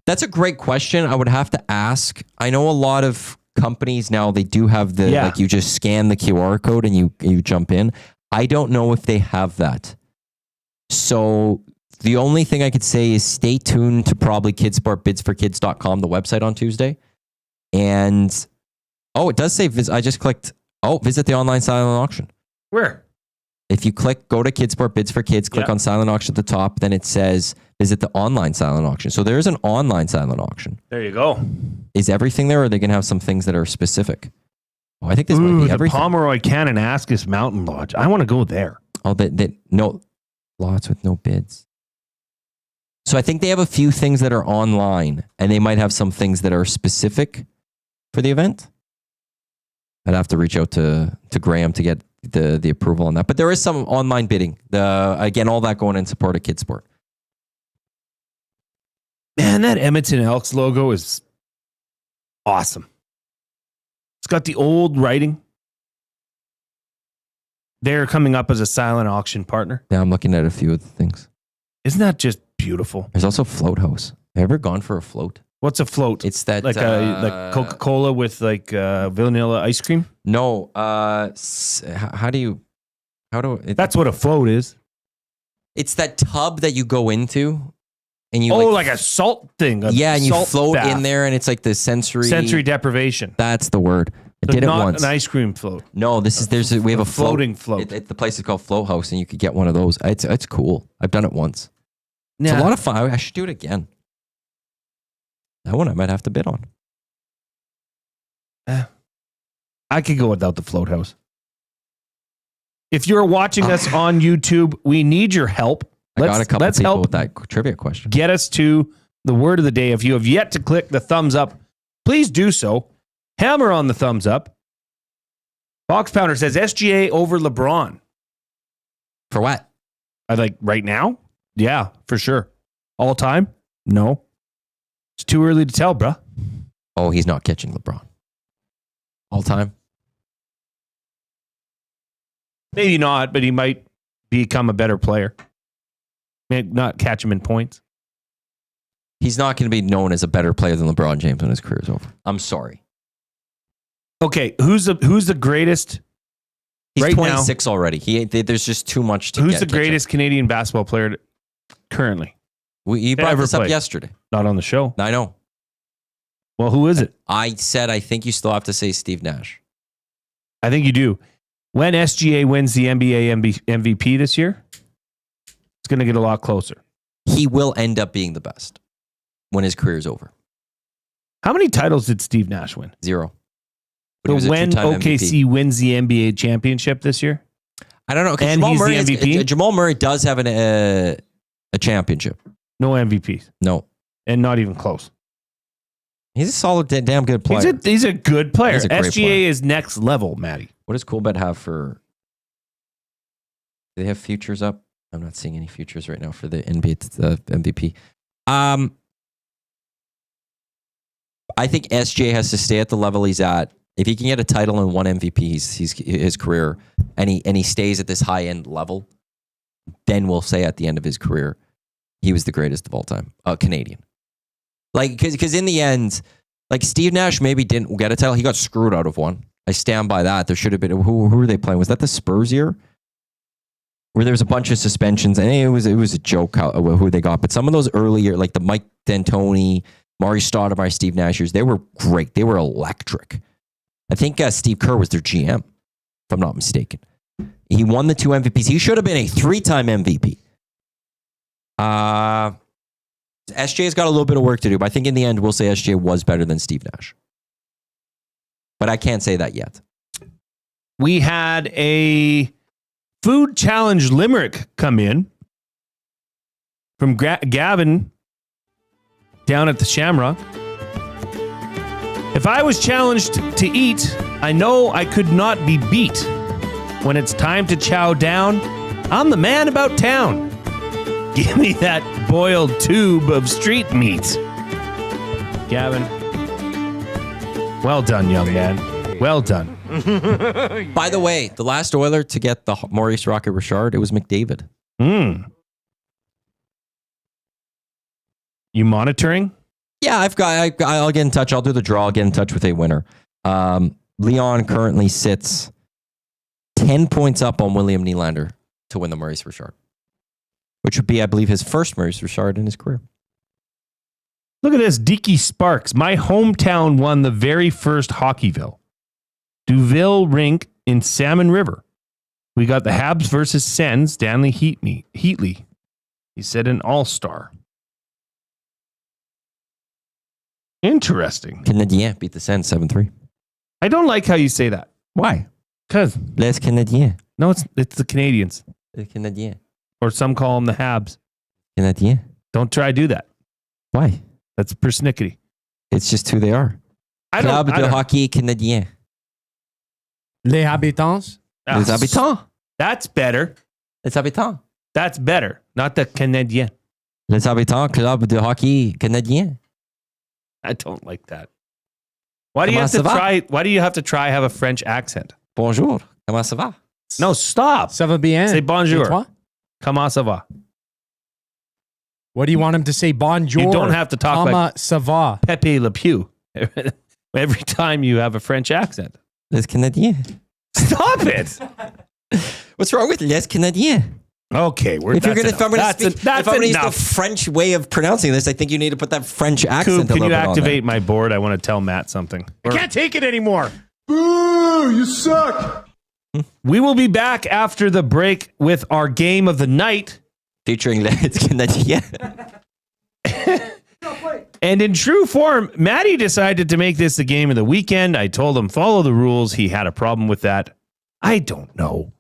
That's a great question. I would have to ask. I know a lot of companies now, they do have the, like you just scan the QR code and you jump in. I don't know if they have that. So the only thing I could say is stay tuned to probably kidsportbidsforkids.com, the website on Tuesday. And, it does say, I just clicked, visit the online silent auction. Where? If you go to Kidsport Bids for Kids, click on silent auction at the top, then it says visit the online silent auction. So there's an online silent auction. There you go. Is everything there, or are they going to have some things that are specific? I think this might be everything. The Pomeroy Kananaskis Mountain Lodge. I want to go there. No lots with no bids. So I think they have a few things that are online, and they might have some things that are specific for the event. I'd have to reach out to Graham to get the approval on that. But there is some online bidding. Again, all that going in support of Kidsport. Man, that Edmonton Elks logo is awesome. It's got the old writing. They're coming up as a silent auction partner. Yeah, I'm looking at a few of the things. Isn't that just beautiful? There's also Float House. Have you ever gone for a float? What's a float? It's that like Coca-Cola with like vanilla ice cream. No. That's what a float is. It's that tub that you go into, and you like a salt thing. And you float in there, and it's like the sensory deprivation. That's the word. I did it once. An ice cream float. No, we have a floating float. The place is called Float House, and you could get one of those. It's cool. I've done it once. It's a lot of fun. I should do it again. That one I might have to bid on. I could go without the float house. If you're watching us on YouTube, we need your help. I got a couple let's people help with that trivia question. get us to the word of the day. If you have yet to click the thumbs up, please do so. Hammer on the thumbs up. Box Pounder says SGA over LeBron. For what? I like right now? Yeah, for sure. All time? No. It's too early to tell, bruh. Oh, he's not catching LeBron. All time? Maybe not, but he might become a better player. Maybe not catch him in points. He's not going to be known as a better player than LeBron James when his career is over. I'm sorry. Okay, who's the greatest? He's right 26 already. There's just too much to Who's the greatest Canadian basketball player currently? You brought this up yesterday. Not on the show. I know. Well, who is it? I said I think you still have to say Steve Nash. I think you do. When SGA wins the NBA MVP this year, it's going to get a lot closer. He will end up being the best when his career is over. How many titles did Steve Nash win? 0. But So when OKC wins the NBA championship this year? I don't know. And he's the MVP? Jamal Murray does have a championship. No MVPs. No. And not even close. He's a solid, damn good player. He's a good player. He's a great SGA player. is next level, Matty. What does Coolbet have for... Do they have futures up? I'm not seeing any futures right now for the NBA MVP. I think SGA has to stay at the level he's at. If he can get a title and 1 MVP, he's his career, and he stays at this high end level, then we'll say at the end of his career, he was the greatest of all time, Canadian. Like, because in the end, like Steve Nash maybe didn't get a title. He got screwed out of one. I stand by that. There should have been who were they playing? Was that the Spurs year? Where there was a bunch of suspensions, and it was a joke who they got. But some of those earlier, like the Mike D'Antoni, Maury Stoudemire, Steve Nash years, they were great. They were electric. I think Steve Kerr was their GM, if I'm not mistaken. He won the 2 MVPs. He should have been a 3-time MVP. SJ's got a little bit of work to do, but I think in the end, we'll say SJ was better than Steve Nash. But I can't say that yet. We had a food challenge limerick come in from Gavin down at the Shamrock. If I was challenged to eat, I know I could not be beat. When it's time to chow down, I'm the man about town. Give me that boiled tube of street meat. Gavin. Well done, young man. Well done. By the way, the last Oiler to get the Maurice Rocket Richard, it was McDavid. You monitoring? Yeah, I'll get in touch. I'll do the draw. I'll get in touch with a winner. Leon currently sits 10 points up on William Nylander to win the Maurice Richard, which would be, I believe, his first Maurice Richard in his career. Look at this. Deaky Sparks. My hometown won the very first Hockeyville. Duville Rink in Salmon River. We got the Habs versus Sens. Stanley Heatley. He said an all-star. Interesting. Canadiens beat the Sens 7-3. I don't like how you say that. Why? Because Les Canadiens. No, it's the Canadians. Les Canadiens. Or some call them the Habs. Canadiens. Don't try to do that. Why? That's persnickety. It's just who they are. Club de hockey Canadien. Les habitants. Les habitants. That's better. Les habitants. That's better. Not the Canadien. Les habitants, Club de hockey Canadien. I don't like that. Why do you have to try have a French accent? Bonjour. Comment ça va? No, stop. Ça va bien. Say bonjour. Et toi? Comment ça va? What do you want him to say? Bonjour. You don't have to talk like ça va. Pepe Le Pew every time you have a French accent. Les Canadiens. Stop it. What's wrong with Les Canadiens? Okay, if I'm going to use the French way of pronouncing this, I think you need to put that French accent. Koob, can you activate my board? I want to tell Matt something. I can't take it anymore. Boo! You suck. We will be back after the break with our game of the night, featuring Les Canadiens. And in true form, Matty decided to make this the game of the weekend. I told him, follow the rules. He had a problem with that. I don't know.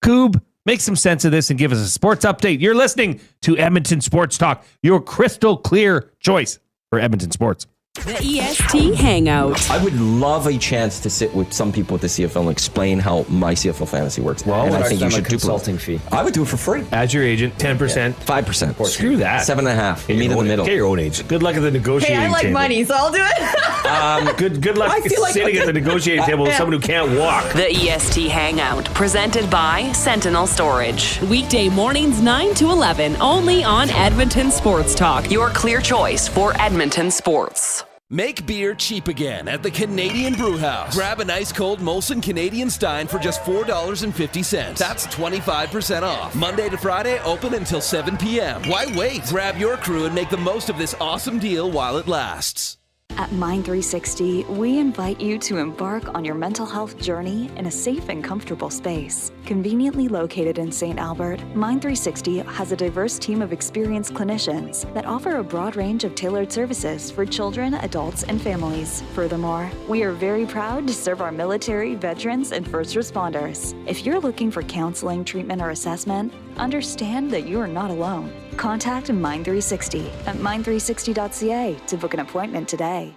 Koob, make some sense of this and give us a sports update. You're listening to Edmonton Sports Talk, your crystal clear choice for Edmonton sports. The EST Hangout. I would love a chance to sit with some people at the CFL and explain how my CFL fantasy works. Well, and I think you should consulting fee. I would do it for free. As your agent, 10%. 5%. Screw that. 7.5. You meet in the middle. Get your own agent. Good luck at the negotiating table. Hey, I like money, so I'll do it. Good luck sitting at the negotiating table with someone who can't walk. The EST Hangout, presented by Sentinel Storage. Weekday mornings 9 to 11, only on Edmonton Sports Talk. Your clear choice for Edmonton sports. Make beer cheap again at the Canadian Brewhouse. Grab an ice cold Molson Canadian Stein for just $4.50. That's 25% off. Monday to Friday, open until 7 p.m. Why wait? Grab your crew and make the most of this awesome deal while it lasts. At Mind360, we invite you to embark on your mental health journey in a safe and comfortable space. Conveniently located in St. Albert, Mind360 has a diverse team of experienced clinicians that offer a broad range of tailored services for children, adults, and families. Furthermore, we are very proud to serve our military, veterans, and first responders. If you're looking for counseling, treatment, or assessment, understand that you are not alone. Contact Mind360 at mind360.ca to book an appointment today.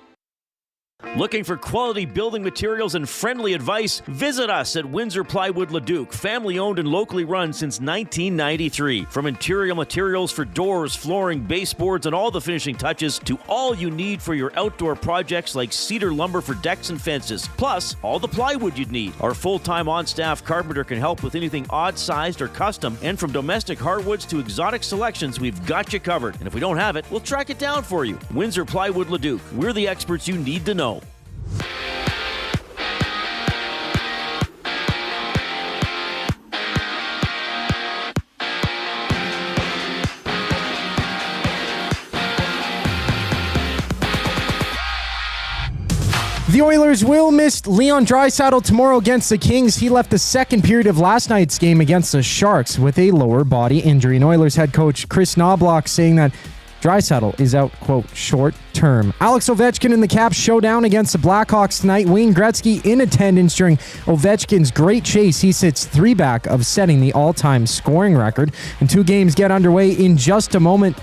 Looking for quality building materials and friendly advice? Visit us at Windsor Plywood Leduc, family owned and locally run since 1993. From interior materials for doors, flooring, baseboards, and all the finishing touches to all you need for your outdoor projects like cedar lumber for decks and fences, plus all the plywood you'd need. Our full-time on-staff carpenter can help with anything odd-sized or custom, and from domestic hardwoods to exotic selections, we've got you covered. And if we don't have it, we'll track it down for you. Windsor Plywood Leduc. We're the experts you need to know. The Oilers will miss Leon Draisaitl tomorrow against the Kings. He left the second period of last night's game against the Sharks with a lower body injury. And Oilers head coach Chris Knobblock saying that Draisaitl is out, quote, short term. Alex Ovechkin in the Caps showdown against the Blackhawks tonight. Wayne Gretzky in attendance during Ovechkin's great chase. He sits 3 back of setting the all-time scoring record. And 2 games get underway in just a moment.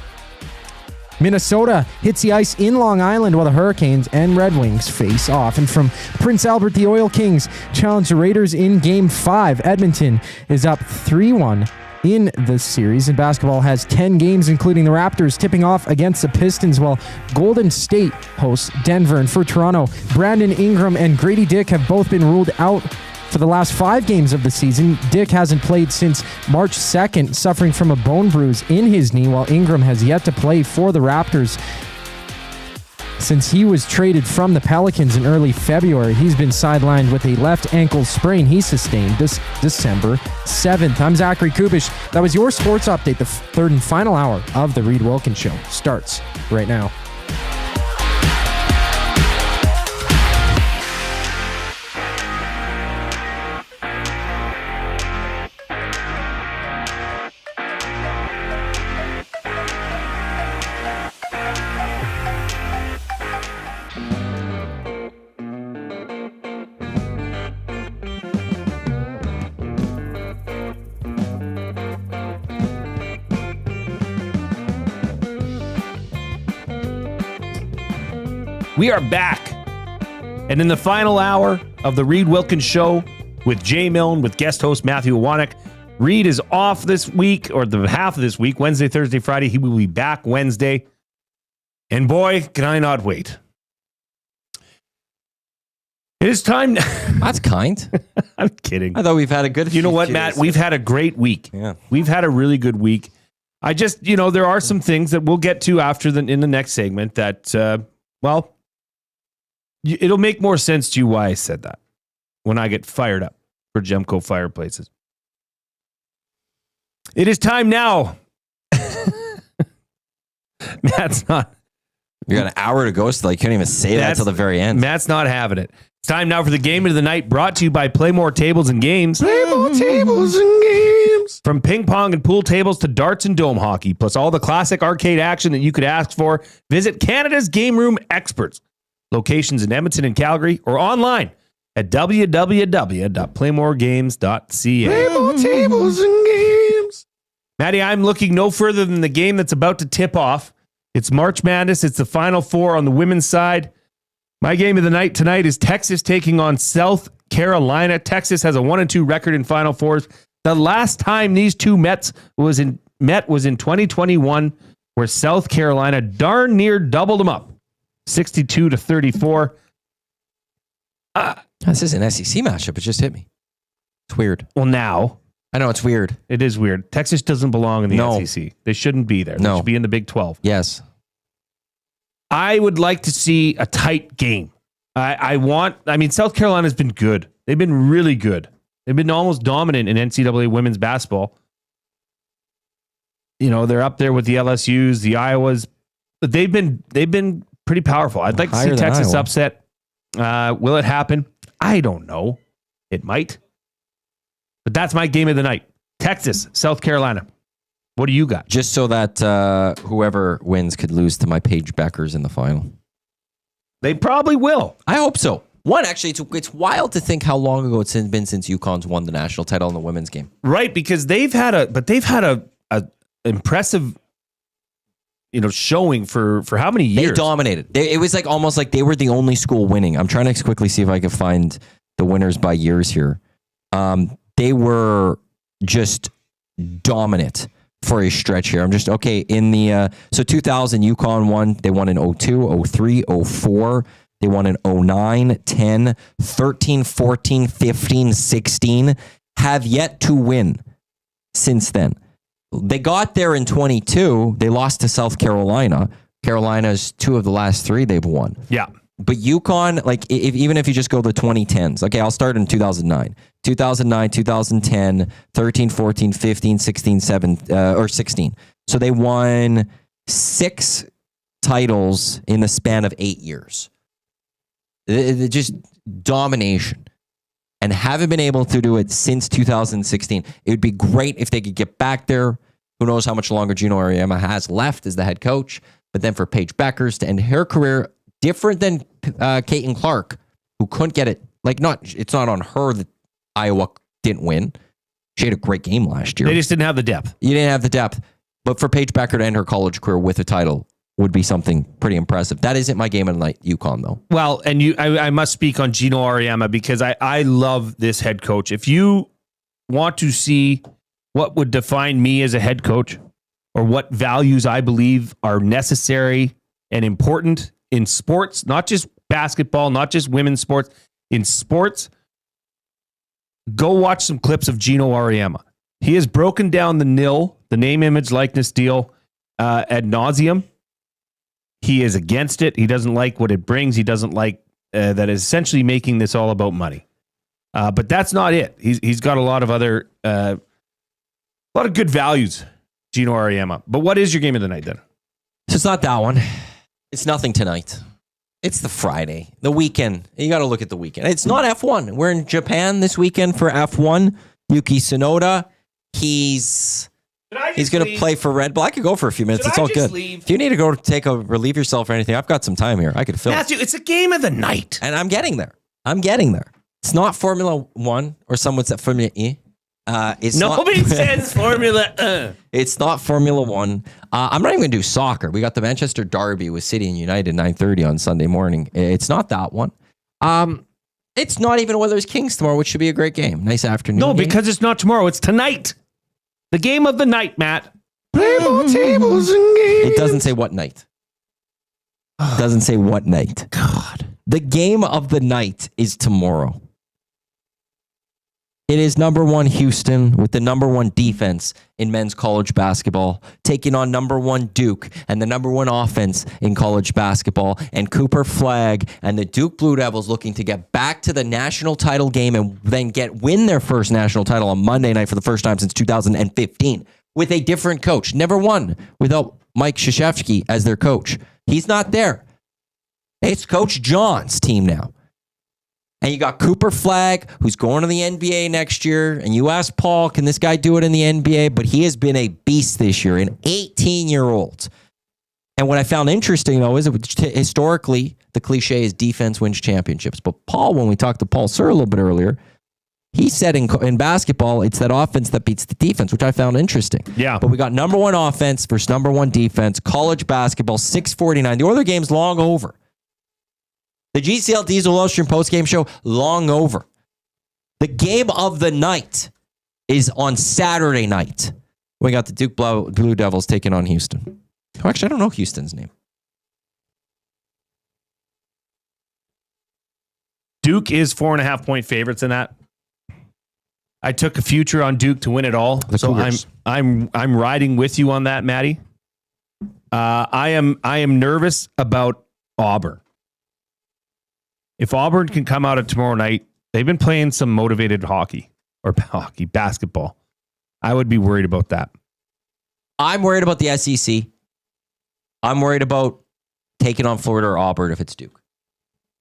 Minnesota hits the ice in Long Island while the Hurricanes and Red Wings face off. And from Prince Albert, the Oil Kings challenge the Raiders in Game 5. Edmonton is up 3-1 in the series, and basketball has 10 games, including the Raptors tipping off against the Pistons, while Golden State hosts Denver. And for Toronto, Brandon Ingram and Grady Dick have both been ruled out for the last 5 games of the season. Dick hasn't played since March 2nd, suffering from a bone bruise in his knee, while Ingram has yet to play for the Raptors since he was traded from the Pelicans in early February. He's been sidelined with a left ankle sprain he sustained this December 7th. I'm Zachary Kubusch. That was your sports update. The third and final hour of the Reid Wilkins Show starts right now. We are back. And in the final hour of the Reid Wilkins Show with Jay Milne, with guest host Matthew Iwanyk. Reid is off this week, or the half of this week, Wednesday, Thursday, Friday. He will be back Wednesday. And boy, can I not wait. It is time. That's kind. I'm kidding. I thought we've had a good You know what, Matt? We've had a great week. Yeah. We've had a really good week. I just, there are some things that we'll get to in the next segment that, it'll make more sense to you why I said that when I get fired up for Gemco fireplaces. It is time now. Matt's not. You got an hour to go, so you can't even say that till the very end. Matt's not having it. It's time now for the game of the night, brought to you by Playmore Tables and Games. Playmore Tables and Games. games. From ping pong and pool tables to darts and dome hockey, plus all the classic arcade action that you could ask for, visit Canada's Game Room Experts. Locations in Edmonton and Calgary or online at www.playmoregames.ca. Play more tables and games. Maddie, I'm looking no further than the game that's about to tip off. It's March Madness. It's the Final Four on the women's side. My game of the night tonight is Texas taking on South Carolina. Texas has a 1-2 record in Final Fours. The last time these two met was in 2021, where South Carolina darn near doubled them up, 62-34. This is an SEC matchup. It just hit me. It's weird. Well, now I know it's weird. It is weird. Texas doesn't belong in the SEC. They shouldn't be there. They should be in the Big 12. Yes. I would like to see a tight game. South Carolina's been good. They've been really good. They've been almost dominant in NCAA women's basketball. You know, they're up there with the LSUs, the Iowas, but they've been pretty powerful. I'd like to see Texas upset. Will it happen? I don't know. It might. But that's my game of the night. Texas, South Carolina. What do you got? Just so that whoever wins could lose to my Paige Beckers in the final. They probably will. I hope so. Actually, it's wild to think how long ago it's been since UConn's won the national title in the women's game. Right, because they've had a impressive, showing for how many years? They dominated. It was almost like they were the only school winning. I'm trying to quickly see if I can find the winners by years here. They were just dominant for a stretch here. I'm just, okay, in the, so 2000, UConn won. They won in 02, 03, 04. They won in 09, 10, 13, 14, 15, 16. Have yet to win since then. They got there in 22. They lost to South Carolina. Carolina's 2 of the last 3 they've won. Yeah. But UConn, even if you just go to the 2010s, okay, I'll start in 2009. 2009, 2010, 13, 14, 15, 16, 16. So they won 6 titles in the span of 8 years. Just domination. And haven't been able to do it since 2016. It would be great if they could get back there. Who knows how much longer Gino Auriemma has left as the head coach. But then for Paige Beckers to end her career, different than Caitlin Clark, who couldn't get it. It's not on her that Iowa didn't win. She had a great game last year. They just didn't have the depth. You didn't have the depth. But for Paige Becker to end her college career with a title would be something pretty impressive. That isn't my game of the night, UConn, though. Well, and I must speak on Gino Auriemma because I love this head coach. If you want to see what would define me as a head coach or what values I believe are necessary and important in sports, not just basketball, not just women's sports, in sports, go watch some clips of Gino Auriemma. He has broken down the NIL, the name, image, likeness deal ad nauseum. He is against it. He doesn't like what it brings. He doesn't like that is essentially making this all about money. But that's not it. He's got a lot of other, a lot of good values, Gino Auriemma. But what is your game of the night then? So it's not that one. It's nothing tonight. It's the Friday, the weekend. You got to look at the weekend. It's not F1. We're in Japan this weekend for F1. Yuki Tsunoda, he's going to play for Red Bull. I could go for a few minutes. It's all good. If you need to go relieve yourself or anything, I've got some time here. I could film. Matthew, it's a game of the night. And I'm getting there. It's not Formula 1 or some would say Formula E. Nobody says Formula. It's not Formula 1. I'm not even going to do soccer. We got the Manchester Derby with City and United 9:30 on Sunday morning. It's not that one. It's not even Oilers Kings tomorrow, which should be a great game. Nice afternoon. No, game. because it's not tomorrow. It's tonight. The game of the night, Matt. Play more tables and games. It doesn't say what night. It doesn't say what night. God. The game of the night is tomorrow. It is number 1 Houston with the number 1 defense in men's college basketball, taking on number 1 Duke and the number 1 offense in college basketball, and Cooper Flagg and the Duke Blue Devils looking to get back to the national title game and then win their first national title on Monday night for the first time since 2015 with a different coach. Never won without Mike Krzyzewski as their coach. He's not there. It's Coach John's team now. And you got Cooper Flagg, who's going to the NBA next year. And you asked Paul, can this guy do it in the NBA? But he has been a beast this year, an 18-year-old. And what I found interesting, though, is that historically, the cliche is defense wins championships. But Paul, when we talked to Paul Sir a little bit earlier, he said in basketball, it's that offense that beats the defense, which I found interesting. Yeah. But we got number one offense versus number one defense. College basketball, 6:49. The Oiler game's long over. The GCL Diesel Oilstream postgame show, long over. The game of the night is on Saturday night. We got the Duke Blue Devils taking on Houston. Actually, I don't know Houston's name. Duke is 4.5-point favorites in that. I took a future on Duke to win it all, so I'm riding with you on that, Matty. I am nervous about Auburn. If Auburn can come out of tomorrow night, they've been playing some motivated basketball. I would be worried about that. I'm worried about the SEC. I'm worried about taking on Florida or Auburn if it's Duke.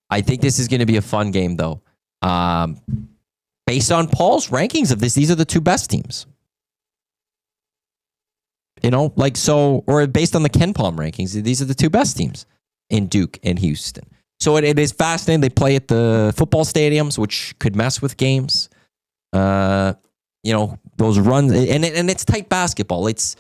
I think this is going to be a fun game, though. Based on Paul's rankings of this, these are the two best teams. You know, or based on the Ken Palm rankings, these are the two best teams in Duke and Houston. So it is fascinating. They play at the football stadiums, which could mess with games. Those runs, and it's tight basketball. It's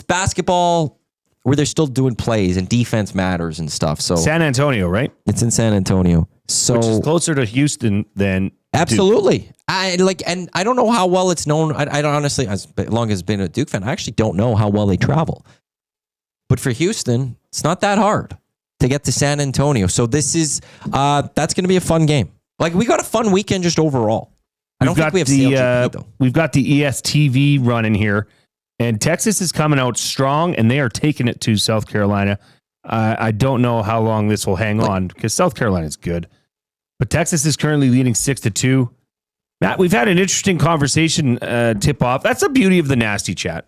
basketball where they're still doing plays and defense matters and stuff. So San Antonio, right? It's in San Antonio. So which is closer to Houston than absolutely. Duke. And I don't know how well it's known. I don't honestly, as long as I've been a Duke fan, I actually don't know how well they travel. But for Houston, it's not that hard to get to San Antonio. So this is that's going to be a fun game. Like, we got a fun weekend just overall. I don't think we have CLGP, though. We've got the ESTV running here, and Texas is coming out strong, and they are taking it to South Carolina. I don't know how long this will hang on because South Carolina is good, but Texas is currently leading 6-2. Matt, we've had an interesting conversation tip off. That's the beauty of the nasty chat.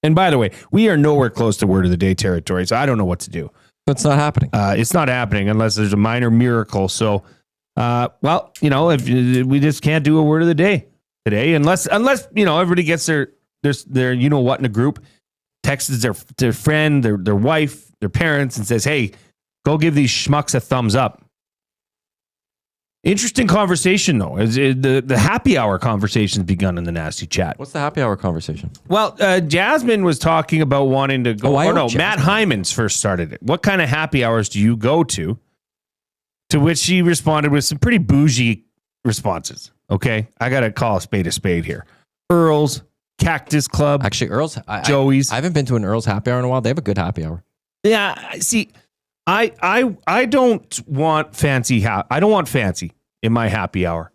And by the way, we are nowhere close to word of the day territory, so I don't know what to do. It's not happening. It's not happening unless there's a minor miracle. So, if we just can't do a word of the day today, unless everybody gets their what in a group, texts their friend, their wife, their parents, and says, "Hey, go give these schmucks a thumbs up." Interesting conversation, though. The happy hour conversation's begun in the nasty chat. What's the happy hour conversation? Well, Jasmine was talking about wanting to go. Matt Hyman's first started it. What kind of happy hours do you go to? To which she responded with some pretty bougie responses. Okay, I got to call a spade here. Earl's, Cactus Club. Actually, Earl's, Joey's. I haven't been to an Earl's happy hour in a while. They have a good happy hour. Yeah, see, I don't want fancy. I don't want fancy in my happy hour.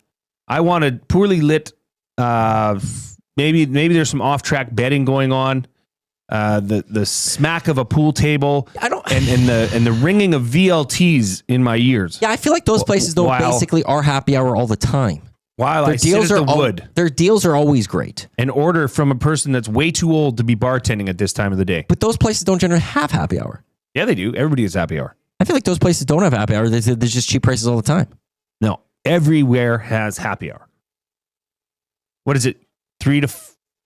I want a poorly lit. Maybe there's some off-track betting going on. The smack of a pool table. And the ringing of VLTs in my ears. Yeah, I feel like those places though basically are happy hour all the time. While their I sit at the wood. Their deals are always great. An order from a person that's way too old to be bartending at this time of the day. But those places don't generally have happy hour. Yeah, they do. Everybody has hapi hour. I feel like those places don't have happy hour. There's just cheap prices all the time. No, everywhere has happy hour. What is it? 3 to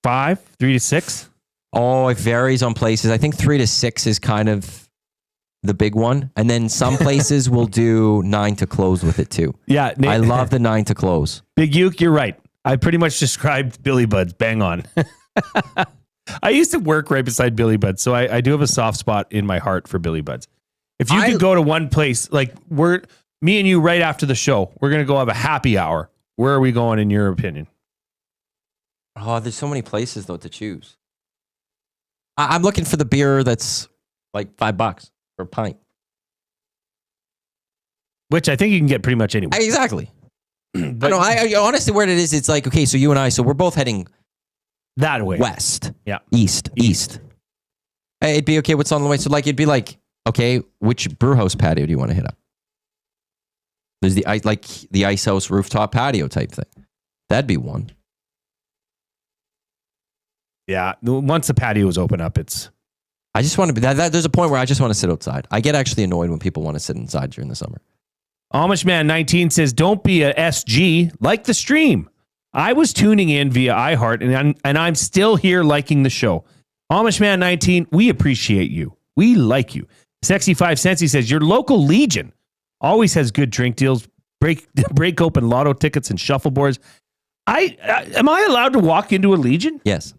5? 3 to 6? Oh, it varies on places. I think 3 to 6 is kind of the big one. And then some places will do 9 to close with it too. Yeah. I love the 9 to close. Big Uke, you're right. I pretty much described Billy Buds. Bang on. I used to work right beside Billy Buds, so I do have a soft spot in my heart for Billy Buds. If you could go to one place, like me and you right after the show, we're going to go have a happy hour. Where are we going in your opinion? Oh, there's so many places though to choose. I'm looking for the beer that's like $5 for a pint. Which I think you can get pretty much anywhere. Exactly. But I honestly, where it is, it's like, okay, so you and I, so we're both heading that way. West. Yeah. East. Hey, it'd be okay. What's on the way? So like, it'd be like, okay, which brew house patio do you want to hit up? There's the ice house rooftop patio type thing. That'd be one. Yeah. Once the patios open up, I just want to be that. There's a point where I just want to sit outside. I get actually annoyed when people want to sit inside during the summer. Amishman19 says, don't be a SG. Like the stream. I was tuning in via iHeart, and I'm still here liking the show. Amishman19, we appreciate you. We like you. Sexy 5 Cents, he says, your local Legion always has good drink deals, break open lotto tickets and shuffleboards. Am I allowed to walk into a Legion? Yes.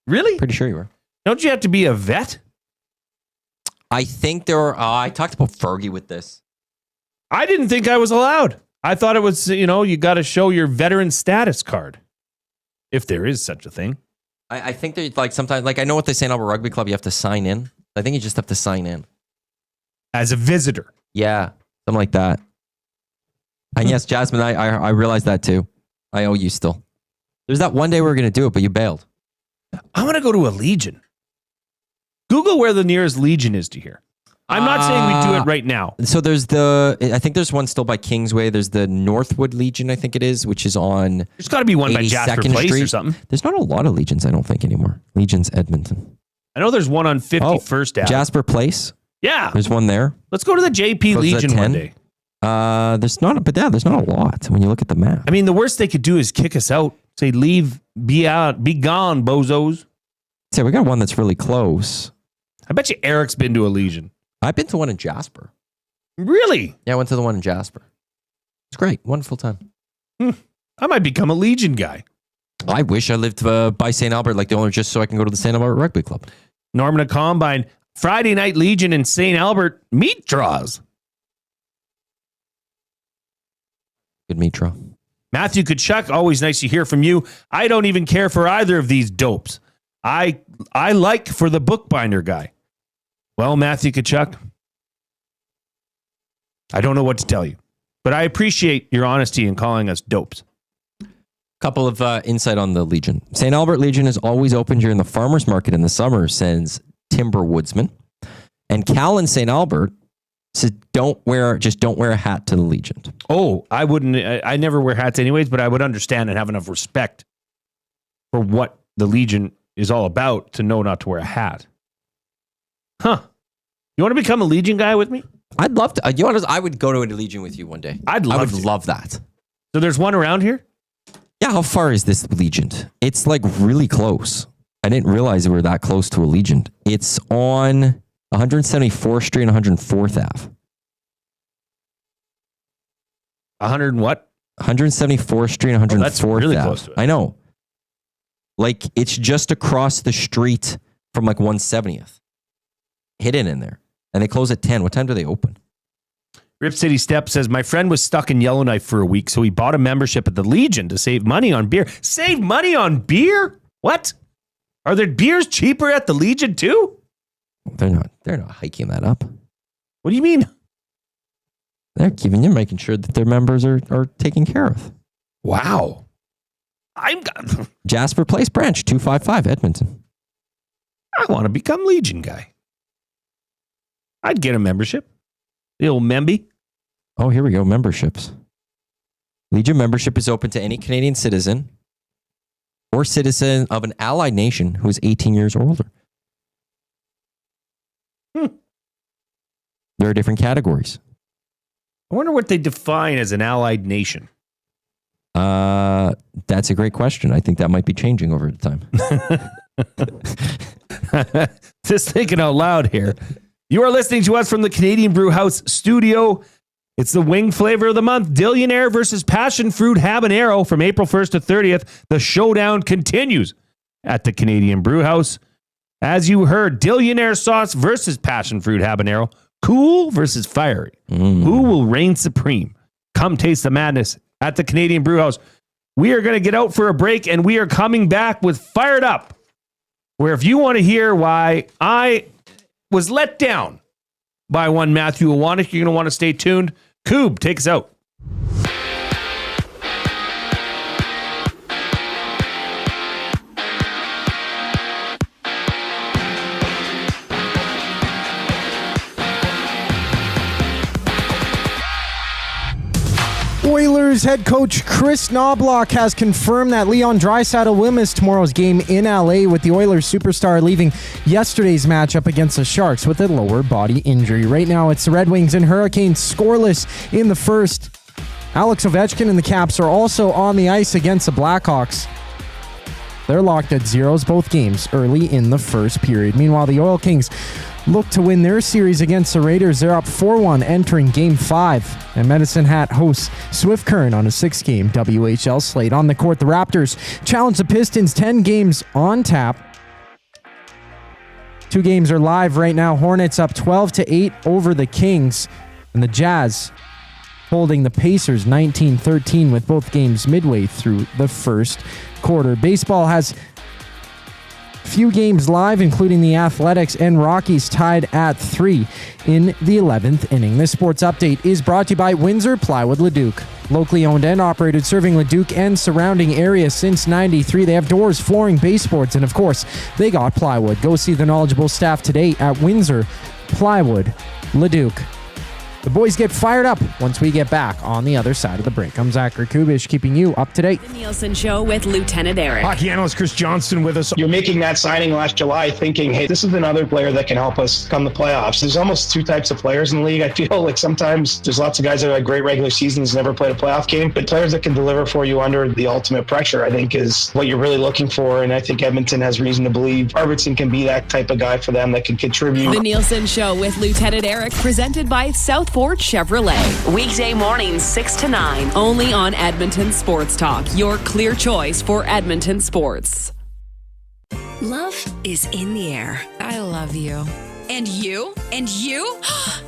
Really? Pretty sure you were. Don't you have to be a vet? I think there are, I talked about Fergie with this. I didn't think I was allowed. I thought it was, you got to show your veteran status card. If there is such a thing. I think that like sometimes, like I know what they say in Albert Rugby Club, you have to sign in. I think you just have to sign in. As a visitor. Yeah, something like that. And yes, Jasmine, I realized that too. I owe you still. There's that one day we were going to do it, but you bailed. I want to go to a Legion. Google where the nearest Legion is to here. I'm not saying we do it right now. So there's I think there's one still by Kingsway. There's the Northwood Legion, I think it is, which is on. There's got to be one by Jasper Place Street. or something. There's not a lot of Legions, I don't think, anymore. Legions Edmonton. I know there's one on 51st Ave. Jasper Place. Yeah. There's one there. Let's go to the JP Legion one day. There's not a lot when you look at the map. I mean, the worst they could do is kick us out. Say, leave, be out, be gone, bozos. So we got one that's really close. I bet you Eric's been to a Legion. I've been to one in Jasper. Really? Yeah, I went to the one in Jasper. It's great. Wonderful time. I might become a Legion guy. I wish I lived by St. Albert like the owner just so I can go to the St. Albert Rugby Club. Norman a Combine. Friday Night Legion in St. Albert. Meat draws. Good meat draw. Matthew Kachuk, always nice to hear from you. I don't even care for either of these dopes. I like for the bookbinder guy. Well, Matthew Kachuk, I don't know what to tell you, but I appreciate your honesty in calling us dopes. Couple of insight on the Legion. St. Albert Legion is always open during the farmers market in the summer, says Timber Woodsman. And Cal in St. Albert says don't wear a hat to the Legion. Oh, I wouldn't. I never wear hats anyways, but I would understand and have enough respect for what the Legion is all about to know not to wear a hat. Huh. You want to become a Legion guy with me? I'd love to. I would go to a Legion with you one day. I would love that. So there's one around here? Yeah, how far is this Legion? It's like really close. I didn't realize we were that close to a Legion. It's on 174th Street and 104th Ave. 100 what? 174th Street and 104th that's really Ave. close to it. I know. Like, it's just across the street from like 170th. Hidden in there. And they close at 10. What time do they open? Rip City Step says, my friend was stuck in Yellowknife for a week, so he bought a membership at the Legion to save money on beer. Save money on beer? What? Are there beers cheaper at the Legion too? They're not hiking that up. What do you mean? They're making sure that their members are taken care of. Wow. Jasper Place branch 255 Edmonton. I want to become Legion guy. I'd get a membership. The old Memby. Oh, here we go. Memberships. Legion membership is open to any Canadian citizen or citizen of an allied nation who is 18 years or older. There are different categories. I wonder what they define as an allied nation. That's a great question. I think that might be changing over time. Just thinking out loud here. You are listening to us from the Canadian Brew House studio. It's the wing flavor of the month. Dillionaire versus Passion Fruit Habanero from April 1st to 30th. The showdown continues at the Canadian Brew House. As you heard, Dillionaire sauce versus Passion Fruit Habanero. Cool versus fiery. Who will reign supreme? Come taste the madness at the Canadian Brew House. We are going to get out for a break, and we are coming back with Fired Up, where if you want to hear why I was let down by one Matthew Iwanyk, you're going to want to stay tuned. Koob, take us out. Oilers Oilers head coach Chris Knobblock has confirmed that Leon Draisaitl will miss tomorrow's game in LA, with the Oilers superstar leaving yesterday's matchup against the Sharks with a lower body injury. Right now, it's the Red Wings and Hurricanes scoreless in the first. Alex Ovechkin and the Caps are also on the ice against the Blackhawks. They're locked at zeros both games early in the first period. Meanwhile, the Oil Kings look to win their series against the Raiders. They're up 4-1 entering Game 5. And Medicine Hat hosts Swift Current on a 6-game WHL slate. On the court, the Raptors challenge the Pistons 10 games on tap. 2 games are live right now. Hornets up 12-8 over the Kings. And the Jazz holding the Pacers 19-13 with both games midway through the first quarter. Baseball has few games live, including the Athletics and Rockies tied at 3 in the 11th inning. This sports update is brought to you by Windsor Plywood Leduc. Locally owned and operated, serving Leduc and surrounding areas since '93. They have doors, flooring, baseboards, and of course, they got plywood. Go see the knowledgeable staff today at Windsor Plywood Leduc. The boys get fired up once we get back on the other side of the break. I'm Zachary Kubusch, keeping you up to date. The Nielsen Show with Lieutenant Eric. Hockey analyst Chris Johnston with us. You're making that signing last July thinking, hey, this is another player that can help us come the playoffs. There's almost 2 types of players in the league. I feel like sometimes there's lots of guys that have great regular seasons, never played a playoff game, but players that can deliver for you under the ultimate pressure, I think, is what you're really looking for. And I think Edmonton has reason to believe Arvidsson can be that type of guy for them that can contribute. The Nielsen Show with Lieutenant Eric, presented by South Fort Chevrolet. Weekday mornings 6 to 9, only on Edmonton Sports Talk, your clear choice for Edmonton sports. Love is in the air. I love you. And you? And you?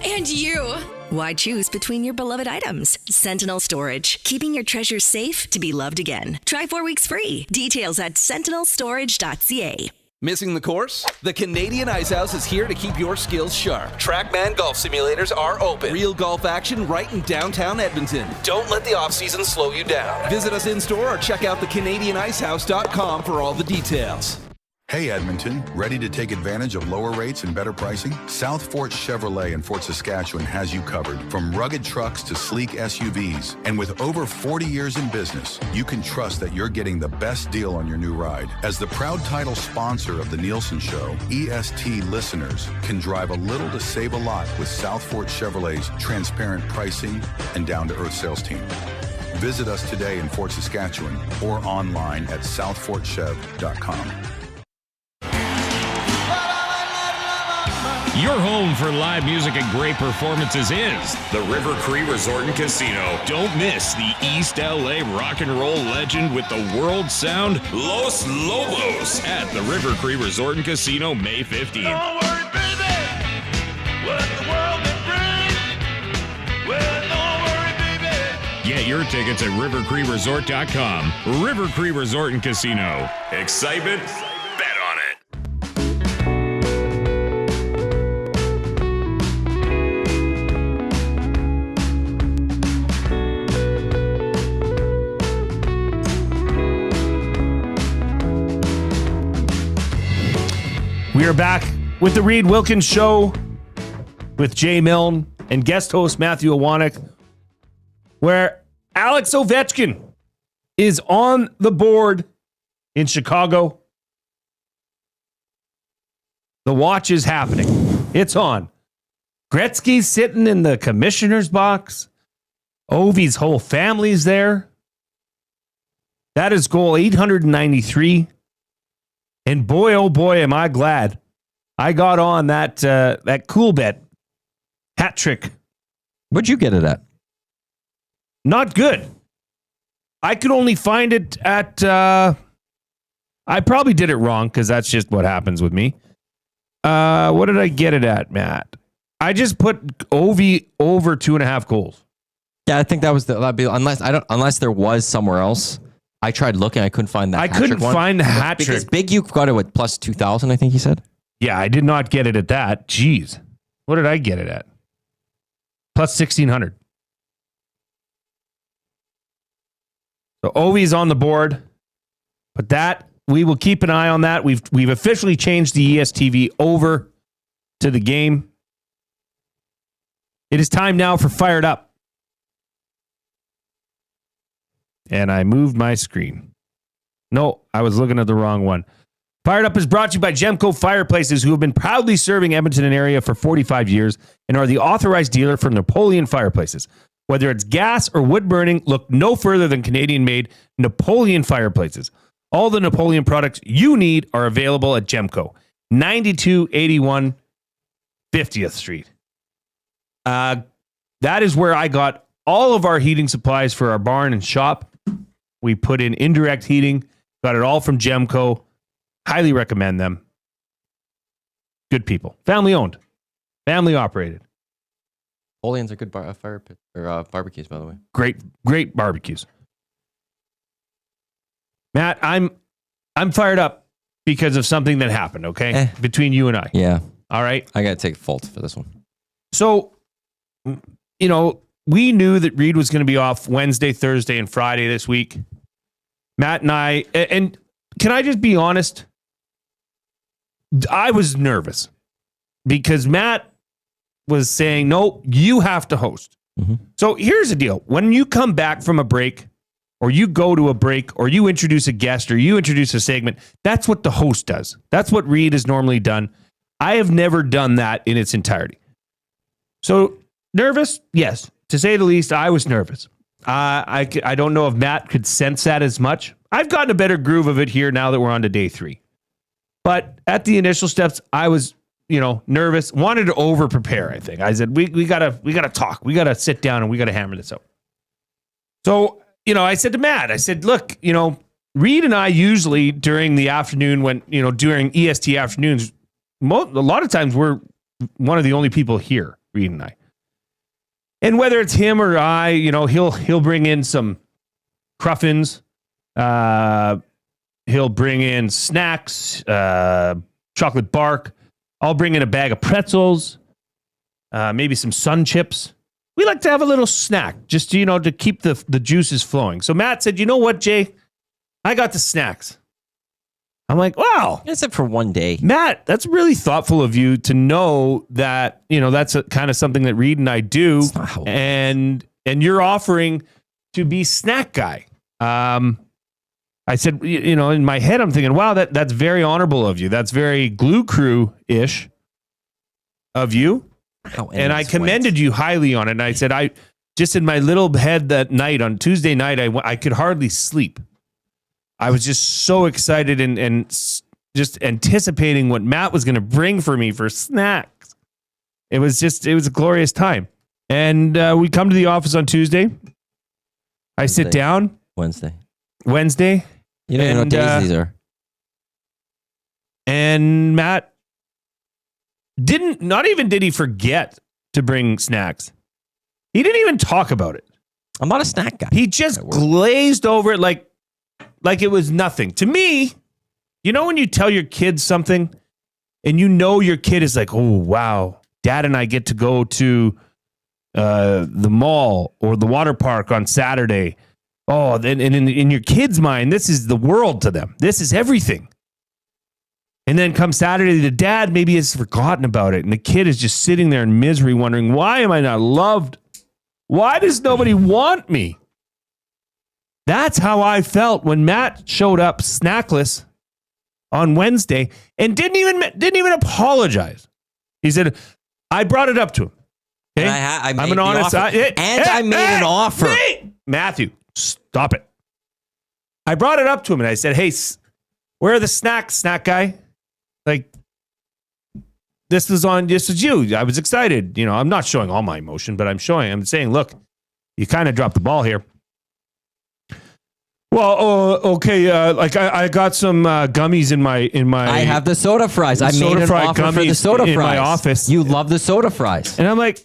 And you? Why choose between your beloved items? Sentinel Storage, keeping your treasures safe to be loved again. Try 4 weeks free. Details at sentinelstorage.ca. Missing the course? The Canadian Ice House is here to keep your skills sharp. Trackman golf simulators are open. Real golf action right in downtown Edmonton. Don't let the off-season slow you down. Visit us in-store or check out thecanadianicehouse.com for all the details. Hey Edmonton, ready to take advantage of lower rates and better pricing? South Fort Chevrolet in Fort Saskatchewan has you covered. From rugged trucks to sleek SUVs. And with over 40 years in business, you can trust that you're getting the best deal on your new ride. As the proud title sponsor of the Nielsen Show, EST listeners can drive a little to save a lot with South Fort Chevrolet's transparent pricing and down-to-earth sales team. Visit us today in Fort Saskatchewan or online at southfortchev.com. Your home for live music and great performances is the River Cree Resort and Casino. Don't miss the East LA rock and roll legend with the world sound Los Lobos at the River Cree Resort and Casino May 15th. Don't worry, baby, what the world may bring. Well, don't worry, baby. Get your tickets at rivercreeresort.com. River Cree Resort and Casino. Excitement? Bet on it. We are back with the Reid Wilkins Show with Jay Milne and guest host Matthew Iwanyk, where Alex Ovechkin is on the board in Chicago. The watch is happening. It's on. Gretzky's sitting in the commissioner's box. Ovi's whole family's there. That is goal 893. And boy, oh boy, am I glad I got on that cool bet hat trick. What'd you get it at? Not good. I could only find it at. I probably did it wrong because that's just what happens with me. What did I get it at, Matt? I just put Ovi over 2.5 goals. Yeah, I think that'd be unless there was somewhere else. I tried looking. I couldn't find that. I couldn't find the hat trick. Because Big U got it with plus 2,000, I think he said. Yeah, I did not get it at that. Jeez. What did I get it at? Plus 1,600. So Ovi's on the board. But that, we will keep an eye on that. We've officially changed the ESTV over to the game. It is time now for Fired Up. And I moved my screen. No, I was looking at the wrong one. Fired Up is brought to you by Gemco Fireplaces, who have been proudly serving Edmonton and area for 45 years and are the authorized dealer for Napoleon Fireplaces. Whether it's gas or wood burning, look no further than Canadian-made Napoleon Fireplaces. All the Napoleon products you need are available at Gemco, 9281 50th Street. That is where I got all of our heating supplies for our barn and shop. We put in indirect heating, got it all from Gemco. Highly recommend them. Good people. Family owned. Family operated. Napoleons are good fire pit or barbecues, by the way. Great barbecues. Matt, I'm fired up because of something that happened, okay? Between you and I. Yeah. All right? I got to take fault for this one. So, we knew that Reid was going to be off Wednesday, Thursday, and Friday this week. Matt and I, and can I just be honest? I was nervous because Matt was saying, no, you have to host. Mm-hmm. So here's the deal. When you come back from a break or you go to a break or you introduce a guest or you introduce a segment, that's what the host does. That's what Reid has normally done. I have never done that in its entirety. So nervous? Yes. To say the least, I was nervous. I don't know if Matt could sense that as much. I've gotten a better groove of it here now that we're on to day 3. But at the initial steps, I was, nervous, wanted to over prepare. I think I said, we gotta talk. We gotta sit down and we gotta hammer this out. So, I said to Matt, I said, look, Reid and I usually during the afternoon when, during EST afternoons, a lot of times we're one of the only people here, Reid and I. And whether it's him or I, he'll bring in some cruffins. He'll bring in snacks, chocolate bark. I'll bring in a bag of pretzels, maybe some sun chips. We like to have a little snack just to keep the juices flowing. So Matt said, you know what, Jay? I got the snacks. I'm like, wow. Except for one day. Matt, that's really thoughtful of you to know that, that's kind of something that Reid and I do. And you're offering to be snack guy. I said, in my head, I'm thinking, wow, that's very honorable of you. That's very Glue Crew-ish of you. And I commended you highly on it. And I said, I just in my little head that night, on Tuesday night, I could hardly sleep. I was just so excited and just anticipating what Matt was going to bring for me for snacks. It was a glorious time. And we come to the office on Tuesday. I sit down. Wednesday. You don't even know what days these are. And Matt did he forget to bring snacks. He didn't even talk about it. I'm not a snack guy. He just glazed over it like it was nothing. To me, when you tell your kids something and your kid is like, oh, wow, Dad and I get to go to the mall or the water park on Saturday. Oh, then in your kid's mind, this is the world to them. This is everything. And then come Saturday, the dad maybe has forgotten about it. And the kid is just sitting there in misery wondering, why am I not loved? Why does nobody want me? That's how I felt when Matt showed up snackless on Wednesday and didn't even apologize. He said, I brought it up to him. Okay? I'm an honest guy. I made an offer. Matthew, stop it. I brought it up to him and I said, hey, where are the snacks, snack guy? Like, this is you. I was excited. I'm not showing all my emotion, but I'm saying, look, you kind of dropped the ball here. Well, okay. I got some gummies in my. I have the soda fries. I made an offer for the soda fries in my office. You love the soda fries, and I'm like,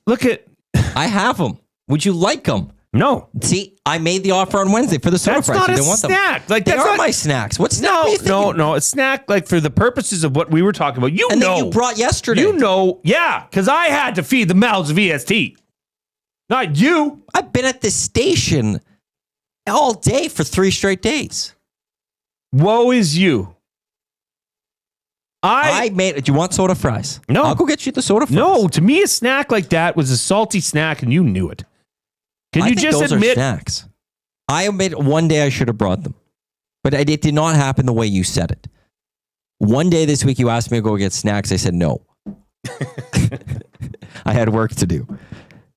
look at. I have them. Would you like them? No. See, I made the offer on Wednesday for the soda fries. That's not a snack. Them. They are my snacks. What snack? No. A snack for the purposes of what we were talking about. That you brought yesterday. Yeah, because I had to feed the mouths of EST. Not you. I've been at this station all day for 3 straight days. Woe is you. I made it. Do you want soda fries? No. I'll go get you the soda fries. No, to me, a snack like that was a salty snack, and you knew it. Can you just admit? Snacks. I admit one day I should have brought them, but it did not happen the way you said it. One day this week you asked me to go get snacks. I said no. I had work to do.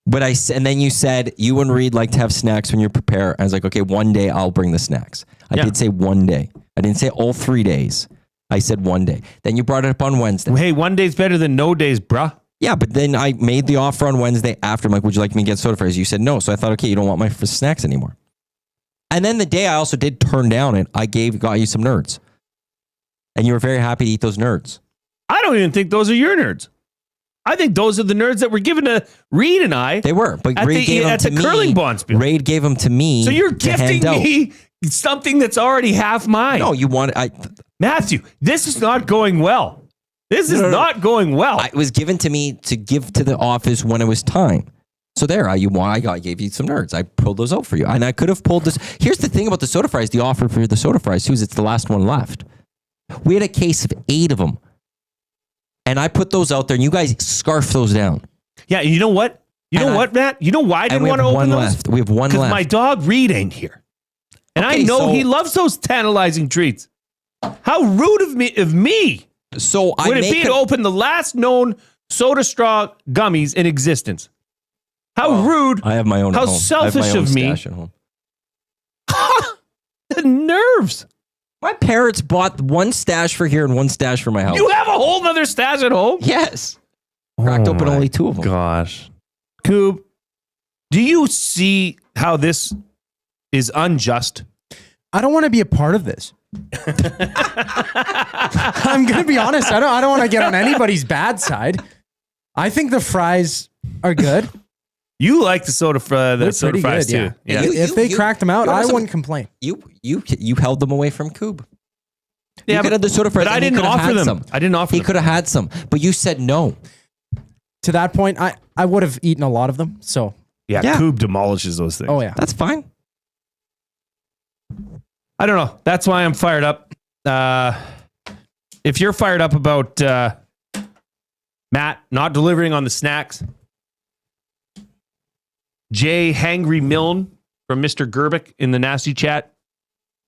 But and then you said you and Reid like to have snacks when you prepare. I was like, okay, one day I'll bring the snacks. I did say one day. I didn't say all 3 days. I said one day. Then you brought it up on Wednesday. Hey, one day's better than no days, bruh. Yeah, but then I made the offer on Wednesday after. I'm like, would you like me to get soda fries? You said no. So I thought, okay, you don't want my snacks anymore. And then the day I also did turn down it, I got you some nerds. And you were very happy to eat those nerds. I don't even think those are your nerds. I think those are the nerds that were given to Reid and I. They were, but Reid gave them to me. Curling Bonspiel. Reid gave them to me. So you're gifting me something that's already half mine. No, you want Matthew, this is not going well. This is not going well. It was given to me to give to the office when it was time. So there, I gave you some nerds. I pulled those out for you. And I could have pulled this. Here's the thing about the soda fries, the offer for the soda fries, too, is it's the last one left. We had a case of 8 of them. And I put those out there, and you guys scarf those down. Yeah, you know what? You know what, Matt? You know why I didn't want to open those? Left. We have one left. Because my dog Reid ain't here. And I know he loves those tantalizing treats. How rude of me. So would it be to open the last known soda straw gummies in existence? How rude. I have my own. How selfish of me. Stash at home. The nerves. My parents bought one stash for here and one stash for my house. You have a whole nother stash at home? Yes. Cracked open only 2 of them. Gosh. Koob, do you see how this is unjust? I don't want to be a part of this. I'm going to be honest. I don't want to get on anybody's bad side. I think the fries are good. You like the soda fries good, too. Yeah. If they cracked them out, I wouldn't complain. You held them away from Koob. Yeah, but the soda fries. But I didn't offer them. Some. I didn't offer them. He could have had some, but you said no. To that point, I would have eaten a lot of them. So yeah. Koob demolishes those things. Oh yeah, that's fine. I don't know. That's why I'm fired up. If you're fired up about Matt not delivering on the snacks, Jay Hangry Milne from Mr. Gerbic in the nasty chat.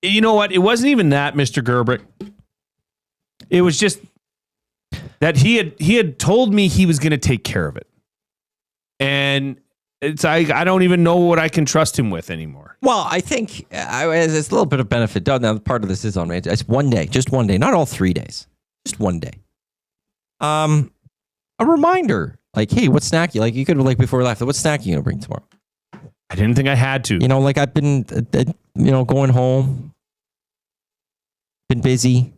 You know what? It wasn't even that, Mr. Gerbic. It was just that he had told me he was going to take care of it. And I don't even know what I can trust him with anymore. Well, I think it's a little bit of benefit. Now, part of this is on me. It's one day, just one day, not all 3 days, just one day. A reminder, like, hey, what snack you like? You could before we left. What snack are you gonna bring tomorrow? I didn't think I had to. Like I've been, going home, been busy,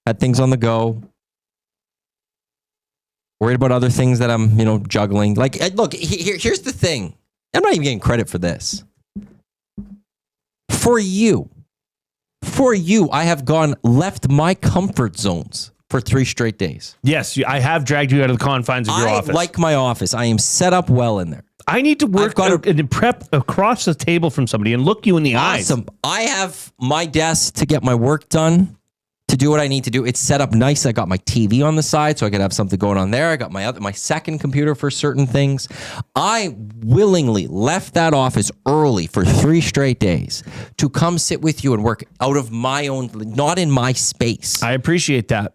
had things on the go. Worried about other things that I'm, juggling. Like, look, here's the thing. I'm not even getting credit for this. For you, I have left my comfort zones for 3 straight days. Yes, I have dragged you out of the confines of your office. I like my office. I am set up well in there. I need to work and prep across the table from somebody and look you in the eyes. Awesome. I have my desk to get my work done, to do what I need to do. It's set up nice. I got my TV on the side so I could have something going on there. I got my second computer for certain things. I willingly left that office early for 3 straight days to come sit with you and work out of my own, not in my space. I appreciate that.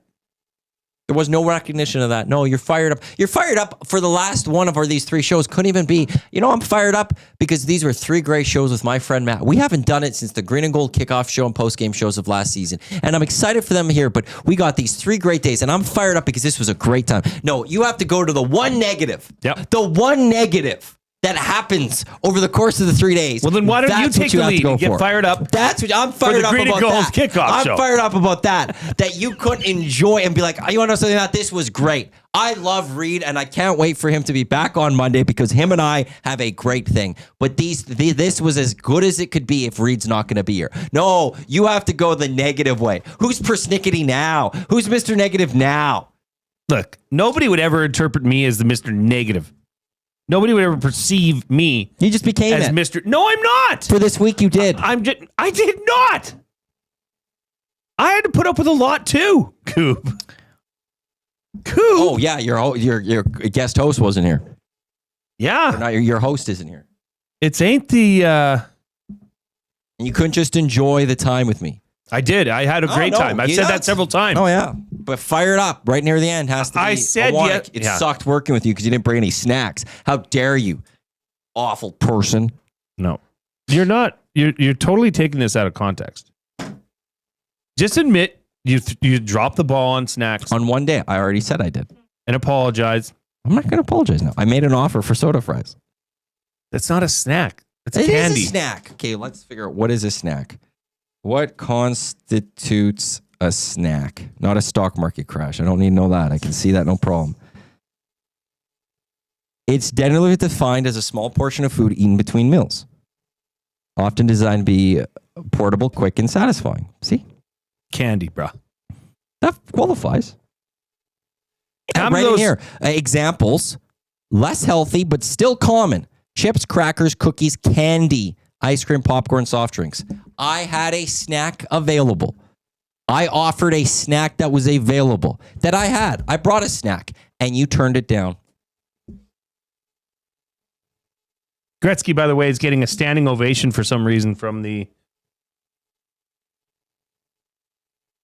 There was no recognition of that. No, you're fired up. You're fired up for the last one of these 3 shows. Couldn't even be, I'm fired up because these were 3 great shows with my friend Matt. We haven't done it since the Green and Gold kickoff show and post-game shows of last season. And I'm excited for them here, but we got these 3 great days and I'm fired up because this was a great time. No, you have to go to the one negative. Yep. The one negative that happens over the course of the 3 days. Well, then why don't you take the lead and get fired up? That's what I'm fired up about. That. I'm fired up about that. That you couldn't enjoy and be like, you want to know something about this was great. I love Reid and I can't wait for him to be back on Monday because him and I have a great thing. But this was as good as it could be if Reid's not going to be here. No, you have to go the negative way. Who's persnickety now? Who's Mr. Negative now? Look, nobody would ever interpret me as the Mr. Negative. Nobody would ever perceive me. You just became as it. Mr. No, I'm not. For this week, you did. I did not. I had to put up with a lot too, Koob. Oh yeah, your guest host wasn't here. Yeah, or not your host isn't here. It ain't the And you couldn't just enjoy the time with me. I did. I had a great time. I've said that several times. Oh, yeah. But fired up right near the end has to be. I said Iwanyk. It sucked working with you because you didn't bring any snacks. How dare you? Awful person. No. You're not. You're totally taking this out of context. Just admit you dropped the ball on snacks. On one day. I already said I did. And apologize. I'm not going to apologize now. I made an offer for soda fries. That's not a snack. It's It candy. is a snack. Okay, let's figure out what is a snack. What constitutes a snack? Not a stock market crash. I don't need to know that. I can see that, no problem. It's generally defined as a small portion of food eaten between meals. Often designed to be portable, quick, and satisfying. See? Candy, bro. That qualifies. How Right many in of those- here. Examples. Less healthy, but still common. Chips, crackers, cookies, candy, ice cream, popcorn, soft drinks. I had a snack available. I offered a snack that was available that I had. I brought a snack and you turned it down. Gretzky, by the way, is getting a standing ovation for some reason from the...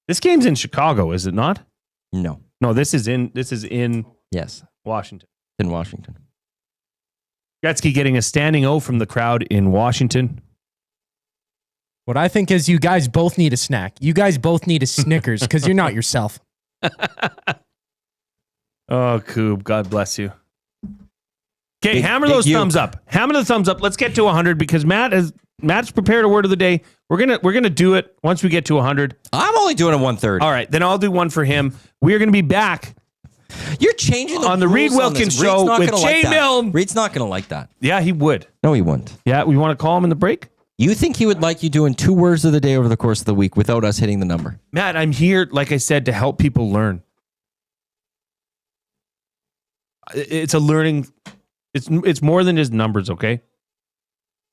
This game's in Chicago, is it not? No. No, this is in Yes. Washington. In Washington. Gretzky getting a standing O from the crowd in Washington. What I think is you guys both need a snack. You guys both need a Snickers because you're not yourself. Oh, Koob, God bless you. Okay, Big- hammer big those you. thumbs up. Hammer the thumbs up. Let's get to 100 because Matt's prepared a word of the day. We're gonna do it once we get to 100. I'm only doing a 1/3. All right, then I'll do one for him. We are going to be back. You're changing on the Reid rules on Wilkins this. Reid's show not with gonna Jay like that. Milne. Reid's not going to like that. Yeah, he would. No, he wouldn't. Yeah, we want to call him in the break. You think he would like you doing 2 words of the day over the course of the week without us hitting the number? Matt, I'm here, like I said, to help people learn. It's a learning. It's more than just numbers, okay?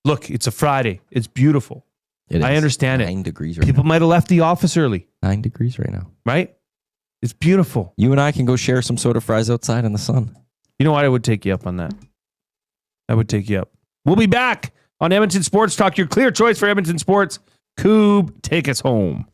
Look, it's a Friday. It's beautiful. It is. I understand 9 it. degrees right People now. might have left the office early, 9 degrees right now. right? It's beautiful. You and I can go share some soda fries outside in the sun. You know what? I would take you up on that. I would take you up. We'll be back on Edmonton Sports Talk, your clear choice for Edmonton sports. Koob, take us home.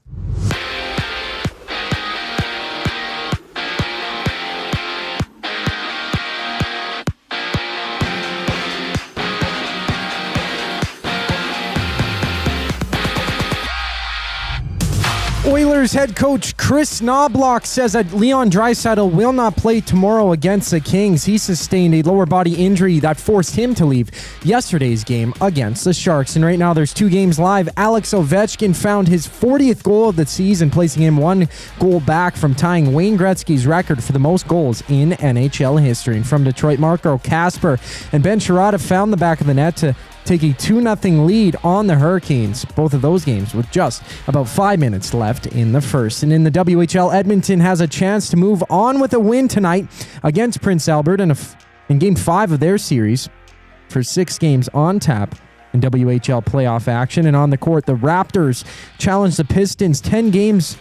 Oilers head coach Chris Knobblock says that Leon Draisaitl will not play tomorrow against the Kings. He sustained a lower body injury that forced him to leave yesterday's game against the Sharks. And right now there's 2 games live. Alex Ovechkin found his 40th goal of the season, placing him 1 goal back from tying Wayne Gretzky's record for the most goals in NHL history. And from Detroit, Marco Kasper and Ben Chirata found the back of the net to take a 2-0 lead on the Hurricanes. Both of those games with just about 5 minutes left in the first. And in the WHL, Edmonton has a chance to move on with a win tonight against Prince Albert in Game 5 of their series for 6 games on tap in WHL playoff action. And on the court, the Raptors challenged the Pistons 10 games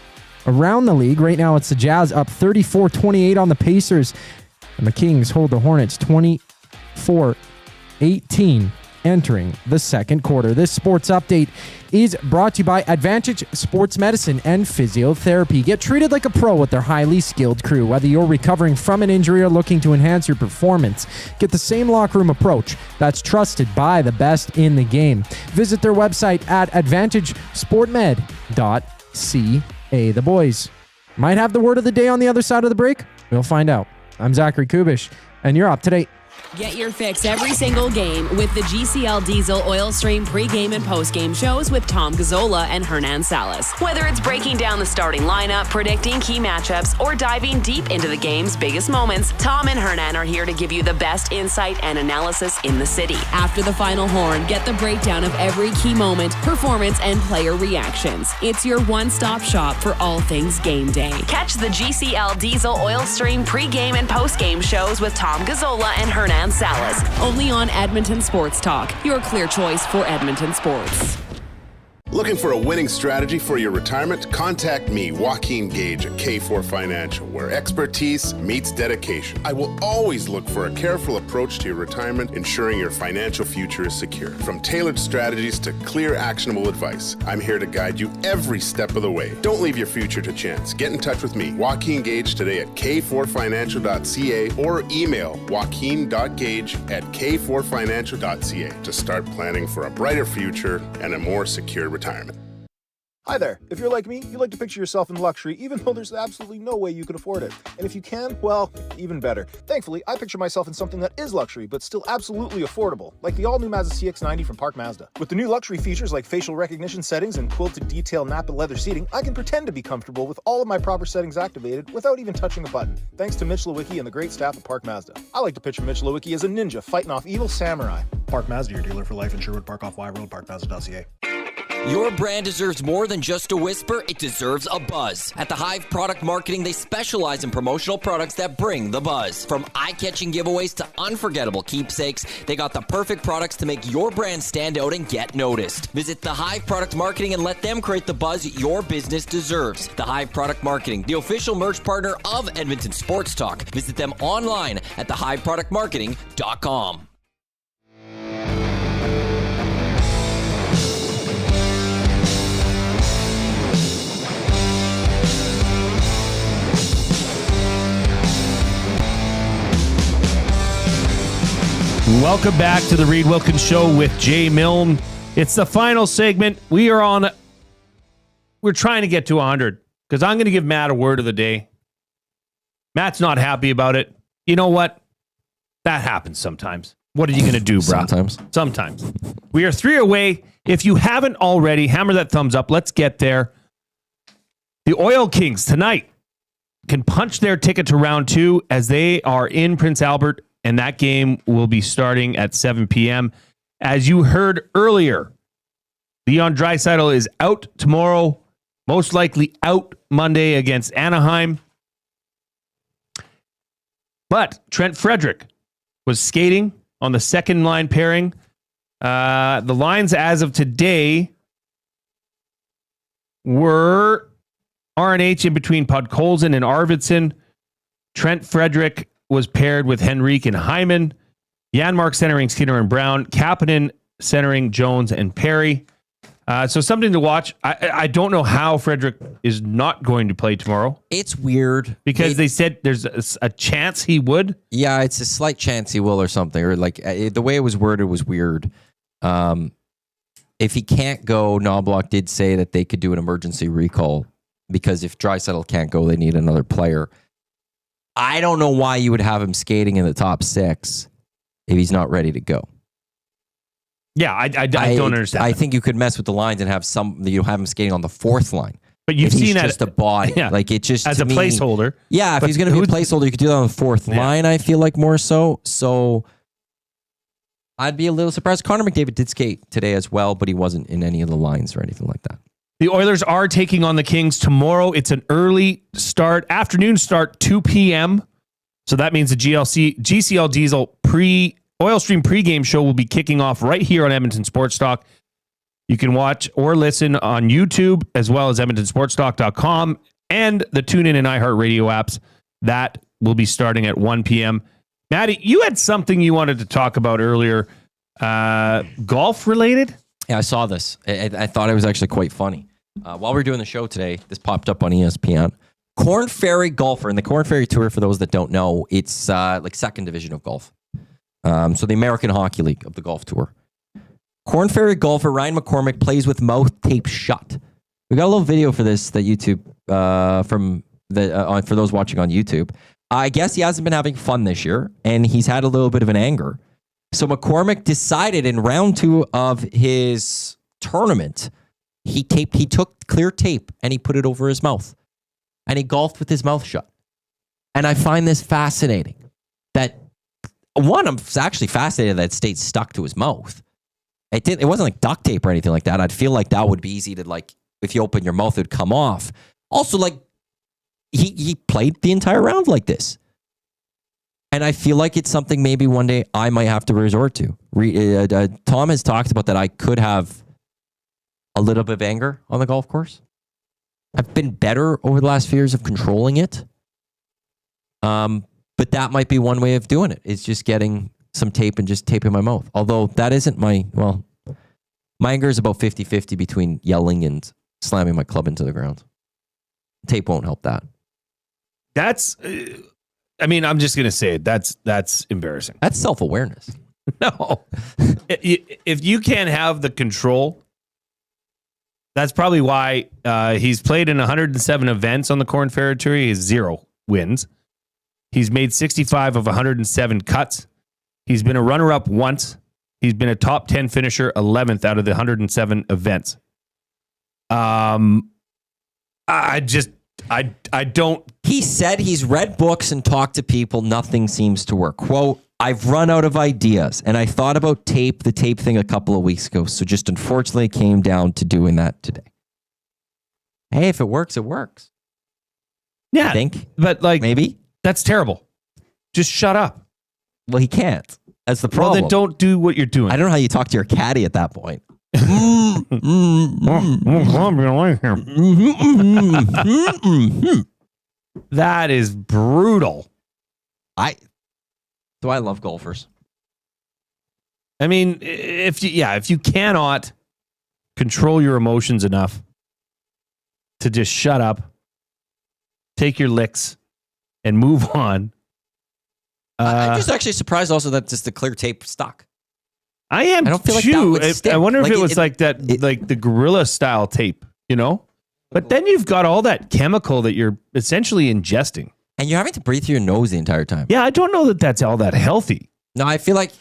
around the league. Right now, it's the Jazz up 34-28 on the Pacers. And the Kings hold the Hornets 24-18. Entering the second quarter. This sports update is brought to you by Advantage Sports Medicine and Physiotherapy. Get treated like a pro with their highly skilled crew. Whether you're recovering from an injury or looking to enhance your performance, get the same locker room approach that's trusted by the best in the game. Visit their website at advantagesportmed.ca. The boys might have the word of the day on the other side of the break. We'll find out. I'm Zachary Kubusch, and you're up to date. Get your fix every single game with the GCL Diesel Oil Stream pregame and postgame shows with Tom Gazzola and Hernan Salas. Whether it's breaking down the starting lineup, predicting key matchups, or diving deep into the game's biggest moments, Tom and Hernan are here to give you the best insight and analysis in the city. After the final horn, get the breakdown of every key moment, performance, and player reactions. It's your one-stop shop for all things game day. Catch the GCL Diesel Oil Stream pregame and postgame shows with Tom Gazzola and Hernan Salas, only on Edmonton Sports Talk, your clear choice for Edmonton sports. Looking for a winning strategy for your retirement? Contact me, Joaquin Gage at K4 Financial, where expertise meets dedication. I will always look for a careful approach to your retirement, ensuring your financial future is secure. From tailored strategies to clear, actionable advice, I'm here to guide you every step of the way. Don't leave your future to chance. Get in touch with me, Joaquin Gage, today at k4financial.ca or email joaquin.gage@k4financial.ca to start planning for a brighter future and a more secure retirement. Hi there. If you're like me, you like to picture yourself in luxury, even though there's absolutely no way you could afford it. And if you can, well, even better. Thankfully, I picture myself in something that is luxury, but still absolutely affordable, like the all-new Mazda CX-90 from Park Mazda. With the new luxury features like facial recognition settings and quilted detail Napa leather seating, I can pretend to be comfortable with all of my proper settings activated without even touching a button, thanks to Mitch Lewicki and the great staff at Park Mazda. I like to picture Mitch Lewicki as a ninja fighting off evil samurai. Park Mazda, your dealer for life in Sherwood Park off Y Road, parkmazda.ca. Your brand deserves more than just a whisper, it deserves a buzz. At the Hive Product Marketing, they specialize in promotional products that bring the buzz. From eye-catching giveaways to unforgettable keepsakes, they got the perfect products to make your brand stand out and get noticed. Visit the Hive Product Marketing and let them create the buzz your business deserves. The Hive Product Marketing, the official merch partner of Edmonton Sports Talk. Visit them online at thehiveproductmarketing.com. Welcome back to the Reid Wilkins Show with Jay Milne. It's the final segment. We're trying to get to 100 because I'm going to give Matt a word of the day. Matt's not happy about it. You know what? That happens sometimes. What are you going to do, bro? Sometimes. We are 3 away. If you haven't already, hammer that thumbs up. Let's get there. The Oil Kings tonight can punch their ticket to round 2 as they are in Prince Albert. And that game will be starting at 7 p.m. As you heard earlier, Leon Draisaitl is out tomorrow, most likely out Monday against Anaheim. But Trent Frederic was skating on the second line pairing. The lines as of today were RNH in between Podkolzin and Arvidsson. Trent Frederic was paired with Henrique and Hyman. Janmark centering Skinner and Brown. Kapanen centering Jones and Perry. So something to watch. I don't know how Frederic is not going to play tomorrow. It's weird. Because they said there's a chance he would. Yeah, it's a slight chance he will or something. Or like the way it was worded was weird. If he can't go, Knobblock did say that they could do an emergency recall. Because if Draisaitl can't go, they need another player. I don't know why you would have him skating in the top 6 if he's not ready to go. Yeah, I don't understand. I think you could mess with the lines and have him skating on the 4th line. But you've seen that just a body, yeah, like it just as a placeholder. Yeah, if he's going to be a placeholder, you could do that on the 4th line. I feel like more so. So I'd be a little surprised. Connor McDavid did skate today as well, but he wasn't in any of the lines or anything like that. The Oilers are taking on the Kings tomorrow. It's an early start, afternoon start, 2 p.m. So that means the GCL Diesel Oil Stream pregame show will be kicking off right here on Edmonton Sports Talk. You can watch or listen on YouTube as well as EdmontonSportsTalk.com and the TuneIn and iHeartRadio apps. That will be starting at 1 p.m. Maddie, you had something you wanted to talk about earlier, golf related? Yeah, I saw this. I thought it was actually quite funny. While we were doing the show today, this popped up on ESPN. Corn Ferry golfer, and the Corn Ferry Tour, for those that don't know, it's like second division of golf. So the American Hockey League of the golf tour. Corn Ferry golfer Ryan McCormick plays with mouth taped shut. We got a little video for this that YouTube for those watching on YouTube. I guess he hasn't been having fun this year, and he's had a little bit of an anger. So McCormick decided in round 2 of his tournament, he took clear tape and he put it over his mouth, and he golfed with his mouth shut. And I find this fascinating. That one, I'm actually fascinated that it stayed stuck to his mouth. It wasn't like duct tape or anything like that. I'd feel like that would be easy to, like, if you open your mouth, it would come off. Also, like, he played the entire round like this. And I feel like it's something maybe one day I might have to resort to. Tom has talked about that I could have a little bit of anger on the golf course. I've been better over the last few years of controlling it. But that might be one way of doing it. Is just getting some tape and just taping my mouth. Although that isn't my anger is about 50-50 between yelling and slamming my club into the ground. Tape won't help that. That's, I'm just going to say it. That's embarrassing. That's self-awareness. No. If you can't have the control, that's probably why he's played in 107 events on the Korn Ferry Tour. He has 0 wins. He's made 65 of 107 cuts. He's been a runner-up once. He's been a top 10 finisher 11th out of the 107 events. I don't. He said he's read books and talked to people. Nothing seems to work. Quote, I've run out of ideas, and I thought about the tape thing a couple of weeks ago. So just unfortunately came down to doing that today. Hey, if it works, it works. Yeah. I think. But maybe. That's terrible. Just shut up. Well, he can't. That's the problem. Well, then don't do what you're doing. I don't know how you talk to your caddy at that point. That is brutal. I love golfers. I mean, if you cannot control your emotions enough to just shut up, take your licks, and move on. I'm just actually surprised also that just the clear tape stuck. I am I don't feel too. like that would stick. I wonder if Like it was like the gorilla style tape, you know? But then you've got all that chemical that you're essentially ingesting. And you're having to breathe through your nose the entire time. Yeah, I don't know that that's all that healthy. No, I feel like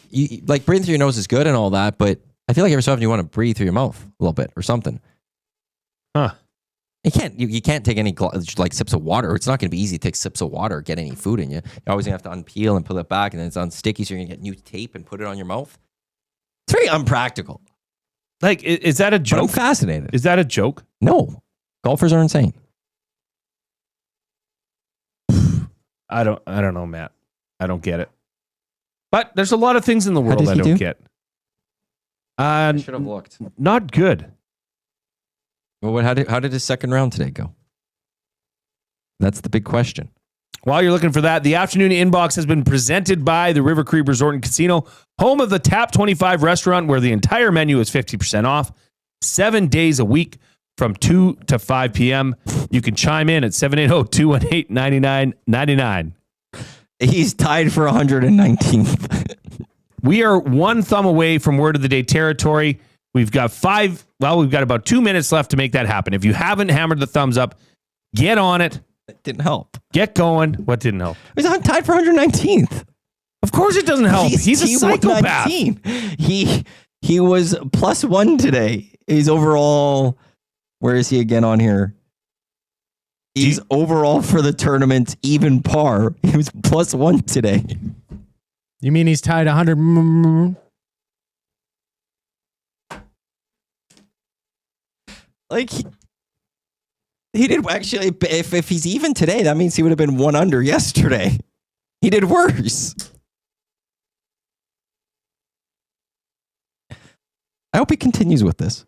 breathing through your nose is good and all that, but I feel like every so often you want to breathe through your mouth a little bit or something. Huh. You can't take any sips of water. It's not going to be easy to take sips of water or get any food in you. You're always going to have to unpeel and pull it back, and then it's on sticky, so you're going to get new tape and put it on your mouth. It's very unpractical. Like, is that a joke? But I'm fascinated. Is that a joke? No. Golfers are insane. I don't know, Matt. I don't get it. But there's a lot of things in the world I don't get. I should have looked. Not good. Well, how did his second round today go? That's the big question. While you're looking for that, the afternoon inbox has been presented by the River Cree Resort and Casino, home of the Tap 25 restaurant, where the entire menu is 50% off, 7 days a week from 2 to 5 p.m. You can chime in at 780-218-9999. He's tied for 119th. We are one thumb away from word of the day territory. We've got about 2 minutes left to make that happen. If you haven't hammered the thumbs up, get on it. It didn't help. Get going. What didn't help? He's tied for 119th. Of course it doesn't help. He's a psychopath. He was +1 today. He's overall, where is he again on here? He's overall for the tournament, even par. He was +1 today. You mean he's tied 100? Like, he did actually, if he's even today, that means he would have been 1 under yesterday. He did worse. I hope he continues with this.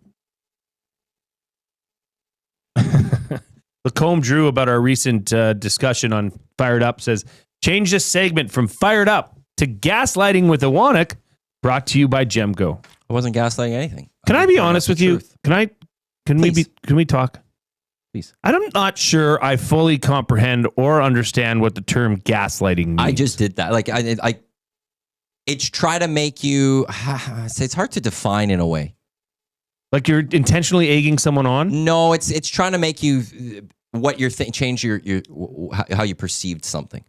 Lacombe Drew, about our recent discussion on Fired Up, says, change this segment from Fired Up to Gaslighting with Iwanyk, brought to you by Gemco. I wasn't gaslighting anything. Can I be honest with you? Can we talk? Please. I'm not sure I fully comprehend or understand what the term gaslighting means. I just did that. Like, it's try to make you, it's hard to define in a way. Like you're intentionally egging someone on? No, it's trying to make you, what you're change your how you perceived something.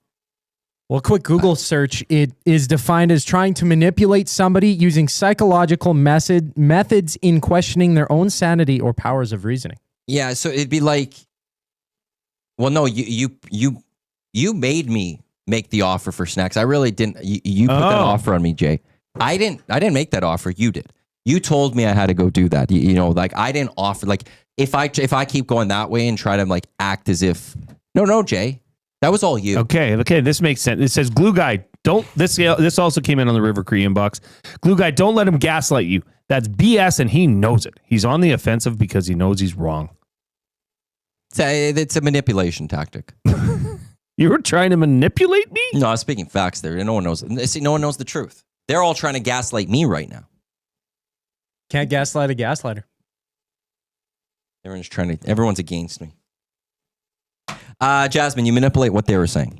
Well, a quick Google search, it is defined as trying to manipulate somebody using psychological methods in questioning their own sanity or powers of reasoning. Yeah, so it'd be like, well, no, you made me make the offer for snacks. I really didn't. You put that offer on me, Jay. I didn't make that offer. You did. You told me I had to go do that. You know, like I didn't offer. Like if I keep going that way and try to like act as if no, Jay. That was all you. Okay, this makes sense. It says, Glue Guy, don't, this also came in on the River Cree inbox. Glue Guy, don't let him gaslight you. That's BS, and he knows it. He's on the offensive because he knows he's wrong. It's a manipulation tactic. You were trying to manipulate me? No, I was speaking facts there. No one knows. See, no one knows the truth. They're all trying to gaslight me right now. Can't gaslight a gaslighter. Everyone's against me. Jasmine, you manipulate what they were saying.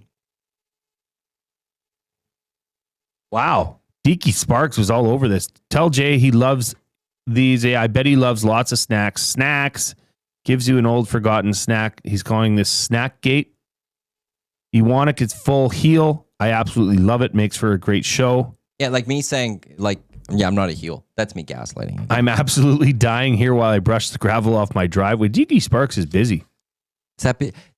Wow. Deaky Sparks was all over this. Tell Jay he loves these. I bet he loves lots of snacks. Snacks gives you an old forgotten snack. He's calling this Snack Gate. Iwanyk is full heel. I absolutely love it. Makes for a great show. Yeah, like me saying, I'm not a heel. That's me gaslighting. I'm absolutely dying here while I brush the gravel off my driveway. Deaky Sparks is busy.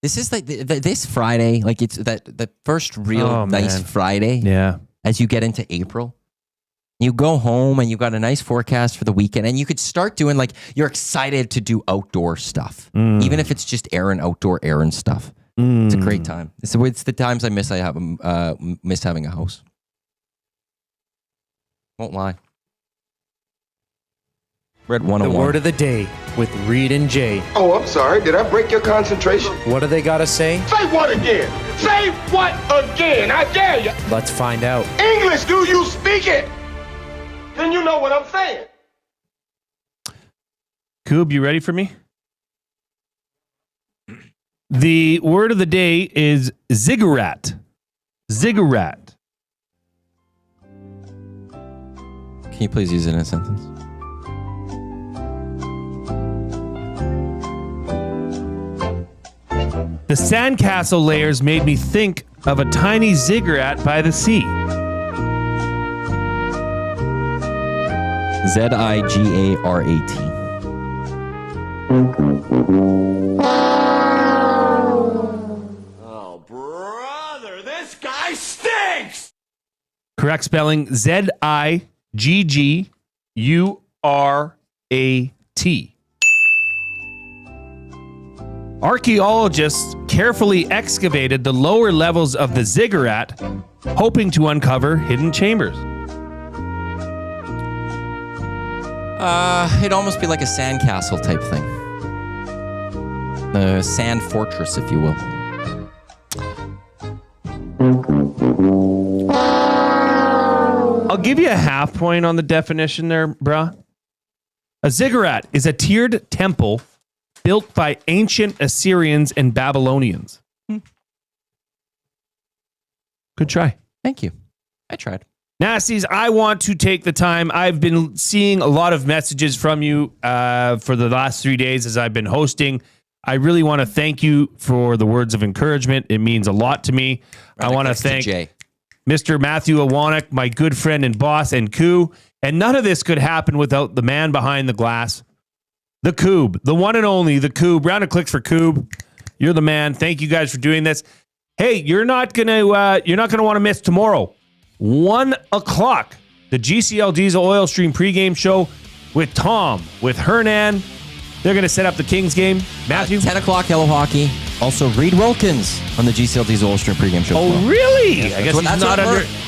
This is like this Friday. Like it's the first real nice Friday. Yeah. As you get into April, you go home and you got a nice forecast for the weekend, and you could start doing you're excited to do outdoor stuff, even if it's just outdoor errand stuff. It's a great time. It's the times I miss having a house. Won't lie. Red 101. The word of the day with Reid and Jay. Oh, I'm sorry. Did I break your concentration? What do they got to say? Say what again? Say what again? I dare you. Let's find out. English, do you speak it? Then you know what I'm saying. Koob, you ready for me? The word of the day is ziggurat. Ziggurat. Can you please use it in a sentence? The sandcastle layers made me think of a tiny ziggurat by the sea. Ziggarat. Oh, brother, this guy stinks! Correct spelling, Ziggurat. Archaeologists carefully excavated the lower levels of the ziggurat, hoping to uncover hidden chambers. It'd almost be like a sandcastle type thing. A sand fortress, if you will. I'll give you a half point on the definition there, bruh. A ziggurat is a tiered temple built by ancient Assyrians and Babylonians. Good try. Thank you. I tried. Nasties, I want to take the time. I've been seeing a lot of messages from you for the last 3 days as I've been hosting. I really want to thank you for the words of encouragement. It means a lot to me. I want to thank Mr. Matthew Iwanyk, my good friend and boss, and Koob. And none of this could happen without the man behind the glass, the Koob, the one and only, the Koob. Round of clicks for Koob. You're the man. Thank you guys for doing this. Hey, you're not gonna want to miss tomorrow, 1 o'clock, the GCL Diesel Oil Stream pregame show with Tom, with Hernan. They're going to set up the Kings game. Matthew? 10 o'clock, Hello Hockey. Also, Reid Wilkins on the GCL Diesel Oil Stream pregame show. Oh, really? Yes, I guess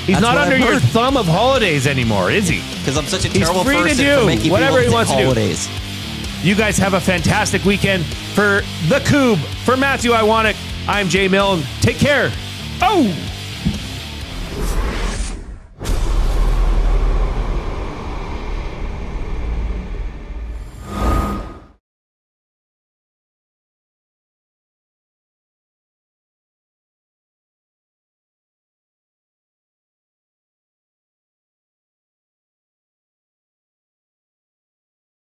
he's not under your thumb of holidays anymore, is he? Because I'm such a terrible free person to do for making whatever he wants holidays. to do. You guys have a fantastic weekend. For the Koob, for Matthew Iwanyk, I'm Jay Milne. Take care. Oh!